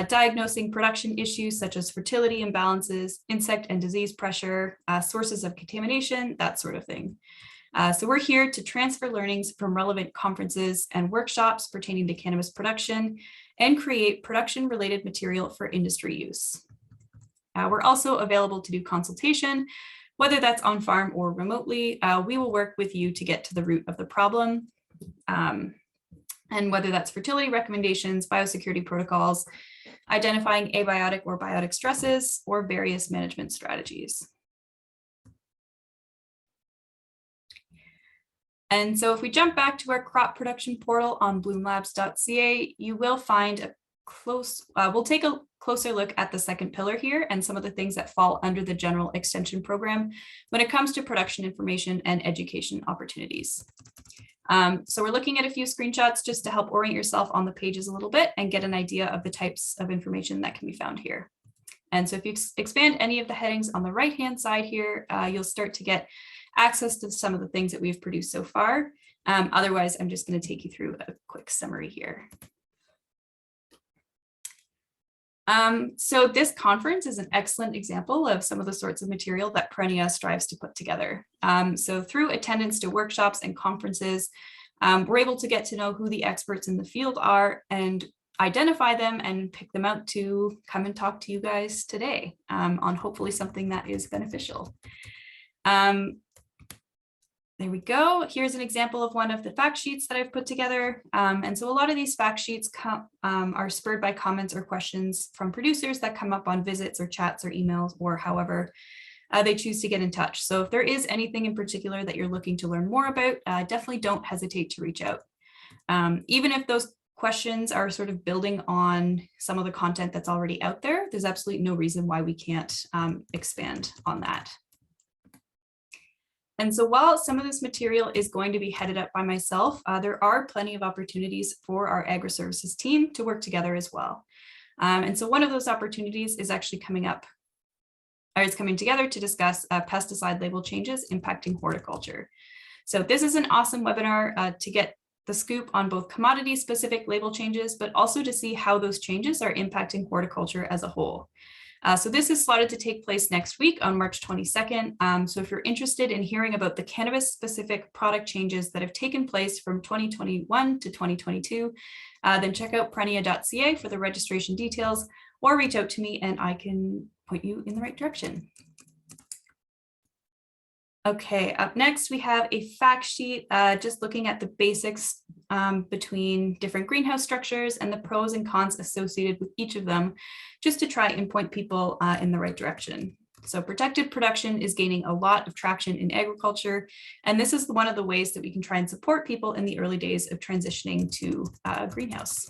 diagnosing production issues such as fertility imbalances, insect and disease pressure, sources of contamination, that sort of thing. So we're here to transfer learnings from relevant conferences and workshops pertaining to cannabis production and create production-related material for industry use. We're also available to do consultation, whether that's on farm or remotely. We will work with you to get to the root of the problem. And whether that's fertility recommendations, biosecurity protocols, identifying abiotic or biotic stresses, or various management strategies. And so if we jump back to our crop production portal on bloomlabs.ca, you will find we'll take a closer look at the second pillar here and some of the things that fall under the general extension program when it comes to production information and education opportunities. So we're looking at a few screenshots just to help orient yourself on the pages a little bit and get an idea of the types of information that can be found here. And so if you expand any of the headings on the right-hand side here, you'll start to get access to some of the things that we've produced so far. Otherwise, I'm just going to take you through a quick summary here. So this conference is an excellent example of some of the sorts of material that Perennia strives to put together. So through attendance to workshops and conferences, we're able to get to know who the experts in the field are and identify them and pick them out to come and talk to you guys today on hopefully something that is beneficial. There we go. Here's an example of one of the fact sheets that I've put together. And so a lot of these fact sheets are spurred by comments or questions from producers that come up on visits or chats or emails or however they choose to get in touch. So if there is anything in particular that you're looking to learn more about, definitely don't hesitate to reach out. Even if those questions are sort of building on some of the content that's already out there, there's absolutely no reason why we can't expand on that. And so while some of this material is going to be headed up by myself, there are plenty of opportunities for our agri-services team to work together as well. And so one of those opportunities is actually coming together to discuss pesticide label changes impacting horticulture. So this is an awesome webinar to get the scoop on both commodity-specific label changes, but also to see how those changes are impacting horticulture as a whole. So this is slotted to take place next week on March 22nd. So if you're interested in hearing about the cannabis-specific product changes that have taken place from 2021 to 2022, then check out perennia.ca for the registration details or reach out to me and I can point you in the right direction. Okay, up next we have a fact sheet just looking at the basics between different greenhouse structures and the pros and cons associated with each of them, just to try and point people in the right direction. So protected production is gaining a lot of traction in agriculture, and this is one of the ways that we can try and support people in the early days of transitioning to greenhouse.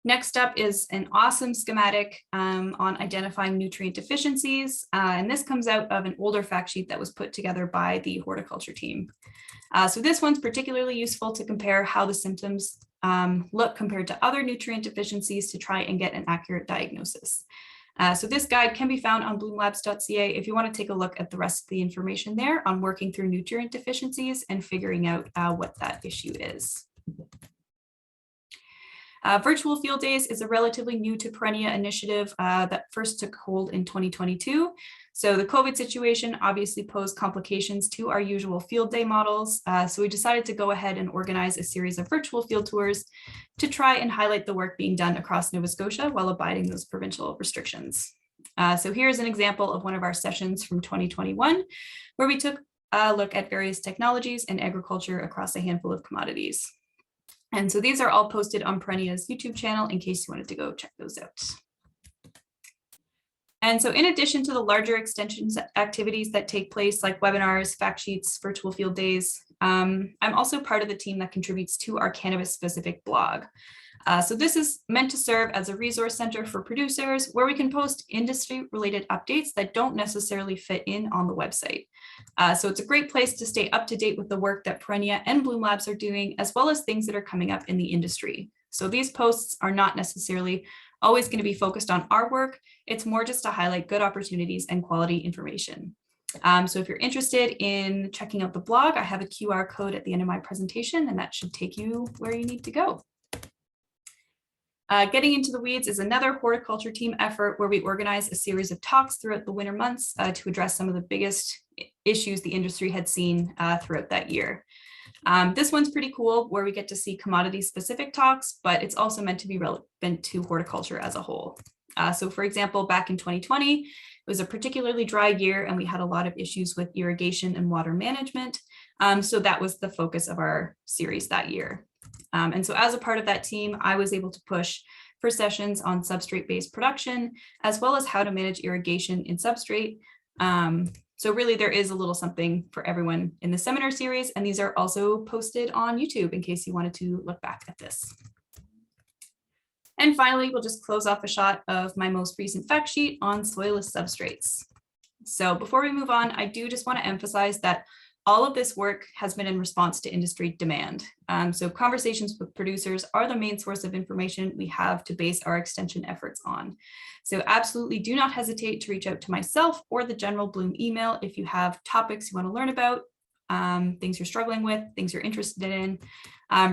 Next up is an awesome schematic on identifying nutrient deficiencies, and this comes out of an older fact sheet that was put together by the horticulture team. So this one's particularly useful to compare how the symptoms look compared to other nutrient deficiencies to try and get an accurate diagnosis. So this guide can be found on bloomlabs.ca if you want to take a look at the rest of the information there on working through nutrient deficiencies and figuring out what that issue is. Virtual field days is a relatively new to Perennia initiative that first took hold in 2022. So the COVID situation obviously posed complications to our usual field day models. So we decided to go ahead and organize a series of virtual field tours to try and highlight the work being done across Nova Scotia while abiding those provincial restrictions. So here's an example of one of our sessions from 2021, where we took a look at various technologies and agriculture across a handful of commodities. And so these are all posted on Perennia's YouTube channel in case you wanted to go check those out. And so in addition to the larger extensions activities that take place like webinars, fact sheets, virtual field days, I'm also part of the team that contributes to our cannabis specific blog. So this is meant to serve as a resource center for producers where we can post industry related updates that don't necessarily fit in on the website. So it's a great place to stay up to date with the work that Perennia and Bloom Labs are doing, as well as things that are coming up in the industry. So these posts are not necessarily always going to be focused on our work. It's more just to highlight good opportunities and quality information. So if you're interested in checking out the blog, I have a QR code at the end of my presentation, and that should take you where you need to go. Getting into the weeds is another horticulture team effort where we organize a series of talks throughout the winter months to address some of the biggest issues the industry had seen throughout that year. This one's pretty cool, where we get to see commodity specific talks, but it's also meant to be relevant to horticulture as a whole. So for example, back in 2020, it was a particularly dry year and we had a lot of issues with irrigation and water management. So that was the focus of our series that year. And so as a part of that team, I was able to push for sessions on substrate-based production, as well as how to manage irrigation in substrate. So really there is a little something for everyone in the seminar series, and these are also posted on YouTube in case you wanted to look back at this. And finally, we'll just close off a shot of my most recent fact sheet on soilless substrates. So before we move on, I do just want to emphasize that all of this work has been in response to industry demand. So conversations with producers are the main source of information we have to base our extension efforts on. So absolutely do not hesitate to reach out to myself or the general Bloom email if you have topics you want to learn about, things you're struggling with, things you're interested in,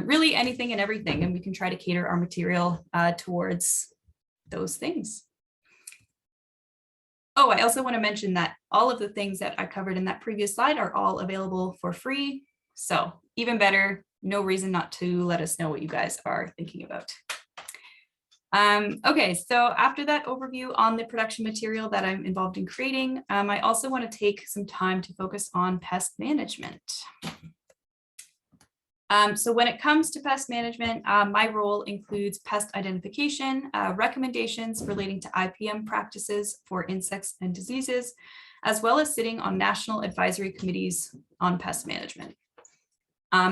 really anything and everything. And we can try to cater our material towards those things. Oh, I also want to mention that all of the things that I covered in that previous slide are all available for free. So even better, no reason not to let us know what you guys are thinking about. Okay, so after that overview on the production material that I'm involved in creating, I also want to take some time to focus on pest management. So when it comes to pest management, my role includes pest identification, recommendations relating to IPM practices for insects and diseases, as well as sitting on national advisory committees on pest management.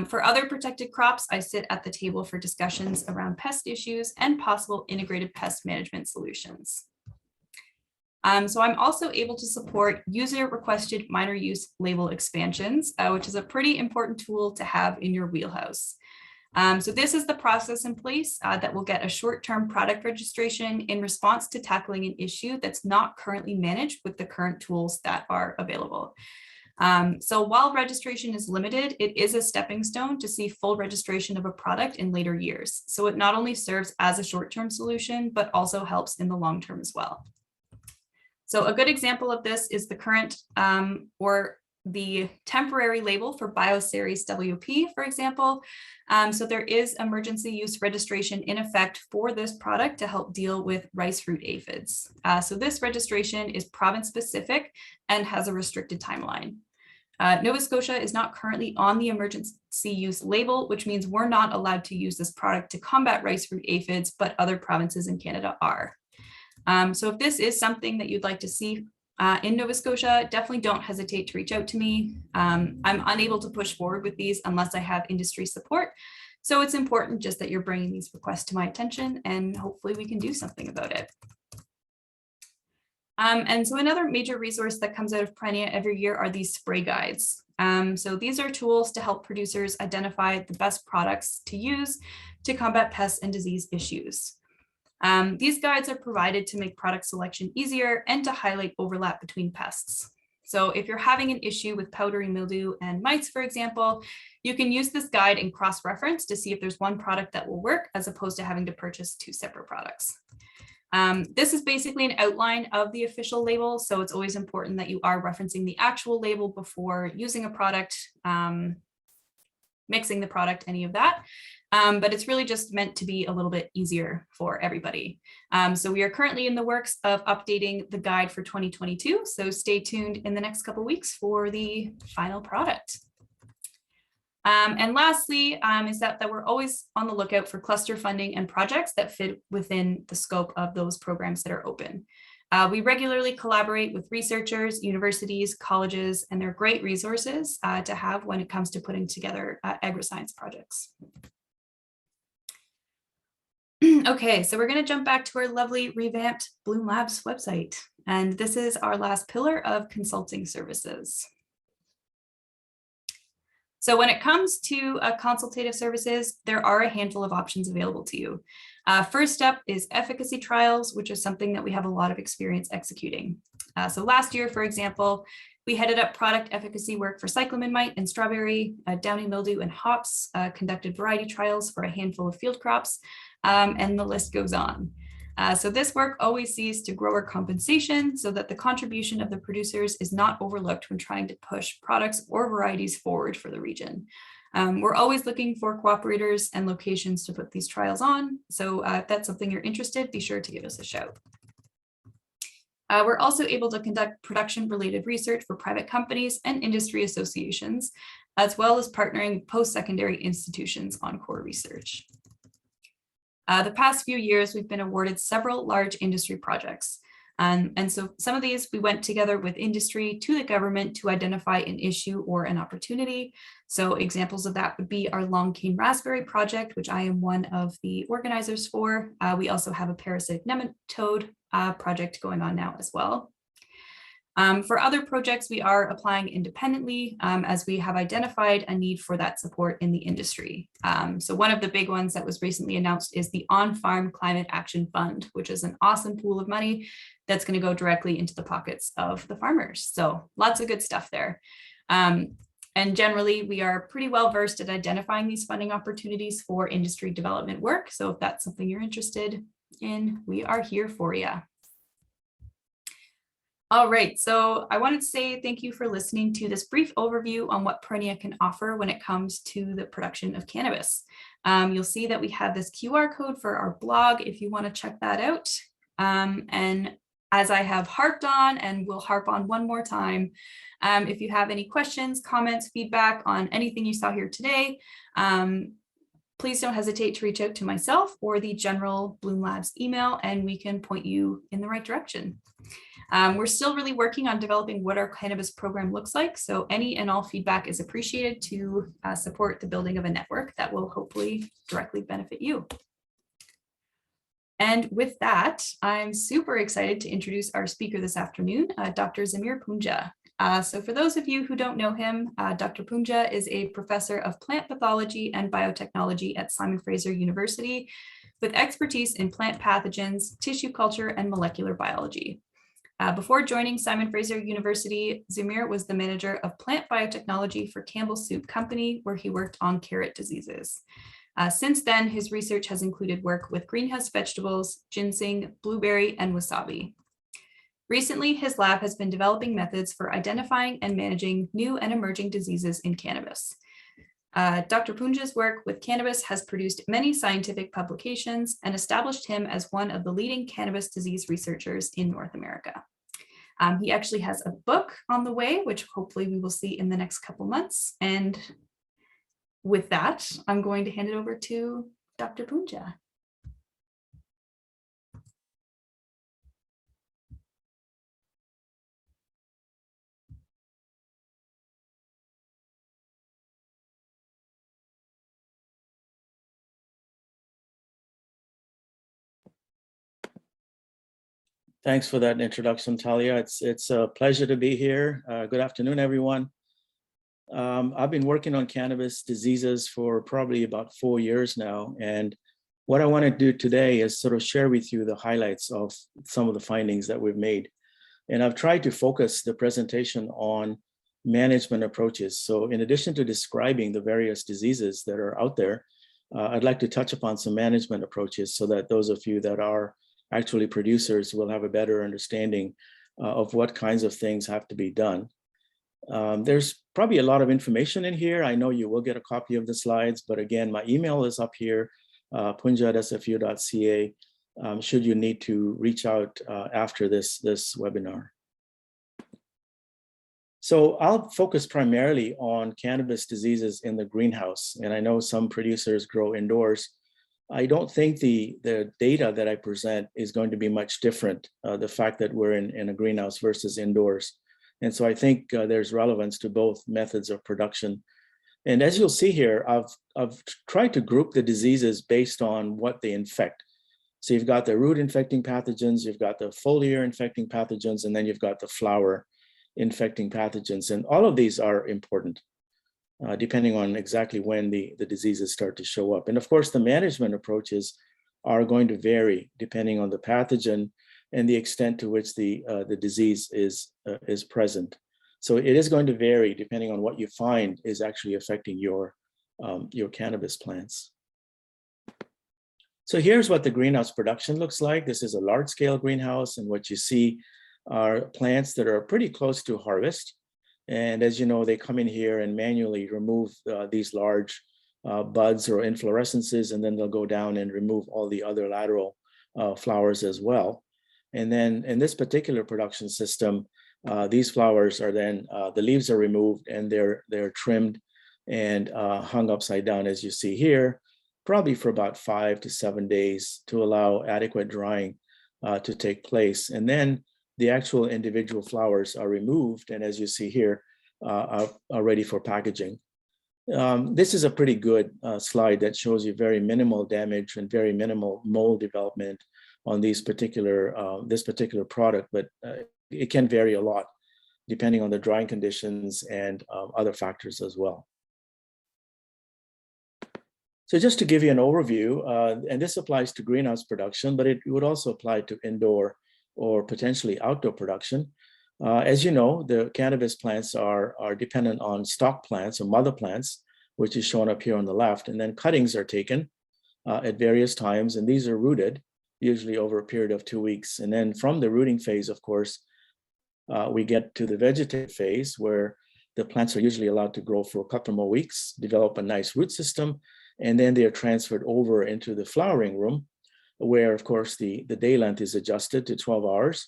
For other protected crops, I sit at the table for discussions around pest issues and possible integrated pest management solutions. So I'm also able to support user-requested minor use label expansions, which is a pretty important tool to have in your wheelhouse. So this is the process in place that will get a short-term product registration in response to tackling an issue that's not currently managed with the current tools that are available. So while registration is limited, it is a stepping stone to see full registration of a product in later years. So it not only serves as a short-term solution, but also helps in the long term as well. So a good example of this is the current or the temporary label for Bioceres WP, for example. So there is emergency use registration in effect for this product to help deal with rice root aphids. So this registration is province specific and has a restricted timeline. Nova Scotia is not currently on the emergency use label, which means we're not allowed to use this product to combat rice root aphids, but other provinces in Canada are. So if this is something that you'd like to see in Nova Scotia, definitely don't hesitate to reach out to me. I'm unable to push forward with these unless I have industry support. So it's important just that you're bringing these requests to my attention, and hopefully we can do something about it. And so another major resource that comes out of Perennia every year are these spray guides. So these are tools to help producers identify the best products to use to combat pests and disease issues. These guides are provided to make product selection easier and to highlight overlap between pests. So if you're having an issue with powdery mildew and mites, for example, you can use this guide and cross-reference to see if there's one product that will work as opposed to having to purchase two separate products. This is basically an outline of the official label, so it's always important that you are referencing the actual label before using a product, mixing the product, any of that. But it's really just meant to be a little bit easier for everybody. So we are currently in the works of updating the guide for 2022. So stay tuned in the next couple of weeks for the final product. And lastly, is that we're always on the lookout for cluster funding and projects that fit within the scope of those programs that are open. We regularly collaborate with researchers, universities, colleges, and they're great resources to have when it comes to putting together agri-science projects. Okay, so we're going to jump back to our lovely revamped Bloom Labs website. And this is our last pillar of consulting services. So when it comes to consultative services, there are a handful of options available to you. First up is efficacy trials, which is something that we have a lot of experience executing. So last year, for example, we headed up product efficacy work for cyclamen mite and strawberry, downy mildew and hops, conducted variety trials for a handful of field crops, and the list goes on. So this work always sees to grower compensation so that the contribution of the producers is not overlooked when trying to push products or varieties forward for the region. We're always looking for cooperators and locations to put these trials on. So if that's something you're interested, be sure to give us a shout. We're also able to conduct production-related research for private companies and industry associations, as well as partnering with post-secondary institutions on core research. The past few years, we've been awarded several large industry projects. And so some of these we went together with industry to the government to identify an issue or an opportunity. So examples of that would be our Long Cane Raspberry project, which I am one of the organizers for. We also have a parasitic nematode project going on now as well. For other projects, we are applying independently as we have identified a need for that support in the industry. So one of the big ones that was recently announced is the On-Farm Climate Action Fund, which is an awesome pool of money that's going to go directly into the pockets of the farmers. So lots of good stuff there. And generally, we are pretty well versed at identifying these funding opportunities for industry development work. So if that's something you're interested in, we are here for you. All right, so I wanted to say thank you for listening to this brief overview on what Perennia can offer when it comes to the production of cannabis. You'll see that we have this QR code for our blog if you want to check that out. And as I have harped on and will harp on one more time, if you have any questions, comments, feedback on anything you saw here today, please don't hesitate to reach out to myself or the general Bloom Labs email, and we can point you in the right direction. We're still really working on developing what our cannabis program looks like. So any and all feedback is appreciated to support the building of a network that will hopefully directly benefit you. And with that, I'm super excited to introduce our speaker this afternoon, Dr. Zamir Punja. So for those of you who don't know him, Dr. Punja is a professor of plant pathology and biotechnology at Simon Fraser University with expertise in plant pathogens, tissue culture, and molecular biology. Before joining Simon Fraser University, Zamir was the manager of plant biotechnology for Campbell Soup Company, where he worked on carrot diseases. Since then, his research has included work with greenhouse vegetables, ginseng, blueberry, and wasabi. Recently, his lab has been developing methods for identifying and managing new and emerging diseases in cannabis. Dr. Punja's work with cannabis has produced many scientific publications and established him as one of the leading cannabis disease researchers in North America. He actually has a book on the way, which hopefully we will see in the next couple months. And with that, I'm going to hand it over to Dr. Punja. Thanks for that introduction, Talia. It's a pleasure to be here. Good afternoon, everyone. I've been working on cannabis diseases for probably about 4 years now. And what I want to do today is sort of share with you the highlights of some of the findings that we've made. And I've tried to focus the presentation on management approaches. So in addition to describing the various diseases that are out there, I'd like to touch upon some management approaches so that those of you that are actually producers will have a better understanding of what kinds of things have to be done. There's probably a lot of information in here. I know you will get a copy of the slides, but again, my email is up here, punja@sfu.ca, should you need to reach out after this webinar. So I'll focus primarily on cannabis diseases in the greenhouse. And I know some producers grow indoors. I don't think the data that I present is going to be much different, the fact that we're in a greenhouse versus indoors. And so I think there's relevance to both methods of production. And as you'll see here, I've tried to group the diseases based on what they infect. So you've got the root infecting pathogens, you've got the foliar infecting pathogens, and then you've got the flower infecting pathogens. And all of these are important. Depending on exactly when the diseases start to show up. And of course, the management approaches are going to vary depending on the pathogen and the extent to which the disease is present. So it is going to vary depending on what you find is actually affecting your cannabis plants. So here's what the greenhouse production looks like. This is a large scale greenhouse, and what you see are plants that are pretty close to harvest. And as you know, they come in here and manually remove these large buds or inflorescences, and then they'll go down and remove all the other lateral flowers as well. And then in this particular production system, these flowers are then, the leaves are removed and they're trimmed and hung upside down, as you see here, probably for about 5 to 7 days to allow adequate drying to take place. And then the actual individual flowers are removed, and as you see here, are ready for packaging. This is a pretty good slide that shows you very minimal damage and very minimal mold development on these particular this particular product, but it can vary a lot depending on the drying conditions and other factors as well. So just to give you an overview, and this applies to greenhouse production, but it would also apply to indoor or potentially outdoor production. As you know, the cannabis plants are dependent on stock plants or mother plants, which is shown up here on the left, and then cuttings are taken at various times, and these are rooted, usually over a period of 2 weeks. And then from the rooting phase, of course, we get to the vegetative phase where the plants are usually allowed to grow for a couple more weeks, develop a nice root system, and then they are transferred over into the flowering room, where, of course, the day length is adjusted to 12 hours.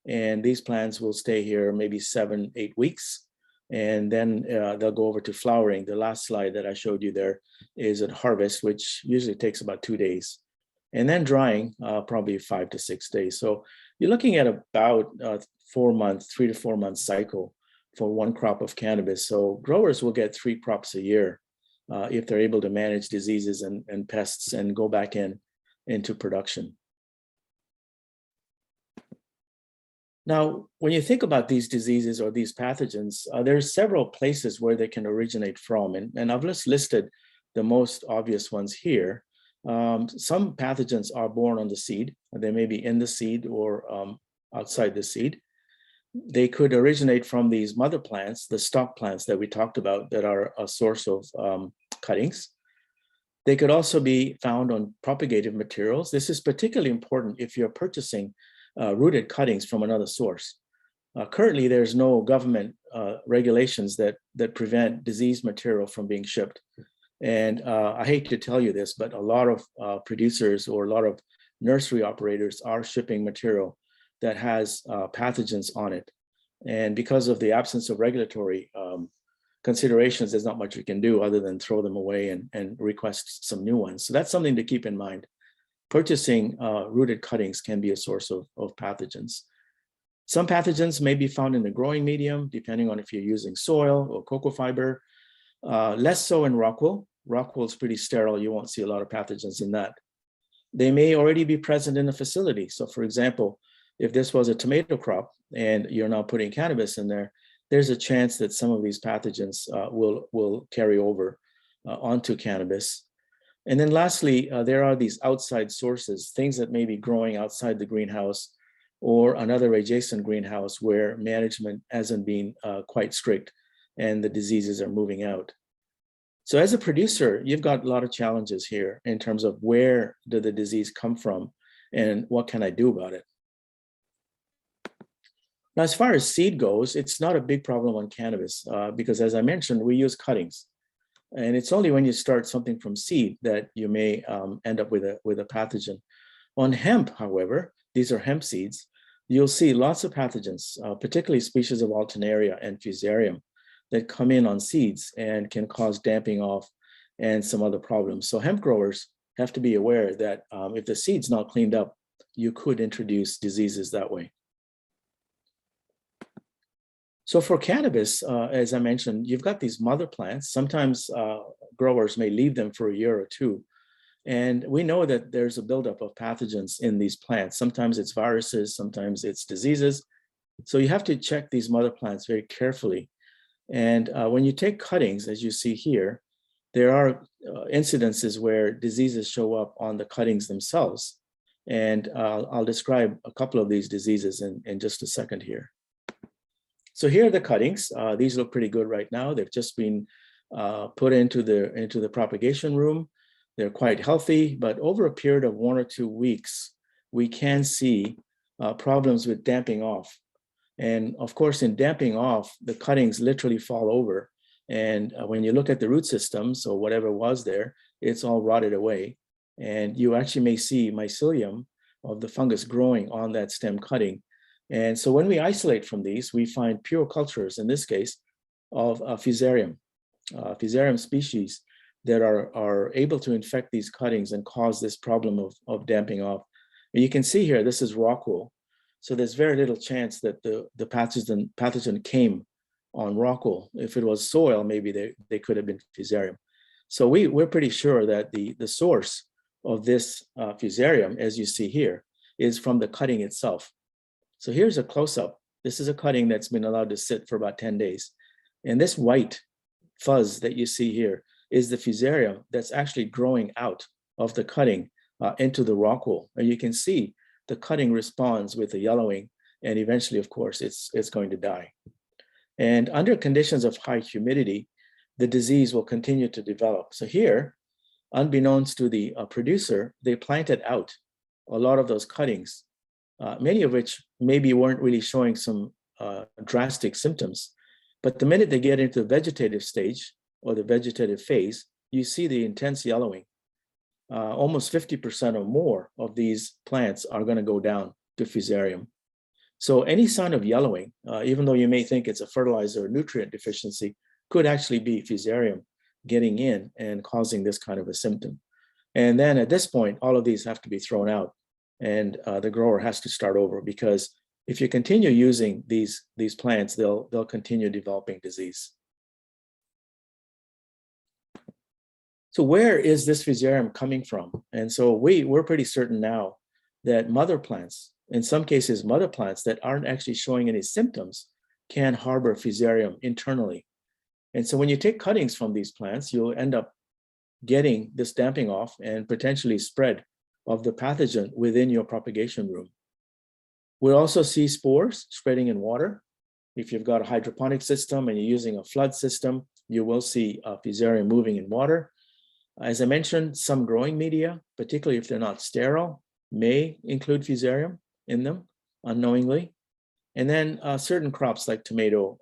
And these plants will stay here maybe 7-8 weeks. And then they'll go over to flowering. The last slide that I showed you there is at harvest, which usually takes about 2 days. And then drying, probably 5 to 6 days. So you're looking at about 3 to 4 month cycle for one crop of cannabis. So growers will get 3 crops a year if they're able to manage diseases and pests and go back into production. Now, when you think about these diseases or these pathogens, there's several places where they can originate from. And I've just listed the most obvious ones here. Some pathogens are born on the seed. They may be in the seed or outside the seed. They could originate from these mother plants, the stock plants that we talked about that are a source of cuttings. They could also be found on propagated materials. This is particularly important if you're purchasing rooted cuttings from another source. Currently, there's no government regulations that prevent diseased material from being shipped. And I hate to tell you this, but a lot of producers or a lot of nursery operators are shipping material that has pathogens on it. And because of the absence of regulatory considerations, there's not much we can do other than throw them away and request some new ones. So that's something to keep in mind. Purchasing rooted cuttings can be a source of pathogens. Some pathogens may be found in the growing medium, depending on if you're using soil or cocoa fiber. Less so in rockwool. Rockwool is pretty sterile. You won't see a lot of pathogens in that. They may already be present in a facility. So for example, if this was a tomato crop and you're now putting cannabis in there, there's a chance that some of these pathogens will carry over onto cannabis. And then lastly, there are these outside sources, things that may be growing outside the greenhouse or another adjacent greenhouse where management hasn't been quite strict and the diseases are moving out. So as a producer, you've got a lot of challenges here in terms of where did the disease come from and what can I do about it? Now, as far as seed goes, it's not a big problem on cannabis because as I mentioned, we use cuttings. And it's only when you start something from seed that you may end up with a pathogen. On hemp, however, these are hemp seeds, you'll see lots of pathogens, particularly species of Alternaria and Fusarium that come in on seeds and can cause damping off and some other problems. So hemp growers have to be aware that if the seed's not cleaned up, you could introduce diseases that way. So for cannabis, as I mentioned, you've got these mother plants. Sometimes growers may leave them for a year or two. And we know that there's a buildup of pathogens in these plants. Sometimes it's viruses, sometimes it's diseases. So you have to check these mother plants very carefully. And when you take cuttings, as you see here, there are incidences where diseases show up on the cuttings themselves. And I'll describe a couple of these diseases in just a second here. So here are the cuttings. These look pretty good right now. They've just been put into the propagation room. They're quite healthy, but over a period of 1 or 2 weeks, we can see problems with damping off. And of course, in damping off, the cuttings literally fall over. And when you look at the root systems or whatever was there, it's all rotted away. And you actually may see mycelium of the fungus growing on that stem cutting. And so when we isolate from these, we find pure cultures, in this case, of Fusarium species that are able to infect these cuttings and cause this problem of damping off. And you can see here, this is rock wool. So there's very little chance that the pathogen came on rock wool. If it was soil, maybe they could have been Fusarium. So we're pretty sure that the source of this Fusarium, as you see here, is from the cutting itself. So here's a close-up. This is a cutting that's been allowed to sit for about 10 days. And this white fuzz that you see here is the Fusarium that's actually growing out of the cutting into the rock wool. And you can see the cutting responds with the yellowing, and eventually, of course, it's going to die. And under conditions of high humidity, the disease will continue to develop. So here, unbeknownst to the producer, they planted out a lot of those cuttings, many of which maybe weren't really showing some drastic symptoms. But the minute they get into the vegetative stage or the vegetative phase, you see the intense yellowing. Almost 50% or more of these plants are going to go down to Fusarium. So any sign of yellowing, even though you may think it's a fertilizer or nutrient deficiency, could actually be Fusarium getting in and causing this kind of a symptom. And then at this point, all of these have to be thrown out, and the grower has to start over, because if you continue using these plants, they'll continue developing disease. So where is this Fusarium coming from? And so we're pretty certain now that mother plants, in some cases mother plants that aren't actually showing any symptoms, can harbor Fusarium internally. And so when you take cuttings from these plants, you'll end up getting this damping off and potentially spread of the pathogen within your propagation room. We'll also see spores spreading in water. If you've got a hydroponic system and you're using a flood system, you will see Fusarium moving in water. As I mentioned, some growing media, particularly if they're not sterile, may include Fusarium in them unknowingly. And then certain crops like tomato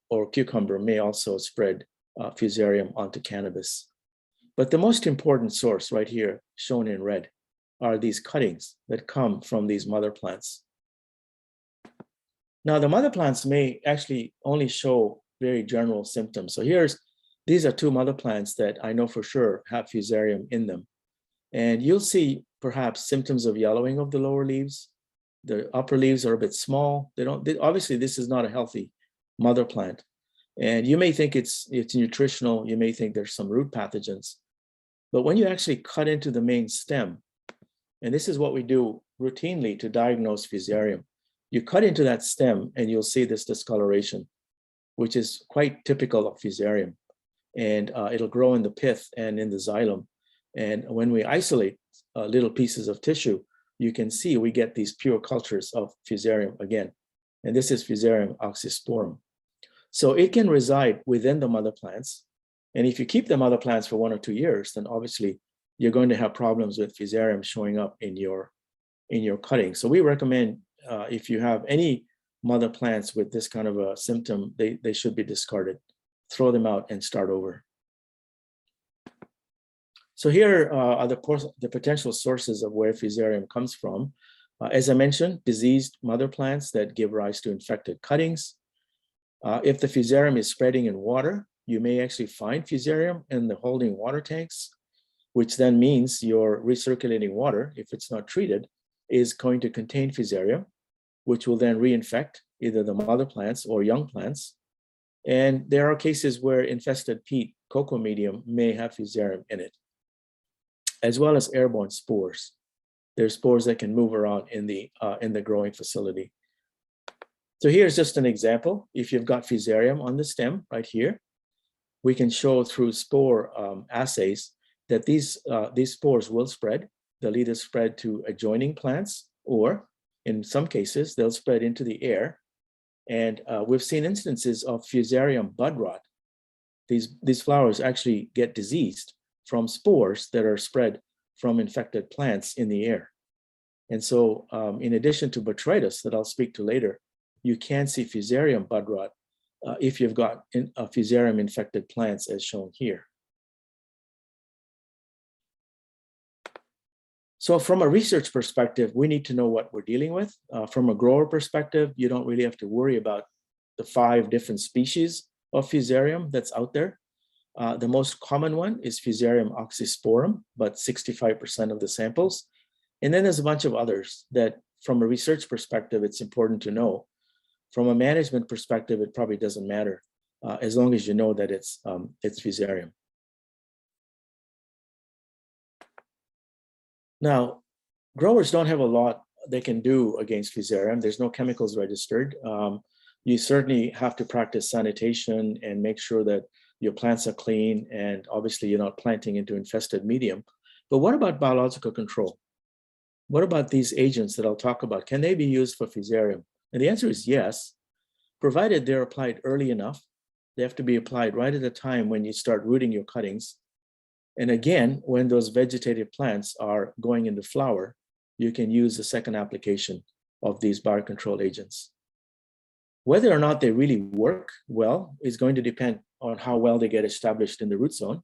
or cucumber may also spread Fusarium onto cannabis. But the most important source right here, shown in red, are these cuttings that come from these mother plants. Now, the mother plants may actually only show very general symptoms. So these are two mother plants that I know for sure have Fusarium in them. And you'll see perhaps symptoms of yellowing of the lower leaves. The upper leaves are a bit small. Obviously, this is not a healthy mother plant. And you may think it's nutritional. You may think there's some root pathogens. But when you actually cut into the main stem, and this is what we do routinely to diagnose Fusarium, you cut into that stem and you'll see this discoloration, which is quite typical of Fusarium. And it'll grow in the pith and in the xylem. And when we isolate little pieces of tissue, you can see we get these pure cultures of Fusarium again. And this is Fusarium oxysporum. So it can reside within the mother plants. And if you keep the mother plants for 1 or 2 years, then obviously you're going to have problems with Fusarium showing up in your cutting. So we recommend if you have any mother plants with this kind of a symptom, they should be discarded. Throw them out and start over. So here are the potential sources of where Fusarium comes from. As I mentioned, diseased mother plants that give rise to infected cuttings. If the Fusarium is spreading in water, you may actually find Fusarium in the holding water tanks, which then means your recirculating water, if it's not treated, is going to contain Fusarium, which will then reinfect either the mother plants or young plants. And there are cases where infested peat cocoa medium may have Fusarium in it, as well as airborne spores. There's spores that can move around in the growing facility. So here's just an example. If you've got Fusarium on the stem right here, we can show through spore assays that these spores will spread. They'll either spread to adjoining plants, or in some cases, they'll spread into the air. And we've seen instances of Fusarium bud rot. These flowers actually get diseased from spores that are spread from infected plants in the air. And so in addition to botrytis that I'll speak to later, you can see Fusarium bud rot if you've got Fusarium infected plants as shown here. So from a research perspective, we need to know what we're dealing with. From a grower perspective, you don't really have to worry about the 5 different species of Fusarium that's out there. The most common one is Fusarium oxysporum, but 65% of the samples. And then there's a bunch of others that from a research perspective, it's important to know. From a management perspective, it probably doesn't matter as long as you know that it's Fusarium. Now, growers don't have a lot they can do against Fusarium. There's no chemicals registered. You certainly have to practice sanitation and make sure that your plants are clean, and obviously you're not planting into infested medium. But what about biological control? What about these agents that I'll talk about? Can they be used for Fusarium? And the answer is yes, provided they're applied early enough. They have to be applied right at the time when you start rooting your cuttings. And again, when those vegetative plants are going into flower, you can use a second application of these biocontrol agents. Whether or not they really work well is going to depend on how well they get established in the root zone.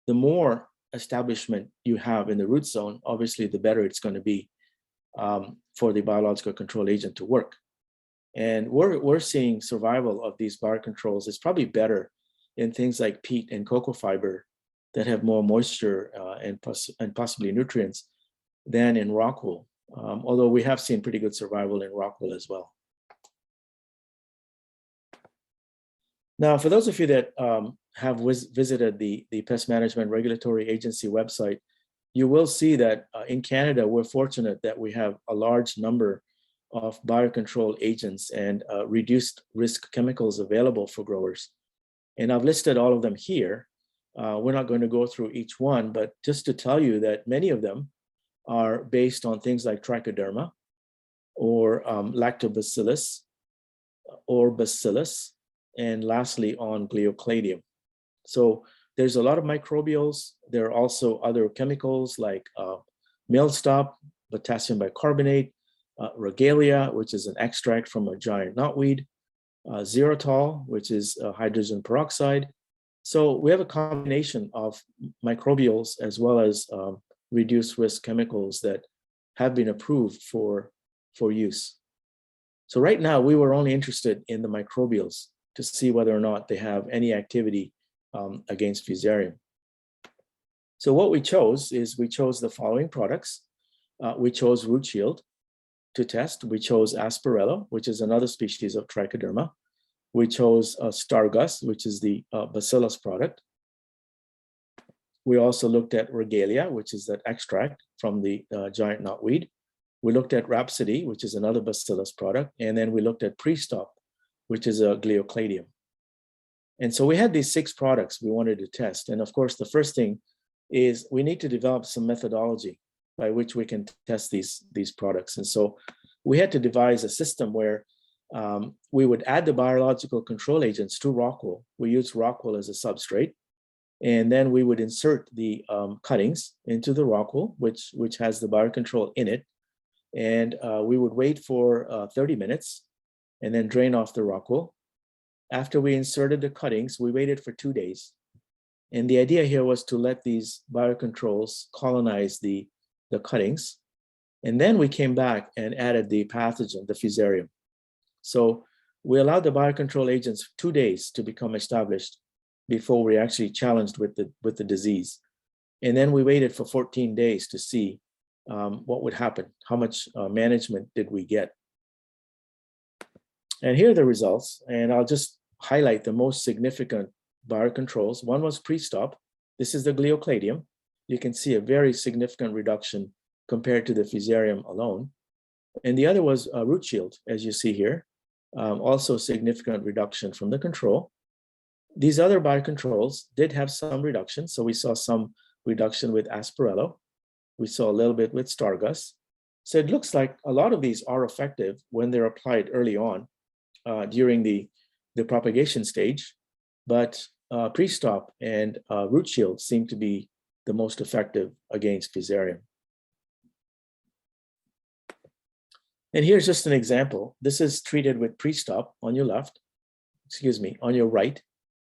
The more establishment you have in the root zone, obviously the better it's going to be for the biological control agent to work. And we're seeing survival of these biocontrols is probably better in things like peat and cocoa fiber that have more moisture and possibly nutrients than in rockwool, although we have seen pretty good survival in rockwool as well. Now, for those of you that have visited the Pest Management Regulatory Agency website, you will see that in Canada, we're fortunate that we have a large number of biocontrol agents and reduced risk chemicals available for growers. And I've listed all of them here. We're not going to go through each one, but just to tell you that many of them are based on things like trichoderma or lactobacillus or bacillus, and lastly on Gliocladium. So there's a lot of microbials. There are also other chemicals like millstop, potassium bicarbonate, regalia, which is an extract from a giant knotweed, xerotol, which is hydrogen peroxide. So we have a combination of microbials as well as reduced risk chemicals that have been approved for use. So right now we were only interested in the microbials to see whether or not they have any activity against Fusarium. So what we chose is we chose the following products. We chose Root Shield to test. We chose Aspergillus, which is another species of trichoderma. We chose Stargus, which is the bacillus product. We also looked at Regalia, which is that extract from the giant knotweed. We looked at Rhapsody, which is another bacillus product. And then we looked at Pre-Stop, which is a Gliocladium. And so we had these 6 products we wanted to test. And of course, the first thing is we need to develop some methodology by which we can test these products. And so we had to devise a system where we would add the biological control agents to rockwool. We use rockwool as a substrate. And then we would insert the cuttings into the rockwool, which has the biocontrol in it. And we would wait for 30 minutes and then drain off the rockwool. After we inserted the cuttings, we waited for 2 days. And the idea here was to let these biocontrols colonize the cuttings. And then we came back and added the pathogen, the Fusarium. So we allowed the biocontrol agents 2 days to become established before we actually challenged with the disease. And then we waited for 14 days to see what would happen. How much management did we get? And here are the results. And I'll just highlight the most significant biocontrols. One was Pre-Stop. This is the Gliocladium. You can see a very significant reduction compared to the Fusarium alone. And the other was Root Shield, as you see here. Also significant reduction from the control. These other biocontrols did have some reduction. So we saw some reduction with Aspergillus. We saw a little bit with Stargus. So it looks like a lot of these are effective when they're applied early on during the propagation stage. But Pre-Stop and Root Shield seem to be the most effective against Fusarium. And here's just an example. This is treated with Pre-Stop on your left, excuse me, on your right.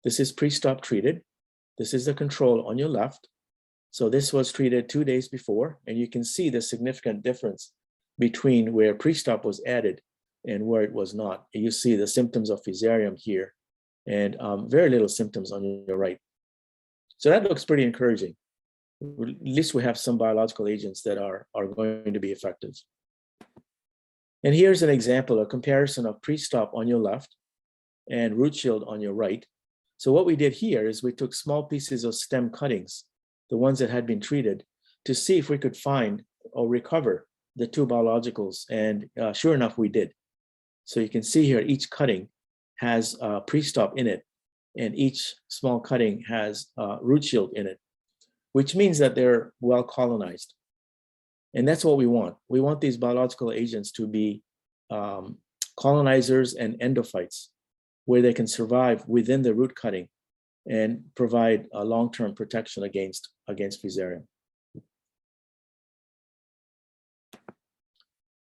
This is Pre-Stop treated. This is the control on your left. So this was treated 2 days before, and you can see the significant difference between where Pre-Stop was added and where it was not. You see the symptoms of Fusarium here, and very little symptoms on your right. So that looks pretty encouraging. At least we have some biological agents that are going to be effective. And here's an example, a comparison of pre-stop on your left and root shield on your right. So what we did here is we took small pieces of stem cuttings, the ones that had been treated, to see if we could find or recover the two biologicals. And sure enough, we did. So you can see here, each cutting has pre-stop in it, and each small cutting has root shield in it, which means that they're well colonized. And that's what we want. We want these biological agents to be colonizers and endophytes, where they can survive within the root cutting and provide a long-term protection against Fusarium.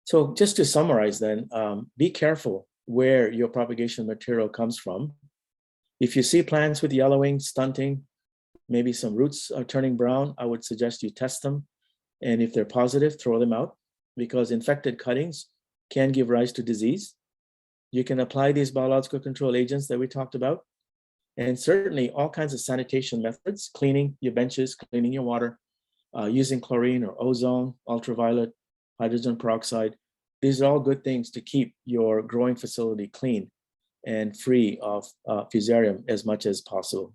So just to summarize then, be careful where your propagation material comes from. If you see plants with yellowing, stunting, maybe some roots are turning brown, I would suggest you test them. And if they're positive, throw them out, because infected cuttings can give rise to disease. You can apply these biological control agents that we talked about. And certainly all kinds of sanitation methods, cleaning your benches, cleaning your water, using chlorine or ozone, ultraviolet, hydrogen peroxide. These are all good things to keep your growing facility clean and free of Fusarium as much as possible.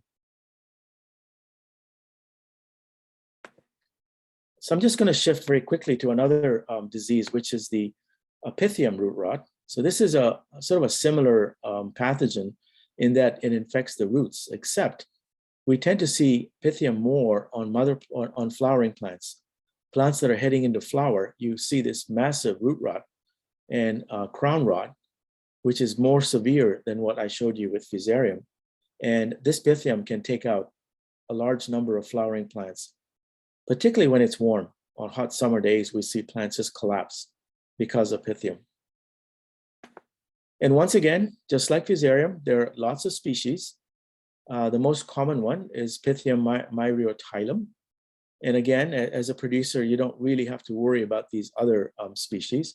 So I'm just going to shift very quickly to another disease, which is the Pythium root rot. So this is a sort of a similar pathogen in that it infects the roots, except we tend to see Pythium more on flowering plants. Plants that are heading into flower, you see this massive root rot and crown rot, which is more severe than what I showed you with Fusarium. And this Pythium can take out a large number of flowering plants, particularly when it's warm. On hot summer days, we see plants just collapse because of Pythium. And once again, just like Fusarium, there are lots of species. The most common one is Pythium myriotylum. And again, as a producer, you don't really have to worry about these other species.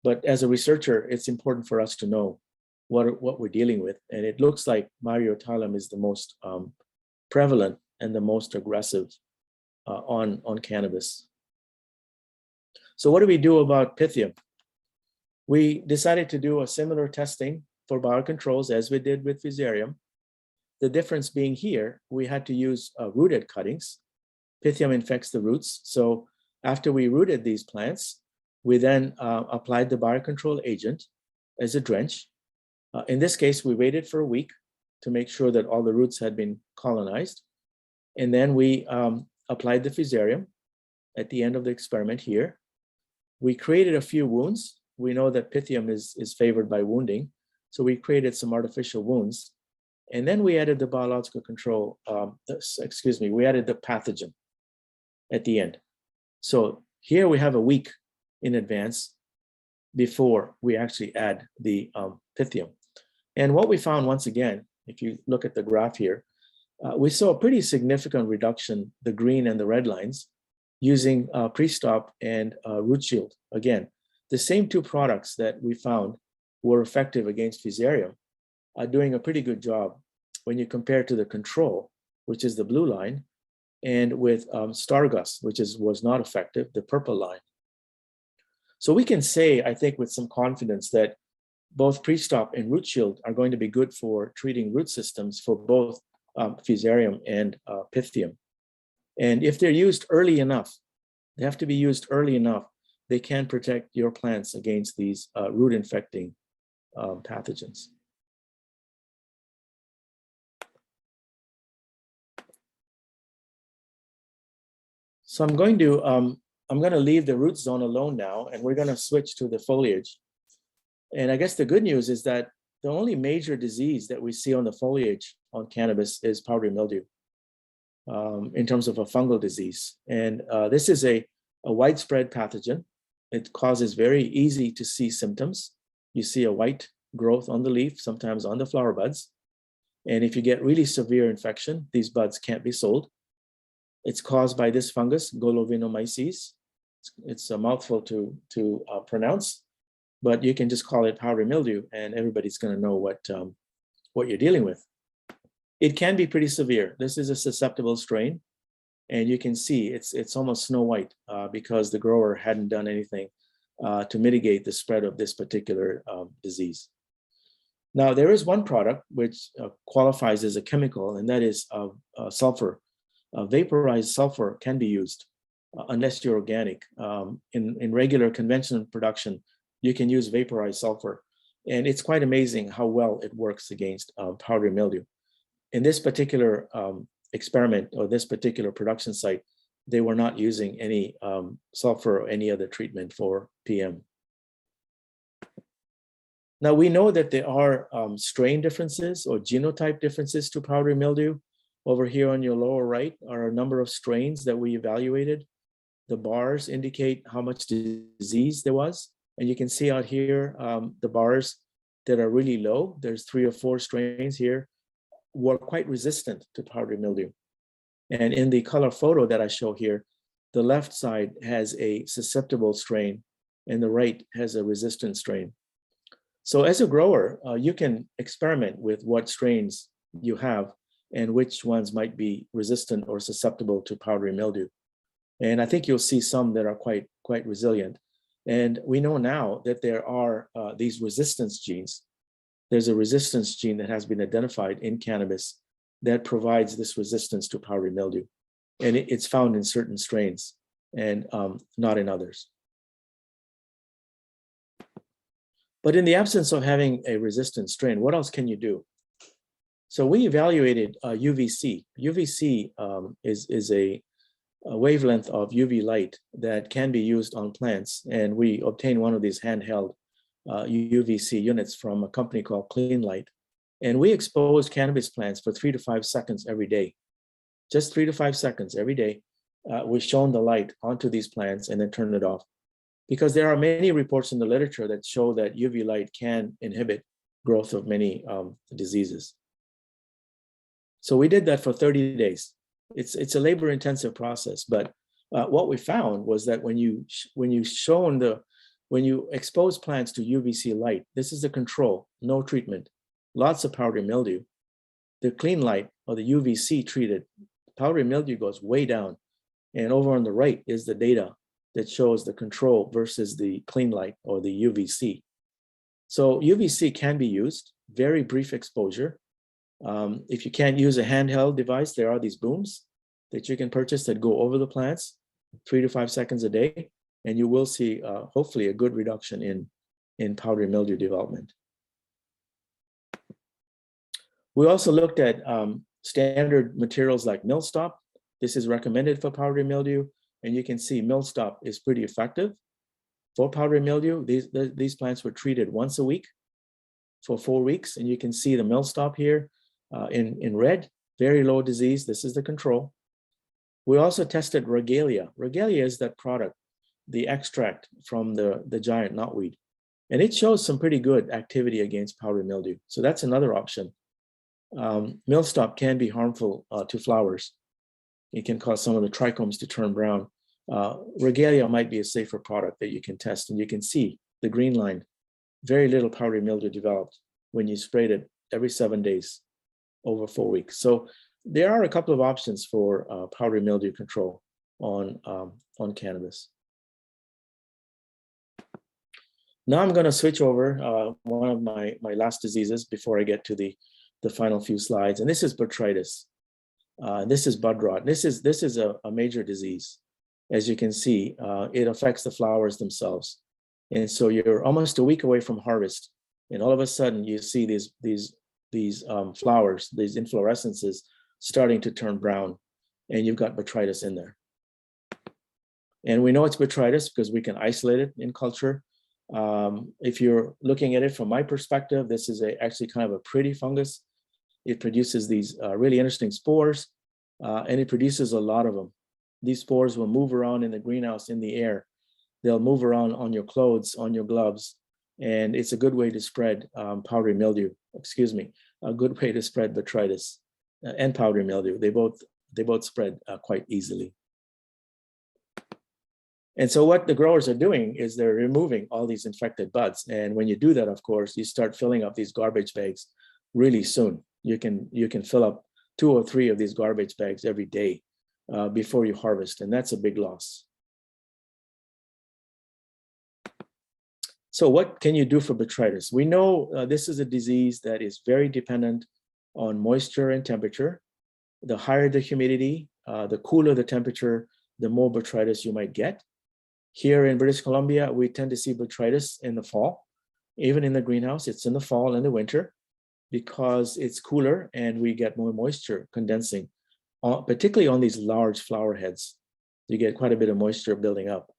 But as a researcher, it's important for us to know what we're dealing with. And it looks like myriotylum is the most prevalent and the most aggressive on cannabis. So what do we do about Pythium? We decided to do a similar testing for biocontrols as we did with Fusarium. The difference being here, we had to use rooted cuttings. Pythium infects the roots. So after we rooted these plants, we then applied the biocontrol agent as a drench. In this case, we waited for a week to make sure that all the roots had been colonized. And then we applied the Fusarium at the end of the experiment here. We created a few wounds. We know that Pythium is favored by wounding. So we created some artificial wounds. And then we added the biological control, we added the pathogen at the end. So here we have a week in advance before we actually add the Pythium. And what we found, once again, if you look at the graph here, we saw a pretty significant reduction, the green and the red lines, using pre-stop and root shield. Again, the same two products that we found were effective against Fusarium are doing a pretty good job when you compare to the control, which is the blue line, and with Stargus, which was not effective, the purple line. So we can say, I think, with some confidence that both pre-stop and root shield are going to be good for treating root systems for both Fusarium and Pythium. And if they're used early enough, they have to be used early enough, they can protect your plants against these root infecting pathogens. So I'm going to leave the root zone alone now, and we're going to switch to the foliage. And I guess the good news is that the only major disease that we see on the foliage on cannabis is powdery mildew in terms of a fungal disease. And this is a widespread pathogen. It causes very easy to see symptoms. You see a white growth on the leaf, sometimes on the flower buds. And if you get really severe infection, these buds can't be sold. It's caused by this fungus, Golovinomyces. It's a mouthful to pronounce, but you can just call it powdery mildew, and everybody's going to know what you're dealing with. It can be pretty severe. This is a susceptible strain, And you can see it's almost snow white because the grower hadn't done anything to mitigate the spread of this particular disease. Now, there is one product which qualifies as a chemical, and that is sulfur. Vaporized sulfur can be used unless you're organic. In regular conventional production, you can use vaporized sulfur. And it's quite amazing how well it works against powdery mildew. In this particular experiment or this particular production site, they were not using any sulfur or any other treatment for PM. Now, we know that there are strain differences or genotype differences to powdery mildew. Over here on your lower right are a number of strains that we evaluated. The bars indicate how much disease there was. And you can see out here, the bars that are really low, there's 3 or 4 strains here, were quite resistant to powdery mildew. And in the color photo that I show here, the left side has a susceptible strain and the right has a resistant strain. So as a grower, you can experiment with what strains you have and which ones might be resistant or susceptible to powdery mildew. And I think you'll see some that are quite resilient. And we know now that there are these resistance genes. There's a resistance gene that has been identified in cannabis that provides this resistance to powdery mildew. And it's found in certain strains and not in others. But in the absence of having a resistant strain, what else can you do? So we evaluated UVC. UVC is a wavelength of UV light that can be used on plants. And we obtained one of these handheld UVC units from a company called Clean Light. And we exposed cannabis plants for 3 to 5 seconds every day. Just 3 to 5 seconds every day. We shone the light onto these plants and then turned it off. Because there are many reports in the literature that show that UV light can inhibit growth of many diseases. So we did that for 30 days. It's a labor-intensive process, but what we found was that when you expose plants to UVC light, this is the control, no treatment, lots of powdery mildew. The Clean Light or the UVC treated, powdery mildew goes way down. And over on the right is the data that shows the control versus the Clean Light or the UVC. So UVC can be used, very brief exposure. If you can't use a handheld device, there are these booms that you can purchase that go over the plants 3 to 5 seconds a day, and you will see hopefully a good reduction in powdery mildew development. We also looked at standard materials like millstop. This is recommended for powdery mildew, and you can see millstop is pretty effective for powdery mildew. These plants were treated once a week for 4 weeks, and you can see the millstop here in red, very low disease. This is the control. We also tested regalia. Regalia is that product, the extract from the giant knotweed, and it shows some pretty good activity against powdery mildew. So that's another option. Millstop can be harmful to flowers. It can cause some of the trichomes to turn brown. Regalia might be a safer product that you can test, and you can see the green line, very little powdery mildew developed when you sprayed it every 7 days over 4 weeks. So there are a couple of options for powdery mildew control on cannabis. Now I'm going to switch over one of my last diseases before I get to the final few slides, and this is botrytis. This is bud rot. This is a major disease. As you can see, it affects the flowers themselves. And so you're almost a week away from harvest, and all of a sudden you see these flowers, these inflorescences starting to turn brown, and you've got botrytis in there. And we know it's botrytis because we can isolate it in culture. If you're looking at it from my perspective, this is actually kind of a pretty fungus. It produces these really interesting spores, and it produces a lot of them. These spores will move around in the greenhouse in the air. They'll move around on your clothes, on your gloves, and it's a good way to spread powdery mildew, a good way to spread botrytis and powdery mildew. They both spread quite easily. And so what the growers are doing is they're removing all these infected buds. And when you do that, of course, you start filling up these garbage bags really soon. You can fill up 2 or 3 of these garbage bags every day before you harvest, and that's a big loss. So what can you do for botrytis? We know this is a disease that is very dependent on moisture and temperature. The higher the humidity, the cooler the temperature, the more botrytis you might get. Here in British Columbia, we tend to see botrytis in the fall. Even in the greenhouse, it's in the fall and the winter because it's cooler and we get more moisture condensing, particularly on these large flower heads. You get quite a bit of moisture building up.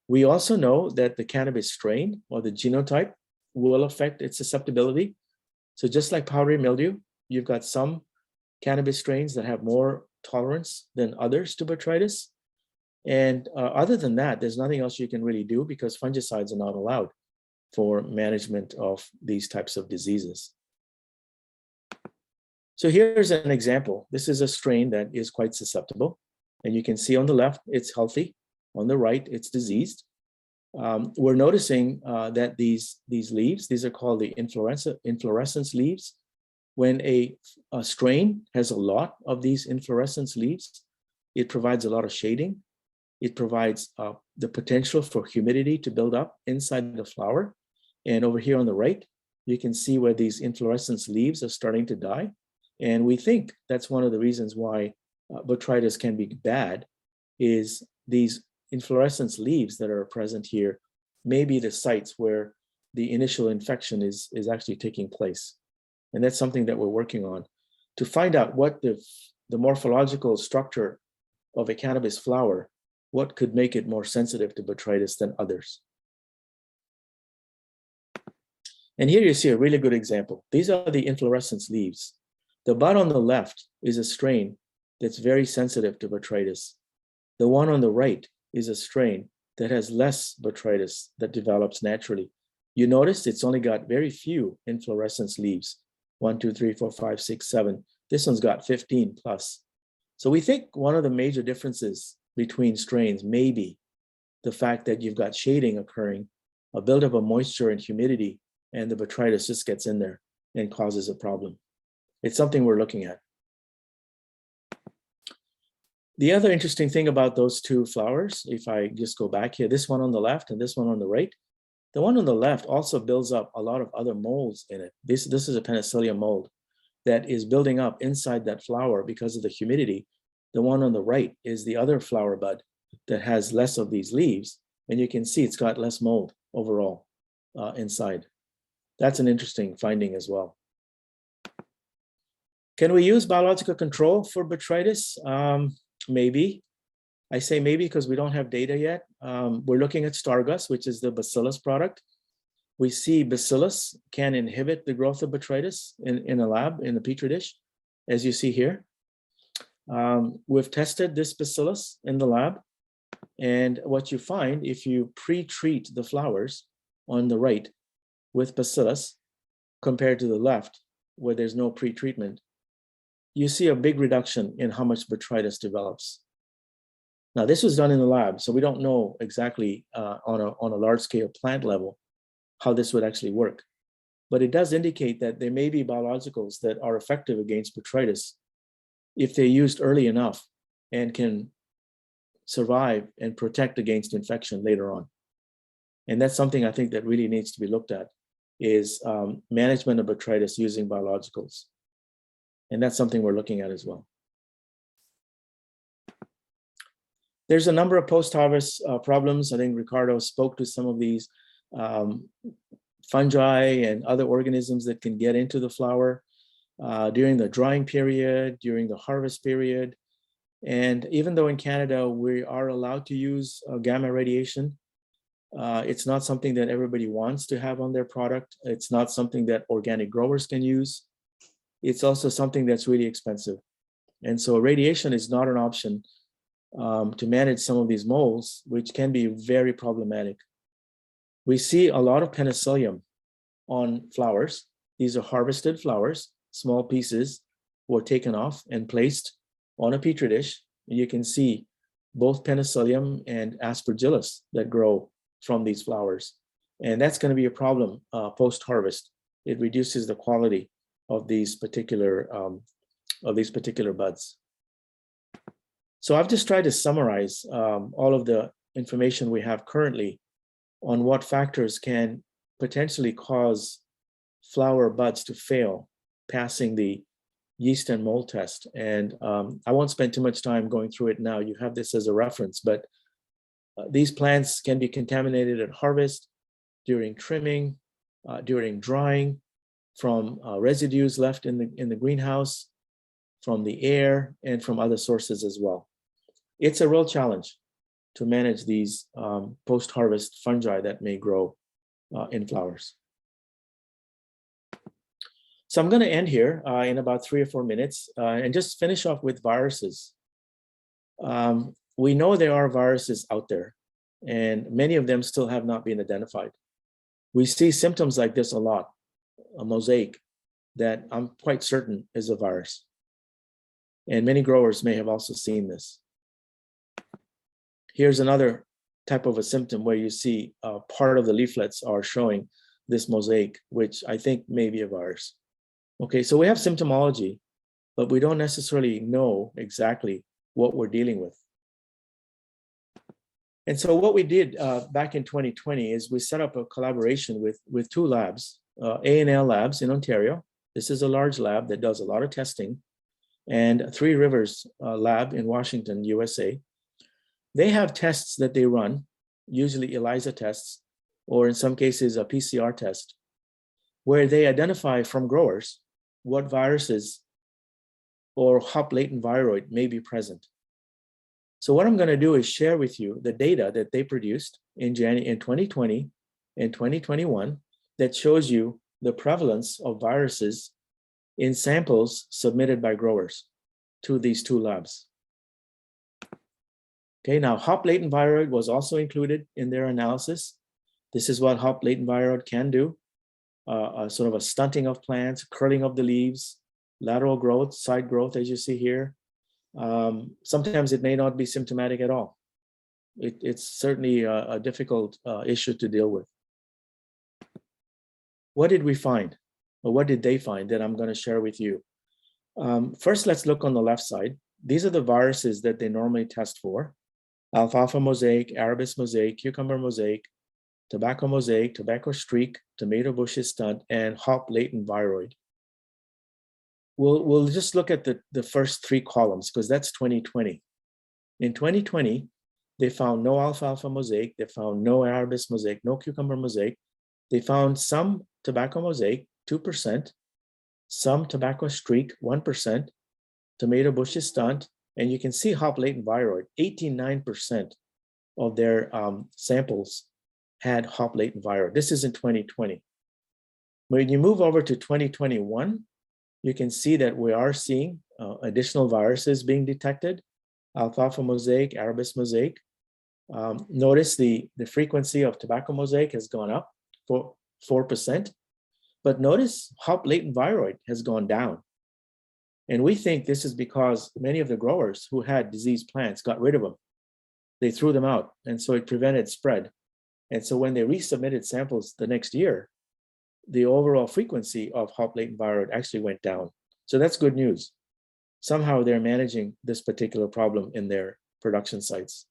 We also know that the cannabis strain or the genotype will affect its susceptibility. So just like powdery mildew, you've got some cannabis strains that have more tolerance than others to botrytis. And other than that, there's nothing else you can really do because fungicides are not allowed for management of these types of diseases. So here's an example. This is a strain that is quite susceptible. And you can see on the left, it's healthy. On the right, it's diseased. We're noticing that these leaves, these are called the inflorescence leaves. When a strain has a lot of these inflorescence leaves, it provides a lot of shading. It provides the potential for humidity to build up inside the flower. And over here on the right, you can see where these inflorescence leaves are starting to die. And we think that's one of the reasons why botrytis can be bad, is these inflorescence leaves that are present here may be the sites where the initial infection is actually taking place. And that's something that we're working on to find out what the morphological structure of a cannabis flower, what could make it more sensitive to botrytis than others. And here you see a really good example. These are the inflorescence leaves. The bud on the left is a strain that's very sensitive to botrytis. The one on the right is a strain that has less botrytis that develops naturally. You notice it's only got very few inflorescence leaves. 1, 2, 3, 4, 5, 6, 7. This one's got 15 plus. So we think one of the major differences between strains may be the fact that you've got shading occurring, a buildup of moisture and humidity, and the botrytis just gets in there and causes a problem. It's something we're looking at. The other interesting thing about those two flowers, if I just go back here, this one on the left and this one on the right, the one on the left also builds up a lot of other molds in it. This is a penicillium mold that is building up inside that flower because of the humidity. The one on the right is the other flower bud that has less of these leaves, and you can see it's got less mold overall inside. That's an interesting finding as well. Can we use biological control for botrytis? Maybe. I say maybe because we don't have data yet. We're looking at Stargus, which is the bacillus product. We see bacillus can inhibit the growth of botrytis in a lab, in the petri dish, as you see here. We've tested this bacillus in the lab. And what you find, if you pre-treat the flowers on the right with bacillus compared to the left, where there's no pre-treatment, you see a big reduction in how much botrytis develops. Now, this was done in the lab, so we don't know exactly on a large-scale plant level how this would actually work. But it does indicate that there may be biologicals that are effective against botrytis if they're used early enough and can survive and protect against infection later on. And that's something I think that really needs to be looked at, is management of botrytis using biologicals. And that's something we're looking at as well. There's a number of post-harvest problems. I think Ricardo spoke to some of these fungi and other organisms that can get into the flower during the drying period, during the harvest period. And even though in Canada, we are allowed to use gamma radiation, it's not something that everybody wants to have on their product. It's not something that organic growers can use. It's also something that's really expensive. And so radiation is not an option to manage some of these molds, which can be very problematic. We see a lot of penicillium on flowers. These are harvested flowers, small pieces were taken off and placed on a petri dish. And you can see both penicillium and Aspergillus that grow from these flowers. And that's going to be a problem post-harvest. It reduces the quality of these particular buds. So I've just tried to summarize all of the information we have currently on what factors can potentially cause flower buds to fail passing the yeast and mold test. And I won't spend too much time going through it now. You have this as a reference, but these plants can be contaminated at harvest, during trimming, during drying, from residues left in the greenhouse, from the air, and from other sources as well. It's a real challenge to manage these post-harvest fungi that may grow in flowers. So I'm going to end here in about 3 or 4 minutes and just finish off with viruses. We know there are viruses out there, and many of them still have not been identified. We see symptoms like this a lot, a mosaic that I'm quite certain is a virus. And many growers may have also seen this. Here's another type of a symptom where you see part of the leaflets are showing this mosaic, which I think may be a virus. Okay, so we have symptomology, but we don't necessarily know exactly what we're dealing with. And so what we did back in 2020 is we set up a collaboration with 2 labs, A&L Labs in Ontario. This is a large lab that does a lot of testing, and Three Rivers Lab in Washington, USA. They have tests that they run, usually ELISA tests, or in some cases a PCR test, where they identify from growers what viruses or hop latent viroid may be present. So what I'm going to do is share with you the data that they produced in 2020 and 2021 that shows you the prevalence of viruses in samples submitted by growers to these 2 labs. Okay, now hop latent viroid was also included in their analysis. This is what hop latent viroid can do. Sort of a stunting of plants, curling of the leaves, lateral growth, side growth, as you see here. Sometimes it may not be symptomatic at all. It's certainly a difficult issue to deal with. What did we find? Or what did they find that I'm going to share with you? First, let's look on the left side. These are the viruses that they normally test for: alfalfa mosaic, Arabis mosaic, cucumber mosaic, tobacco mosaic, tobacco streak, tomato bushes stunt, and hop latent viroid. We'll just look at the first 3 columns because that's 2020. In 2020, they found no alfalfa mosaic, they found no Arabis mosaic, no cucumber mosaic. They found some tobacco mosaic, 2%, some tobacco streak, 1%, tomato bushes stunt, and you can see hop latent viroid, 89% of their samples had hop latent viroid. This is in 2020. When you move over to 2021, you can see that we are seeing additional viruses being detected: alfalfa mosaic, Arabis mosaic. Notice the frequency of tobacco mosaic has gone up for 4%, but notice hop latent viroid has gone down. And we think this is because many of the growers who had diseased plants got rid of them. They threw them out, and so it prevented spread. And so when they resubmitted samples the next year, the overall frequency of hop latent viroid actually went down. So that's good news. Somehow they're managing this particular problem in their production sites.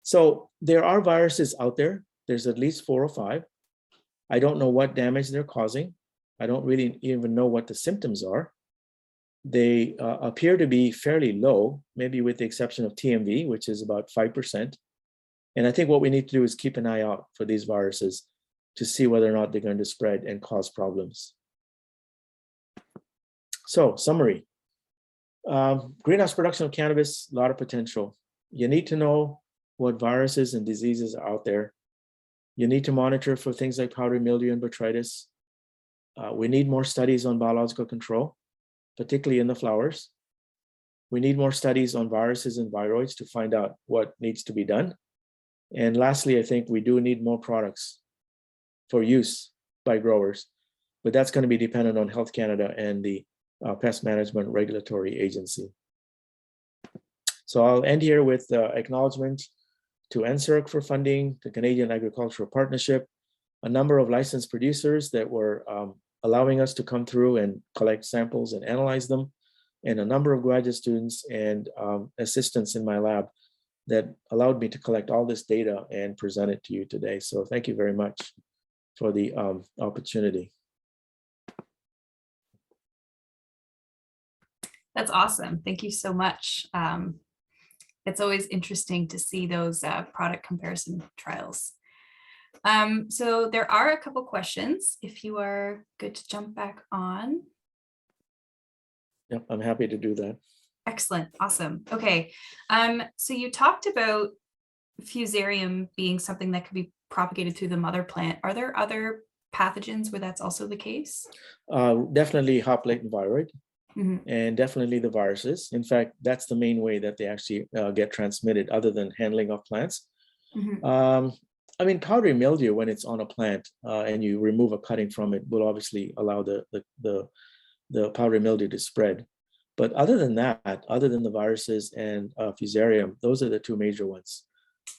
So there are viruses out there. There's at least 4 or 5. I don't know what damage they're causing. I don't really even know what the symptoms are. They appear to be fairly low, maybe with the exception of TMV, which is about 5%. And I think what we need to do is keep an eye out for these viruses to see whether or not they're going to spread and cause problems. So, summary. Greenhouse production of cannabis, a lot of potential. You need to know what viruses and diseases are out there. You need to monitor for things like powdery mildew and botrytis. We need more studies on biological control, particularly in the flowers. We need more studies on viruses and viroids to find out what needs to be done. And lastly, I think we do need more products for use by growers, but that's going to be dependent on Health Canada and the Pest Management Regulatory Agency. So I'll end here with acknowledgement to NSERC for funding, the Canadian Agricultural Partnership, a number of licensed producers that were allowing us to come through and collect samples and analyze them. and a number of graduate students and assistants in my lab that allowed me to collect all this data and present it to you today. So thank you very much for the opportunity. That's awesome. Thank you so much. It's always interesting to see those product comparison trials. So there are a couple questions if you are good to jump back on. Yep, I'm happy to do that. Excellent. Awesome. Okay. So you talked about Fusarium being something that could be propagated through the mother plant. Are there other pathogens where that's also the case? Definitely hop latent viroid. Mhm. And definitely the viruses. In fact, that's the main way that they actually get transmitted other than handling of plants. Mhm. I mean, powdery mildew, when it's on a plant and you remove a cutting from it, will obviously allow the powdery mildew to spread. But other than that, other than the viruses and Fusarium, those are the two major ones.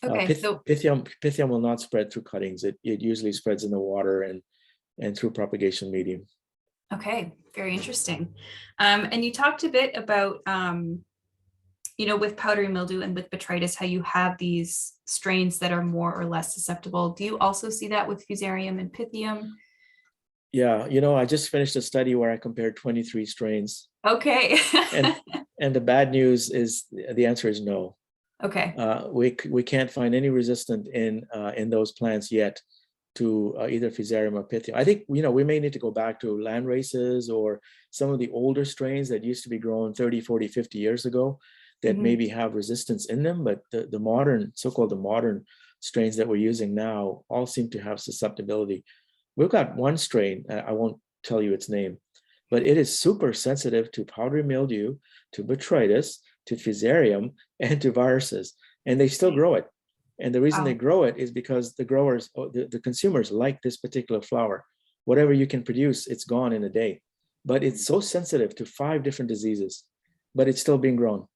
Okay. So Pythium will not spread through cuttings. It usually spreads in the water and through propagation medium. okay, very interesting. And you talked a bit about, with powdery mildew and with botrytis, how you have these strains that are more or less susceptible. Do you also see that with Fusarium and Pythium? Yeah, I just finished a study where I compared 23 strains. Okay. And the bad news is the answer is no. Okay. We can't find any resistant in those plants yet to either Fusarium or Pythium. I think we may need to go back to land races or some of the older strains that used to be grown 30, 40, 50 years ago that Mhm. maybe have resistance in them, but the modern, so-called the modern strains that we're using now all seem to have susceptibility. We've got one strain, I won't tell you its name, but it is super sensitive to powdery mildew, to botrytis, to Fusarium, and to viruses, and they still grow it. And the reason Wow. they grow it is because the growers, the consumers like this particular flower. Whatever you can produce, it's gone in a day. But it's so sensitive to 5 different diseases, but it's still being grown.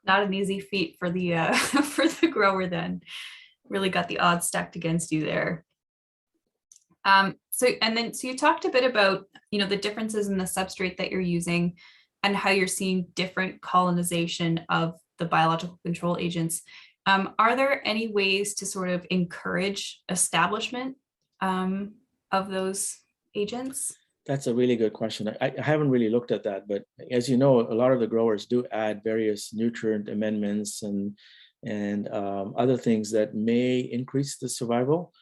Not an easy feat for the for the grower then. Really got the odds stacked against you there. So you talked a bit about, the differences in the substrate that you're using and how you're seeing different colonization of the biological control agents. Are there any ways to sort of encourage establishment of those agents? That's a really good question. I haven't really looked at that, but as you know, a lot of the growers do add various nutrient amendments and other things that may increase the survival.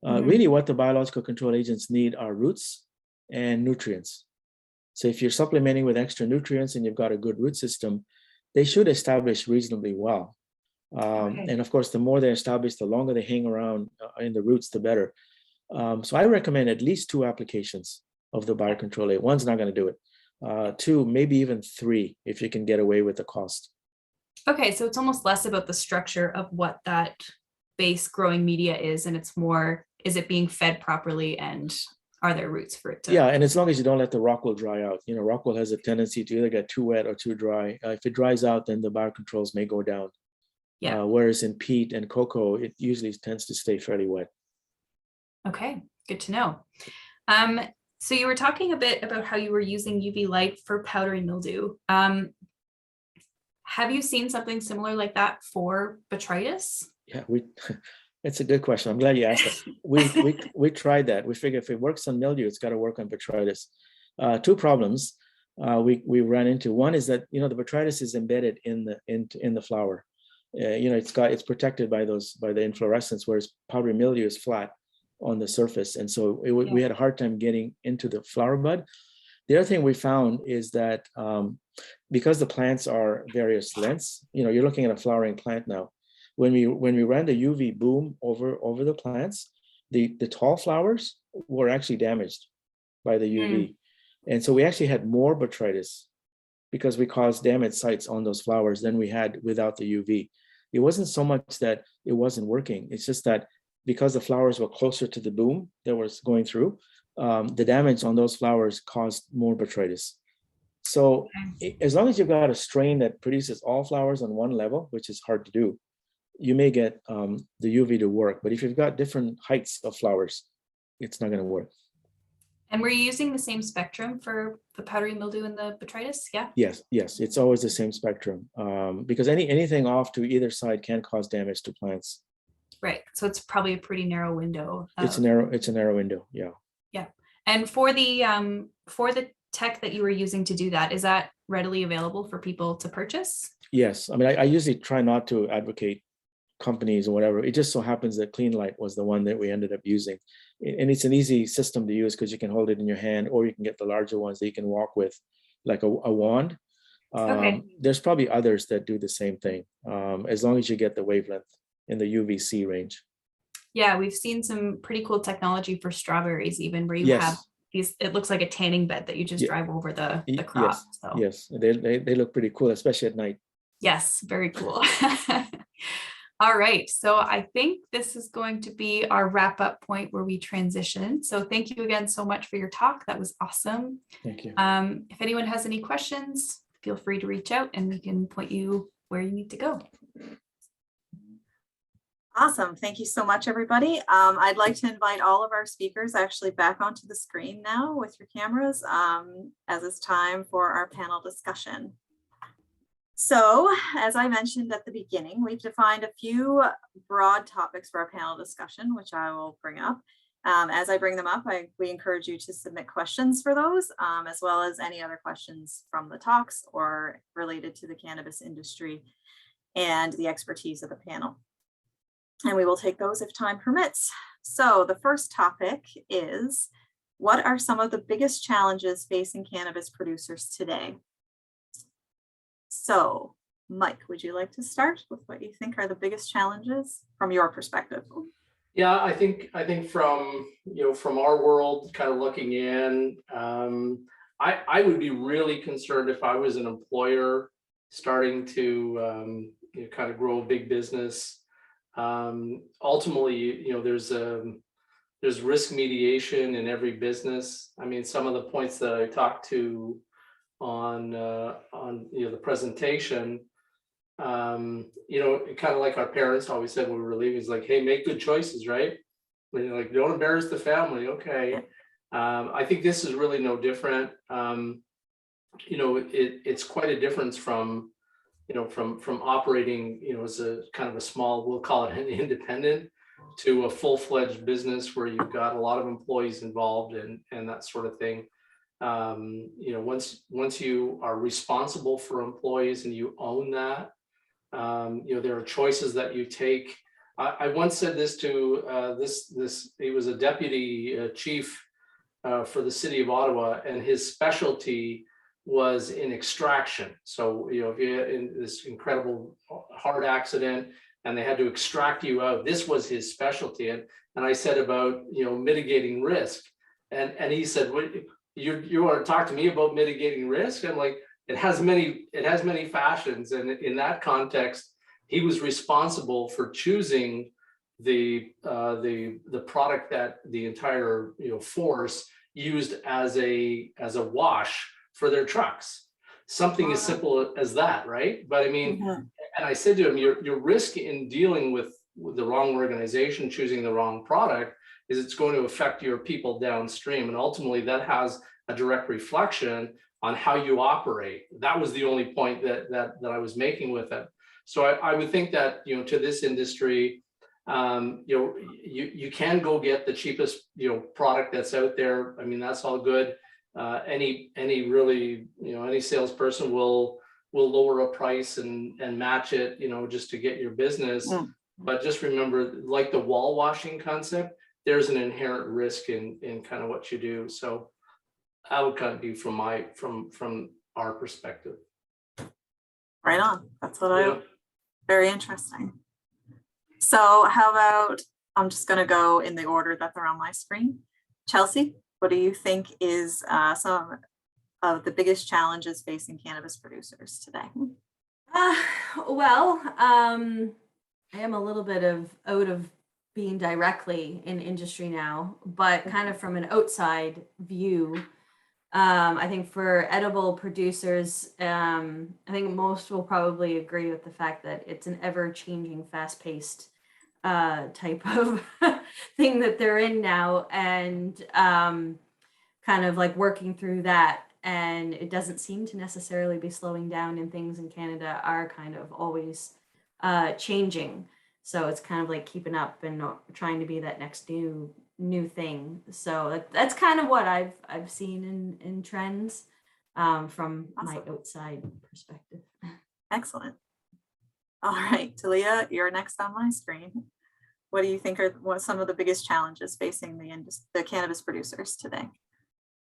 Really what the biological control agents need are roots and nutrients. So if you're supplementing with extra nutrients and you've got a good root system, they should establish reasonably well. Okay. And of course, the more they establish, the longer they hang around in the roots, the better. So I recommend at least 2 applications of the biocontrol agent. One's not going to do it. 2, maybe even 3, if you can get away with the cost. Okay, so it's almost less about the structure of what that base growing media is, and it's more, is it being fed properly and are there roots for it to? Yeah, and as long as you don't let the rock wool dry out. Rock wool has a tendency to either get too wet or too dry. If it dries out, then the biocontrols may go down. Yeah. Whereas in peat and cocoa, it usually tends to stay fairly wet. Okay, good to know. So you were talking a bit about how you were using UV light for powdery mildew. Have you seen something similar like that for botrytis? Yeah, it's a good question. I'm glad you asked that. We tried that. We figured if it works on mildew, it's got to work on botrytis. 2 problems we ran into. One is that the botrytis is embedded in the flower. It's protected by the inflorescence, whereas powdery mildew is flat on the surface, and so we had a hard time getting into the flower bud. The other thing we found is that because the plants are various lengths, you're looking at a flowering plant now. When we ran the UV boom over the plants, the tall flowers were actually damaged by the UV, and so we actually had more botrytis because we caused damaged sites on those flowers than we had without the UV. It wasn't so much that it wasn't working; it's just that because the flowers were closer to the boom that was going through, the damage on those flowers caused more botrytis. So as long as you've got a strain that produces all flowers on one level, which is hard to do, you may get the UV to work. But if you've got different heights of flowers, it's not going to work. And were you using the same spectrum for the powdery mildew and the botrytis? Yeah. Yes, it's always the same spectrum, because anything off to either side can cause damage to plants. Right. So it's probably a pretty narrow window. It's a narrow window. Yeah. Yeah. And for the tech that you were using to do that, is that readily available for people to purchase? Yes. I mean, I usually try not to advocate companies or whatever. It just so happens that Clean Light was the one that we ended up using. And it's an easy system to use because you can hold it in your hand, or you can get the larger ones that you can walk with, like a wand. Okay. There's probably others that do the same thing, as long as you get the wavelength in the UVC range. Yeah, we've seen some pretty cool technology for strawberries, even where you Yes. have these, it looks like a tanning bed that you just Yeah. drive over the crop. Yes, So yes, they look pretty cool, especially at night. yes, very cool. All right, so I think this is going to be our wrap up point where we transition. So thank you again so much for your talk. That was awesome. Thank you. If anyone has any questions, feel free to reach out and we can point you where you need to go. Awesome. Thank you so much, everybody. I'd like to invite all of our speakers actually back onto the screen now with your cameras, as it's time for our panel discussion. So, as I mentioned at the beginning, we've defined a few broad topics for our panel discussion, which I will bring up. As I bring them up, we encourage you to submit questions for those, as well as any other questions from the talks or related to the cannabis industry and the expertise of the panel. And we will take those if time permits. So the first topic is, what are some of the biggest challenges facing cannabis producers today? So, Mike, would you like to start with what you think are the biggest challenges from your perspective? Yeah, I think from from our world, kind of looking in, I would be really concerned if I was an employer starting to kind of grow a big business. Ultimately, there's risk mediation in every business. I mean, some of the points that I talked to on the presentation, kind of like our parents always said when we were leaving, is like, hey, make good choices, right? When you're like, don't embarrass the family. Okay. I think this is really no different. It's quite a difference from operating, as a kind of a small, we'll call it an independent, to a full-fledged business where you've got a lot of employees involved and that sort of thing. Once you are responsible for employees and you own that, there are choices that you take. I once said this to he was a deputy chief for the city of Ottawa, and his specialty was in extraction. So, if you're in this incredible heart accident and they had to extract you out, this was his specialty. And I said about, mitigating risk. And he said, what, you want to talk to me about mitigating risk? I'm like, it has many fashions. And in that context, he was responsible for choosing the product that the entire, force used as a wash for their trucks. Something as simple as that, right? But I mean, and I said to him, your risk in dealing with the wrong organization, choosing the wrong product, is it's going to affect your people downstream. And ultimately that has a direct reflection on how you operate. That was the only point that I was making with it. So I would think that, to this industry, you can go get the cheapest, product that's out there. I mean, that's all good. Any really, any salesperson will lower a price and match it, just to get your business. But just remember, like the wall washing concept, there's an inherent risk in kind of what you do. So I would kind of be from our perspective. Right on. That's what very interesting. So how about, I'm just going to go in the order that they're on my screen. Chelsea, what do you think is some of the biggest challenges facing cannabis producers today? I am a little bit out of being directly in industry now, but kind of from an outside view, I think for edible producers, I think most will probably agree with the fact that it's an ever-changing, fast-paced type of thing that they're in now. And kind of like working through that. And it doesn't seem to necessarily be slowing down, and things in Canada are kind of always changing. So it's kind of like keeping up and trying to be that next new thing. So that's kind of what I've seen in trends from my outside perspective. Excellent. All right, Talia, you're next on my screen. What do you think are some of the biggest challenges facing the cannabis producers today?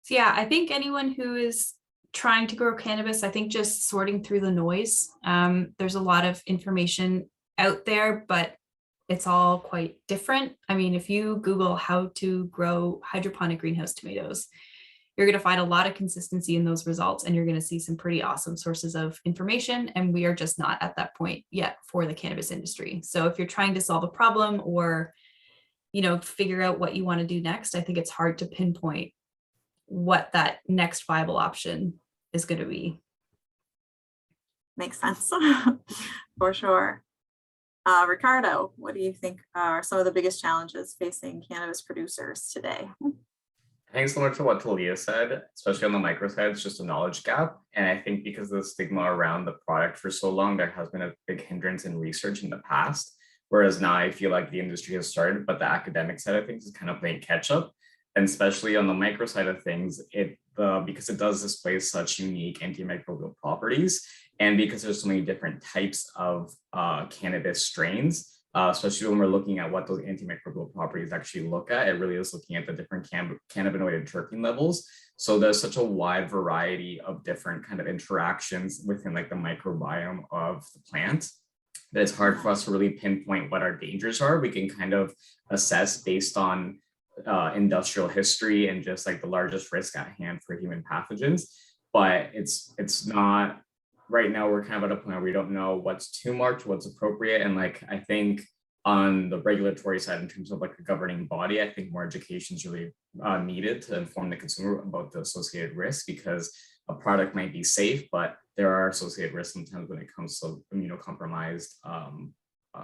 So yeah, I think anyone who is trying to grow cannabis, I think just sorting through the noise. There's a lot of information out there, but it's all quite different. I mean, if you Google how to grow hydroponic greenhouse tomatoes, you're going to find a lot of consistency in those results, and you're going to see some pretty awesome sources of information. And we are just not at that point yet for the cannabis industry. So if you're trying to solve a problem or, figure out what you want to do next, I think it's hard to pinpoint what that next viable option is going to be. Makes sense. For sure. Ricardo, what do you think are some of the biggest challenges facing cannabis producers today? I think similar to what Talia said, especially on the micro side, it's just a knowledge gap. And I think because of the stigma around the product for so long, there has been a big hindrance in research in the past. Whereas now I feel like the industry has started, but the academic side of things is kind of playing catch up. And especially on the micro side of things, because it does display such unique antimicrobial properties, and because there's so many different types of cannabis strains, especially when we're looking at what those antimicrobial properties actually look at, it really is looking at the different cannabinoid and terpene levels. So there's such a wide variety of different kind of interactions within like the microbiome of the plant that it's hard for us to really pinpoint what our dangers are. We can kind of assess based on industrial history and just like the largest risk at hand for human pathogens, but it's not. Right now we're kind of at a point where we don't know what's too much, what's appropriate. And like, I think on the regulatory side, in terms of like a governing body, I think more education is really needed to inform the consumer about the associated risks, because a product might be safe, but there are associated risks sometimes when it comes to immunocompromised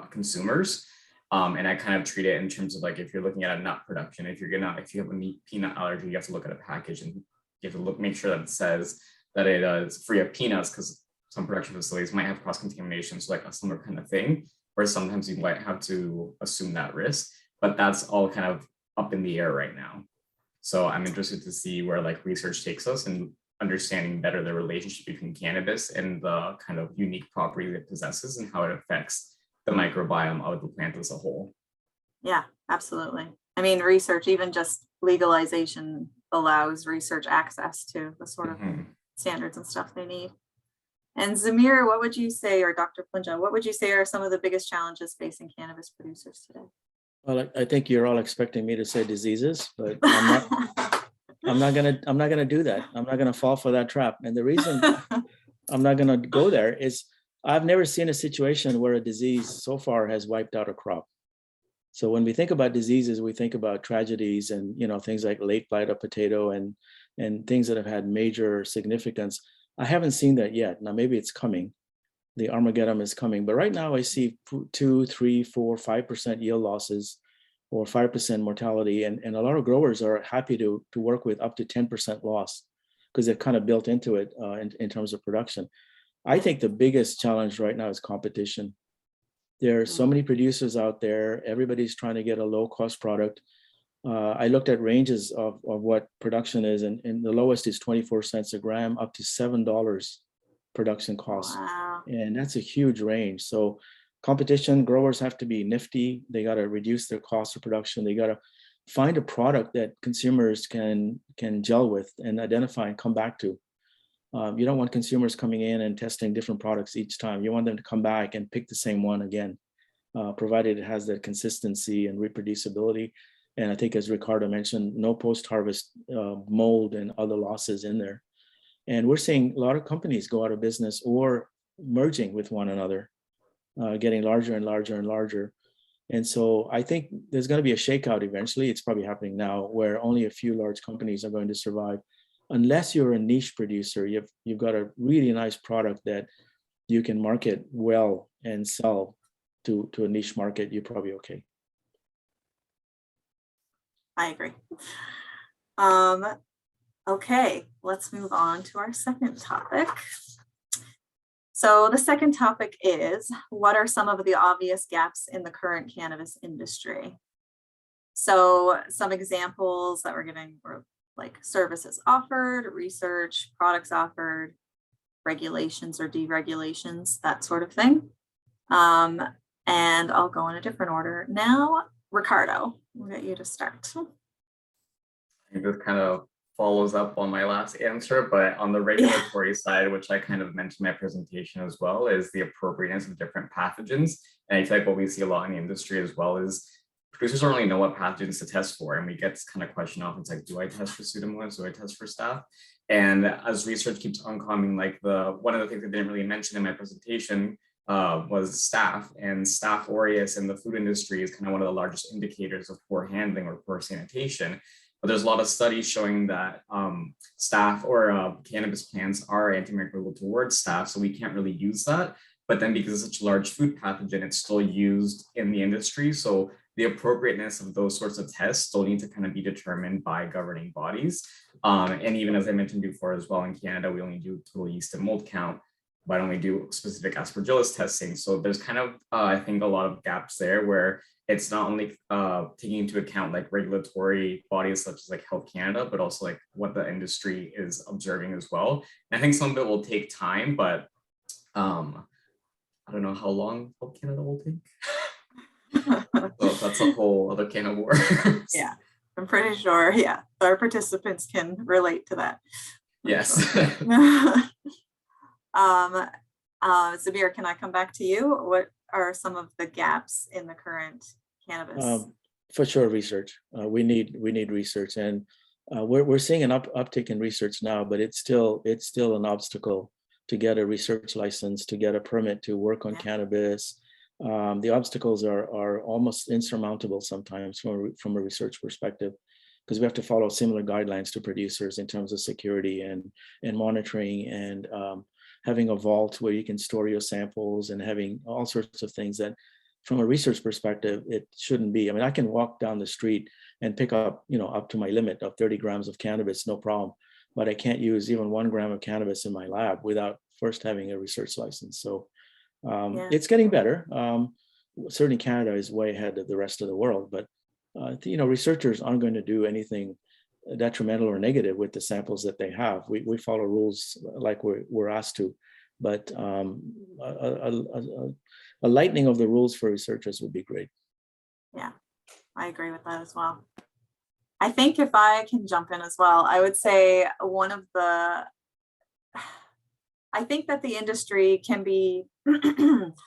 consumers. And I kind of treat it in terms of like, if you're looking at a nut production, if you have a peanut allergy, you have to look at a package and you have to make sure that it says that it is free of peanuts, because some production facilities might have cross-contamination, so like a similar kind of thing, where sometimes you might have to assume that risk, but that's all kind of up in the air right now. So I'm interested to see where like research takes us and understanding better the relationship between cannabis and the kind of unique property it possesses and how it affects the microbiome of the plant as a whole. Yeah, absolutely. I mean, research, even just legalization allows research access to the sort of standards and stuff they need. And Zamir, what would you say, or Dr. Punja, what would you say are some of the biggest challenges facing cannabis producers today? Well, I think you're all expecting me to say diseases, but I'm not gonna do that. I'm not gonna fall for that trap. And the reason I'm not gonna go there is I've never seen a situation where a disease so far has wiped out a crop. So when we think about diseases, we think about tragedies and things like late blight of potato and things that have had major significance. I haven't seen that yet. Now maybe it's coming. The Armageddon is coming, but right now I see 2, 3, 4, 5% yield losses or 5% mortality, and a lot of growers are happy to work with up to 10% loss because they've kind of built into it in terms of production. I think the biggest challenge right now is competition. There are so many producers out there. Everybody's trying to get a low-cost product. I looked at ranges of what production is, and the lowest is 24 cents a gram, up to $7 production cost. Wow. And that's a huge range. So competition, growers have to be nifty. They got to reduce their cost of production. They got to find a product that consumers can gel with and identify and come back to. You don't want consumers coming in and testing different products each time. You want them to come back and pick the same one again, provided it has that consistency and reproducibility. And I think, as Ricardo mentioned, no post-harvest mold and other losses in there. And we're seeing a lot of companies go out of business or merging with one another, getting larger and larger and larger. And so I think there's going to be a shakeout eventually. It's probably happening now, where only a few large companies are going to survive. Unless you're a niche producer, you've got a really nice product that you can market well and sell to a niche market, you're probably okay. I agree. Okay, let's move on to our second topic. So the second topic is, what are some of the obvious gaps in the current cannabis industry? So some examples that we're giving were like services offered, research, products offered, regulations or deregulations, that sort of thing. And I'll go in a different order. Now, Ricardo, we'll get you to start. I think this kind of follows up on my last answer, but on the regulatory side, which I kind of mentioned in my presentation as well, is the appropriateness of different pathogens. And I feel like what we see a lot in the industry as well is producers don't really know what pathogens to test for. And we get this kind of question often, it's like, do I test for Pseudomonas? Do I test for staph? And as research keeps uncoming, like one of the things I didn't really mention in my presentation was staph, and Staph aureus in the food industry is kind of one of the largest indicators of poor handling or poor sanitation. But there's a lot of studies showing that staph or cannabis plants are antimicrobial towards staph, so we can't really use that. But then because it's such a large food pathogen, it's still used in the industry. So the appropriateness of those sorts of tests still need to kind of be determined by governing bodies. And even as I mentioned before as well, in Canada, we only do total yeast and mold count, but only do specific Aspergillus testing. So there's kind of, I think, a lot of gaps there where it's not only taking into account like regulatory bodies such as like Health Canada, but also like what the industry is observing as well. And I think some of it will take time, but I don't know how long Health Canada will take. So that's a whole other can of worms. Yeah, I'm pretty sure, yeah, our participants can relate to that. Yes. Zabir, can I come back to you? What are some of the gaps in the current cannabis? For sure, research. We need research, and we're seeing an uptick in research now, but it's still an obstacle to get a research license, to get a permit to work on cannabis. The obstacles are almost insurmountable sometimes from a research perspective, because we have to follow similar guidelines to producers in terms of security and monitoring and having a vault where you can store your samples and having all sorts of things that from a research perspective, it shouldn't be. I mean, I can walk down the street and pick up, up to my limit of 30 grams of cannabis, no problem. But I can't use even 1 gram of cannabis in my lab without first having a research license. So it's getting better. Certainly Canada is way ahead of the rest of the world, but researchers aren't going to do anything detrimental or negative with the samples that they have. We follow rules like we're asked to, but a lightening of the rules for researchers would be great. Yeah, I agree with that as well. I think if I can jump in as well, I would say I think that the industry can be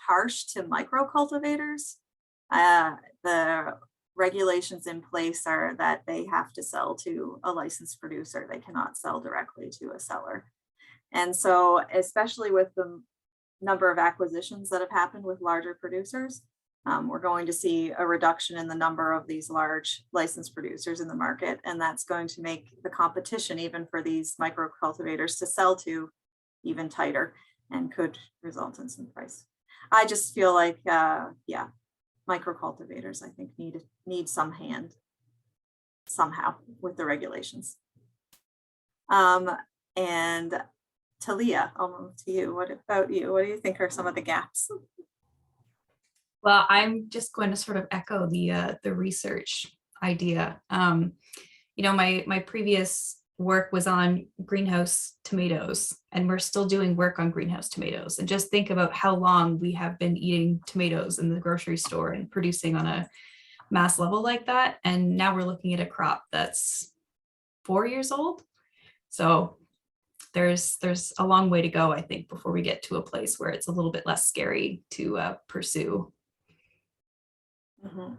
harsh to micro cultivators. The regulations in place are that they have to sell to a licensed producer. They cannot sell directly to a seller. And so, especially with the number of acquisitions that have happened with larger producers, we're going to see a reduction in the number of these large licensed producers in the market. And that's going to make the competition even for these micro cultivators to sell to even tighter and could result in some price. I just feel like, micro cultivators, I think, need some hand somehow with the regulations. And Talia, I'll move to you. What about you? What do you think are some of the gaps? Well, I'm just going to sort of echo the research idea. My previous work was on greenhouse tomatoes, and we're still doing work on greenhouse tomatoes. And just think about how long we have been eating tomatoes in the grocery store and producing on a mass level like that. And now we're looking at a crop that's 4 years old. So there's a long way to go, I think, before we get to a place where it's a little bit less scary to pursue. Mm-hmm.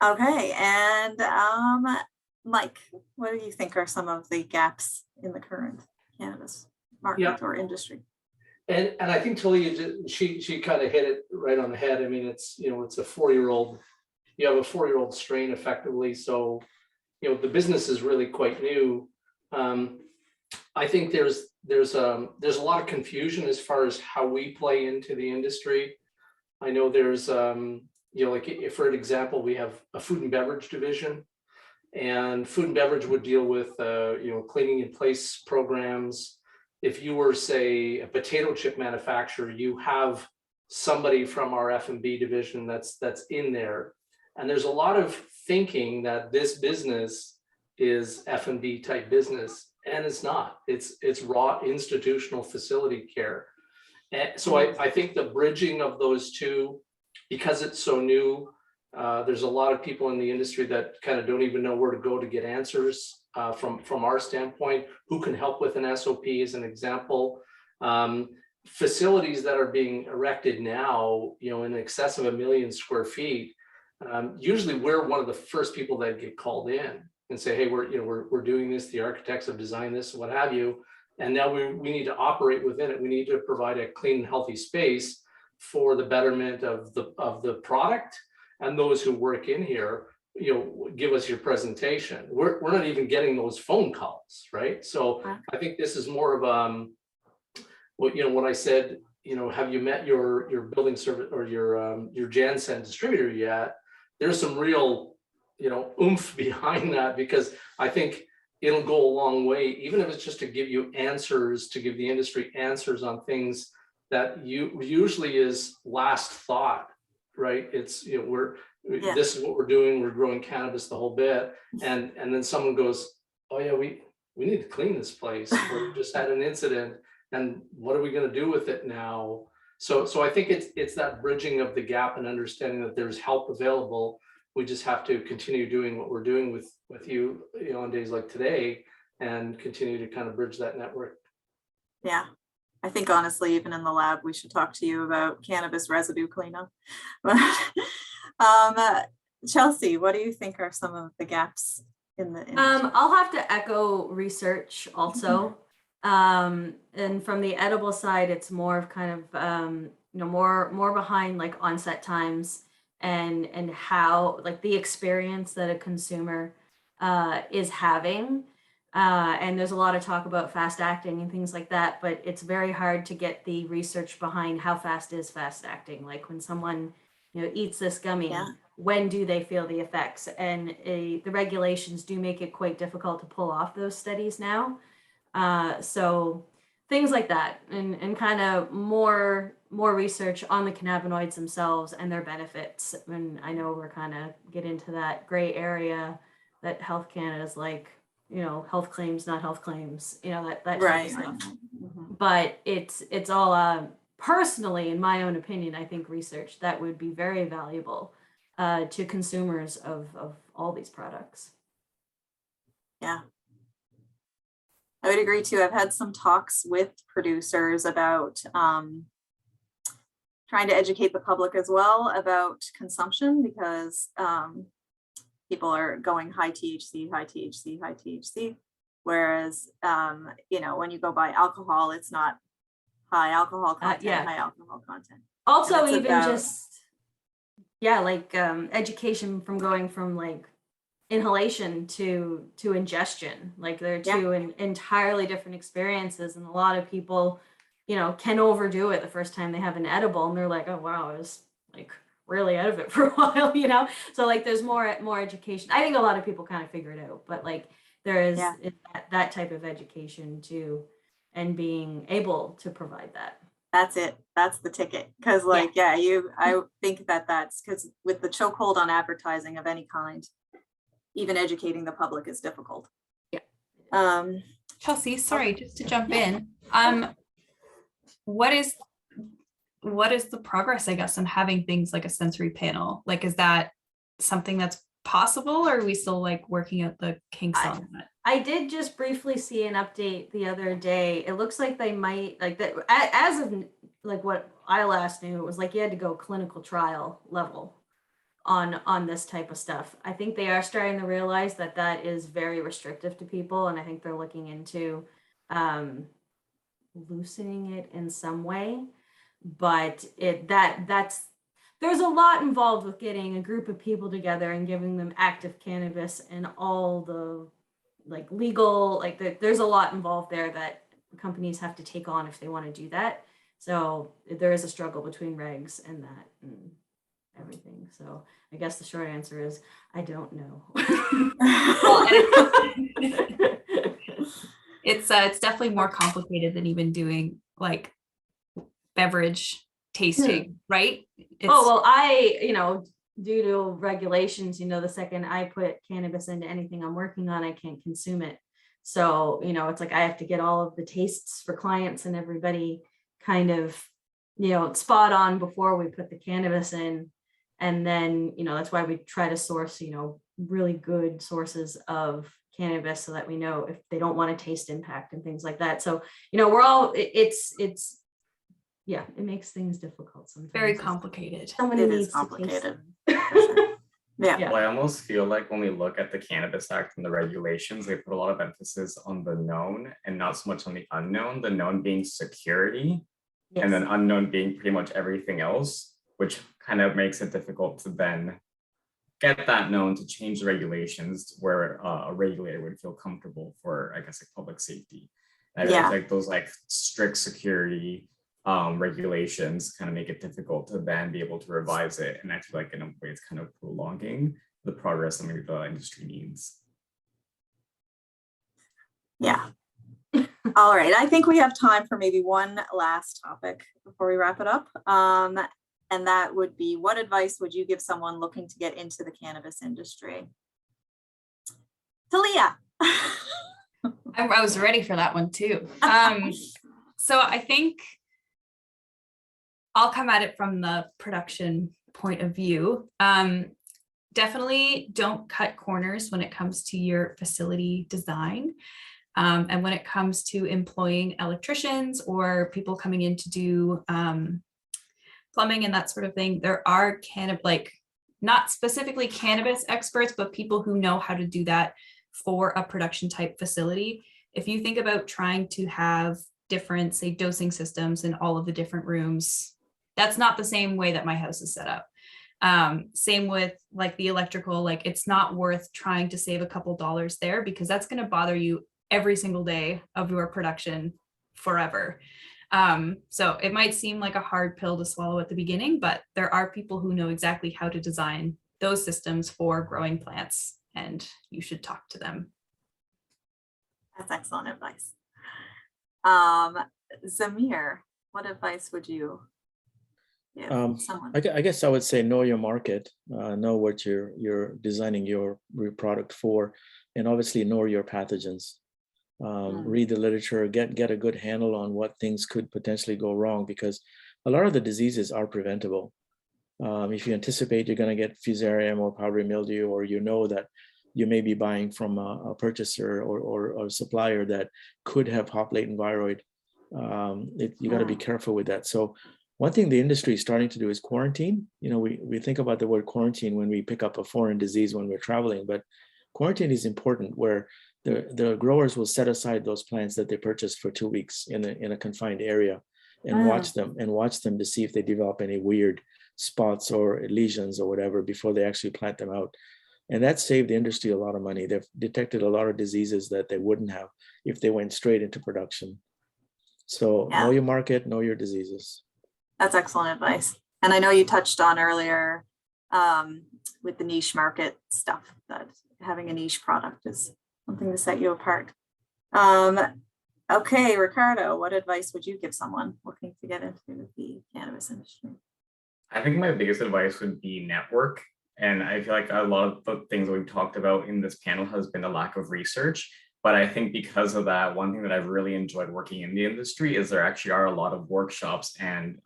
Okay, and Mike, what do you think are some of the gaps in the current cannabis market or industry? And I think Talia, she kind of hit it right on the head. I mean, it's a 4-year-old. You have a 4-year-old strain effectively, so the business is really quite new. I think there's a lot of confusion as far as how we play into the industry. I know there's like, if for an example, we have a food and beverage division. and food and beverage would deal with, cleaning in place programs. If you were, say, a potato chip manufacturer, you have somebody from our F&B division that's in there. And there's a lot of thinking that this business is F&B type business, and it's not. It's raw institutional facility care. And so I think the bridging of those two, because it's so new, there's a lot of people in the industry that kind of don't even know where to go to get answers from our standpoint. Who can help with an SOP as an example. Facilities that are being erected now, in excess of 1 million square feet, usually we're one of the first people that get called in and say, hey, we're doing this, the architects have designed this, what have you, and now we need to operate within it. We need to provide a clean and healthy space for the betterment of the product, and those who work in here, give us your presentation. We're not even getting those phone calls, right? So I think this is more of what I said, have you met your building service or your Jansen distributor yet? There's some real, oomph behind that, because I think it'll go a long way, even if it's just to give you answers, to give the industry answers on things that usually is last thought, right? It's, this is what we're doing. We're growing cannabis the whole bit. And then someone goes, oh yeah, we need to clean this place. We just had an incident, and what are we going to do with it now? So I think it's that bridging of the gap and understanding that there's help available. We just have to continue doing what we're doing with you, on days like today, and continue to kind of bridge that network. Yeah. I think honestly, even in the lab, we should talk to you about cannabis residue cleanup. Chelsea, what do you think are some of the gaps in the industry? I'll have to echo research also. And from the edible side, it's more of kind of, more behind like onset times and how like the experience that a consumer is having. And there's a lot of talk about fast acting and things like that, but it's very hard to get the research behind how fast is fast acting. Like when someone, eats this gummy, when do they feel the effects? And the regulations do make it quite difficult to pull off those studies now. So things like that, and kind of more research on the cannabinoids themselves and their benefits. And I know we're kind of get into that gray area that Health Canada is like, health claims, not health claims, that type Right. of stuff. But it's all personally, in my own opinion, I think research that would be very valuable to consumers of all these products. Yeah. I would agree too. I've had some talks with producers about trying to educate the public as well about consumption, because people are going high THC, high THC, high THC. Whereas, when you go buy alcohol, it's not high alcohol content, high alcohol content. Also, even education from going from like inhalation to ingestion, like they're two entirely different experiences. And a lot of people, can overdo it the first time they have an edible, and they're like, oh wow, I was like really out of it for a while, so like there's more education. I think a lot of people kind of figure it out, but like there is that type of education too, and being able to provide that. That's it. That's the ticket. Because I think that's because with the chokehold on advertising of any kind, even educating the public is difficult. Chelsea, sorry, just to jump in. What is the progress, I guess, on having things like a sensory panel? Like, is that something that's possible, or are we still like working out the kinks on that? I did just briefly see an update the other day. It looks like they might, like that, as of like what I last knew, it was like you had to go clinical trial level on this type of stuff. I think they are starting to realize that is very restrictive to people, and I think they're looking into loosening it in some way. But there's a lot involved with getting a group of people together and giving them active cannabis and all the like legal, like there's a lot involved there that companies have to take on if they want to do that. So there is a struggle between regs and that. everything. So I guess the short answer is I don't know. It's definitely more complicated than even doing like beverage tasting, right? Well, I, due to regulations, the second I put cannabis into anything I'm working on, I can't consume it. So, it's like I have to get all of the tastes for clients and everybody kind of, spot on before we put the cannabis in. And then, that's why we try to source, really good sources of cannabis so that we know if they don't want to taste impact and things like that. So, we're all, yeah, it makes things difficult sometimes. very complicated. Someone It needs is to taste complicated. them. For sure. Yeah. Well, I almost feel like when we look at the Cannabis Act and the regulations, they put a lot of emphasis on the known and not so much on the unknown, the known being security, and then unknown being pretty much everything else, which kind of makes it difficult to then get that known to change the regulations where a regulator would feel comfortable for, I guess, like public safety. And I Yeah. think those like strict security regulations kind of make it difficult to then be able to revise it. And I feel like in a way it's kind of prolonging the progress that maybe the industry needs. Yeah. All right. I think we have time for maybe one last topic before we wrap it up. And that would be, what advice would you give someone looking to get into the cannabis industry? Talia. I was ready for that one too. So I think I'll come at it from the production point of view. Definitely don't cut corners when it comes to your facility design. And when it comes to employing electricians or people coming in to do plumbing and that sort of thing, there are not specifically cannabis experts, but people who know how to do that for a production type facility. If you think about trying to have different, say, dosing systems in all of the different rooms, that's not the same way that my house is set up. Same with like the electrical, like it's not worth trying to save a couple dollars there because that's going to bother you every single day of your production forever. So it might seem like a hard pill to swallow at the beginning, but there are people who know exactly how to design those systems for growing plants, and you should talk to them. That's excellent advice. Zamir, what advice would you give someone? I guess I would say know your market, know what you're designing your product for, and obviously know your pathogens. Read the literature, get a good handle on what things could potentially go wrong, because a lot of the diseases are preventable. If you anticipate you're going to get fusarium or powdery mildew, or you know that you may be buying from a purchaser or a supplier that could have hop latent viroid, you got to be careful with that. So one thing the industry is starting to do is quarantine. We think about the word quarantine when we pick up a foreign disease when we're traveling, but quarantine is important, where the growers will set aside those plants that they purchased for 2 weeks in a confined area and watch them to see if they develop any weird spots or lesions or whatever before they actually plant them out. And that saved the industry a lot of money. They've detected a lot of diseases that they wouldn't have if they went straight into production. So know your market, know your diseases. That's excellent advice. And I know you touched on earlier with the niche market stuff, that having a niche product is something to set you apart. Okay, Ricardo, what advice would you give someone looking to get into the cannabis industry? I think my biggest advice would be network. And I feel like a lot of the things that we've talked about in this panel has been a lack of research. But I think because of that, one thing that I've really enjoyed working in the industry is there actually are a lot of workshops and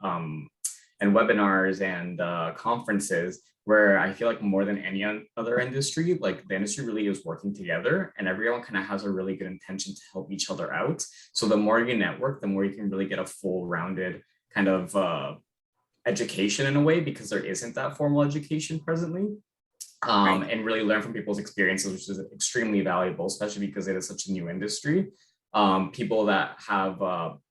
webinars and conferences where I feel like more than any other industry, like the industry really is working together and everyone kind of has a really good intention to help each other out. So the more you network, the more you can really get a full rounded kind of education in a way, because there isn't that formal education presently. And really learn from people's experiences, which is extremely valuable, especially because it is such a new industry. People that have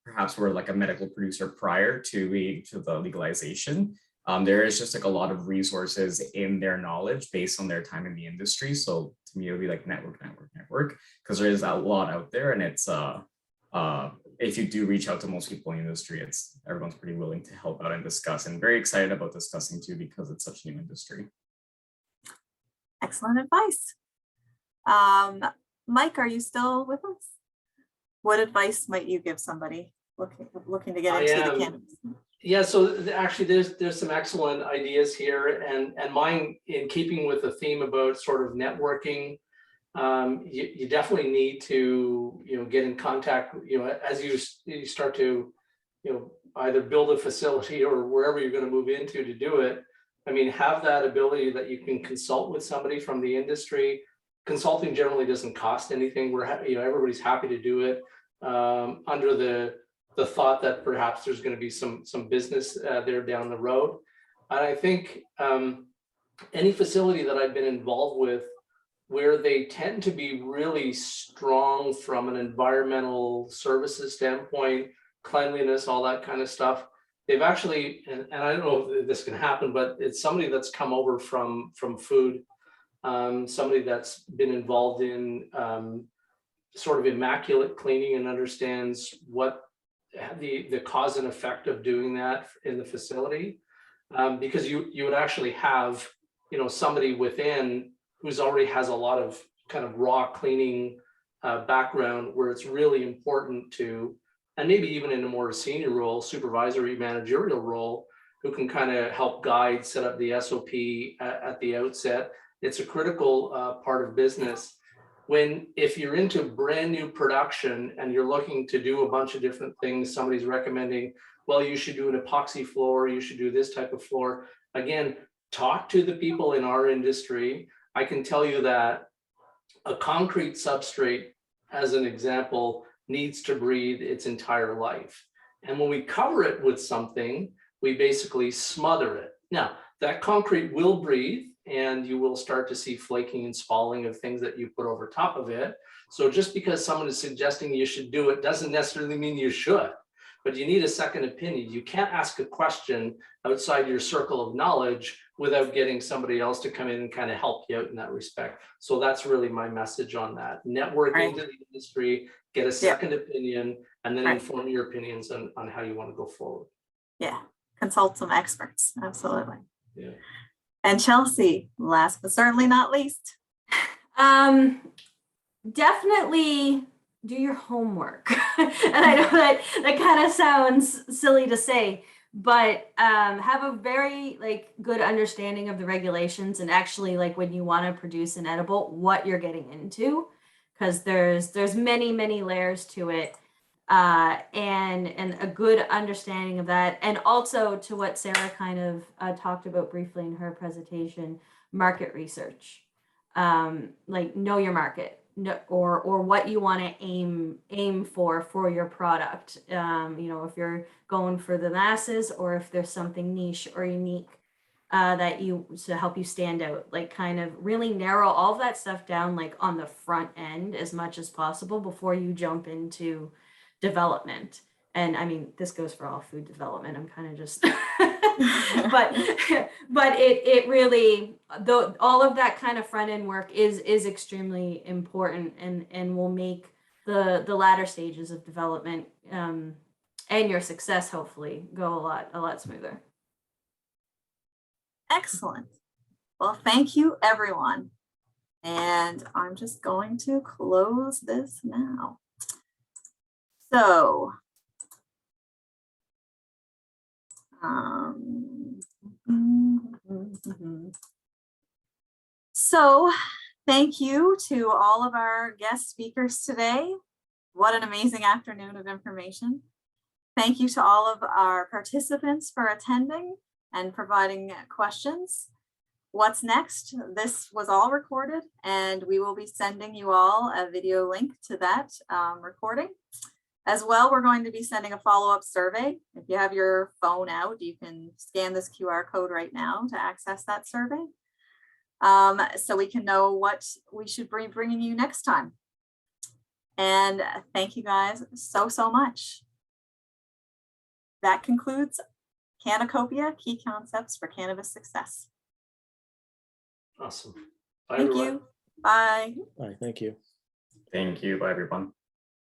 perhaps were like a medical producer prior to the legalization. There is just like a lot of resources in their knowledge based on their time in the industry. So to me, it would be like network, because there is a lot out there, and it's if you do reach out to most people in the industry, everyone's pretty willing to help out and discuss, and very excited about discussing too, because it's such a new industry. Excellent advice. Mike, are you still with us? What advice might you give somebody looking to get into the cannabis? Yeah, so actually there's some excellent ideas here, and mine, in keeping with the theme about sort of networking, you definitely need to, get in contact, as you start to, either build a facility or wherever you're going to move into to do it. I mean, have that ability that you can consult with somebody from the industry. Consulting generally doesn't cost anything. Everybody's happy to do it under the thought that perhaps there's going to be some business there down the road. And I think any facility that I've been involved with where they tend to be really strong from an environmental services standpoint, cleanliness, all that kind of stuff, they've actually, and I don't know if this can happen, but it's somebody that's come over from food, somebody that's been involved in sort of immaculate cleaning and understands what the cause and effect of doing that in the facility, because you would actually have somebody within who's already has a lot of kind of raw cleaning background, where it's really important to, and maybe even in a more senior role, supervisory managerial role, who can kind of help guide, set up the SOP at the outset. It's a critical part of business. If you're into brand new production and you're looking to do a bunch of different things, somebody's recommending, well, you should do an epoxy floor, you should do this type of floor. Again, talk to the people in our industry. I can tell you that a concrete substrate, as an example, needs to breathe its entire life. And when we cover it with something, we basically smother it. Now, that concrete will breathe, and you will start to see flaking and spalling of things that you put over top of it. So just because someone is suggesting you should do it doesn't necessarily mean you should, but you need a second opinion. You can't ask a question outside your circle of knowledge without getting somebody else to come in and kind of help you out in that respect. So that's really my message on that. Network into the industry, get a second opinion, and then inform your opinions on how you want to go forward. Yeah, consult some experts, absolutely. Yeah. And Chelsea, last but certainly not least. Definitely do your homework. And I know that kind of sounds silly to say, but have a very good understanding of the regulations, and actually when you want to produce an edible, what you're getting into, because there's many layers to it. And a good understanding of that, and also to what Sarah kind of talked about briefly in her presentation, market research, know your market, or what you want to aim for your product. If you're going for the masses, or if there's something niche or unique that to help you stand out, kind of really narrow all of that stuff down on the front end as much as possible before you jump into development. And I mean, this goes for all food development. I'm kind of just but it really, though, all of that kind of front end work is extremely important, and will make the latter stages of development and your success hopefully go a lot smoother. Excellent. Well, thank you everyone. And I'm just going to close this now. So thank you to all of our guest speakers today. What an amazing afternoon of information. Thank you to all of our participants for attending and providing questions. What's next? This was all recorded, and we will be sending you all a video link to that recording. As well, we're going to be sending a follow-up survey. If you have your phone out, you can scan this QR code right now to access that survey, so we can know what we should be bringing you next time. And thank you guys so much. That concludes Cannacopia, Key Concepts for Cannabis Success. Awesome. Bye, Thank everyone. you. Bye. Bye, thank you. Thank you. Bye, everyone.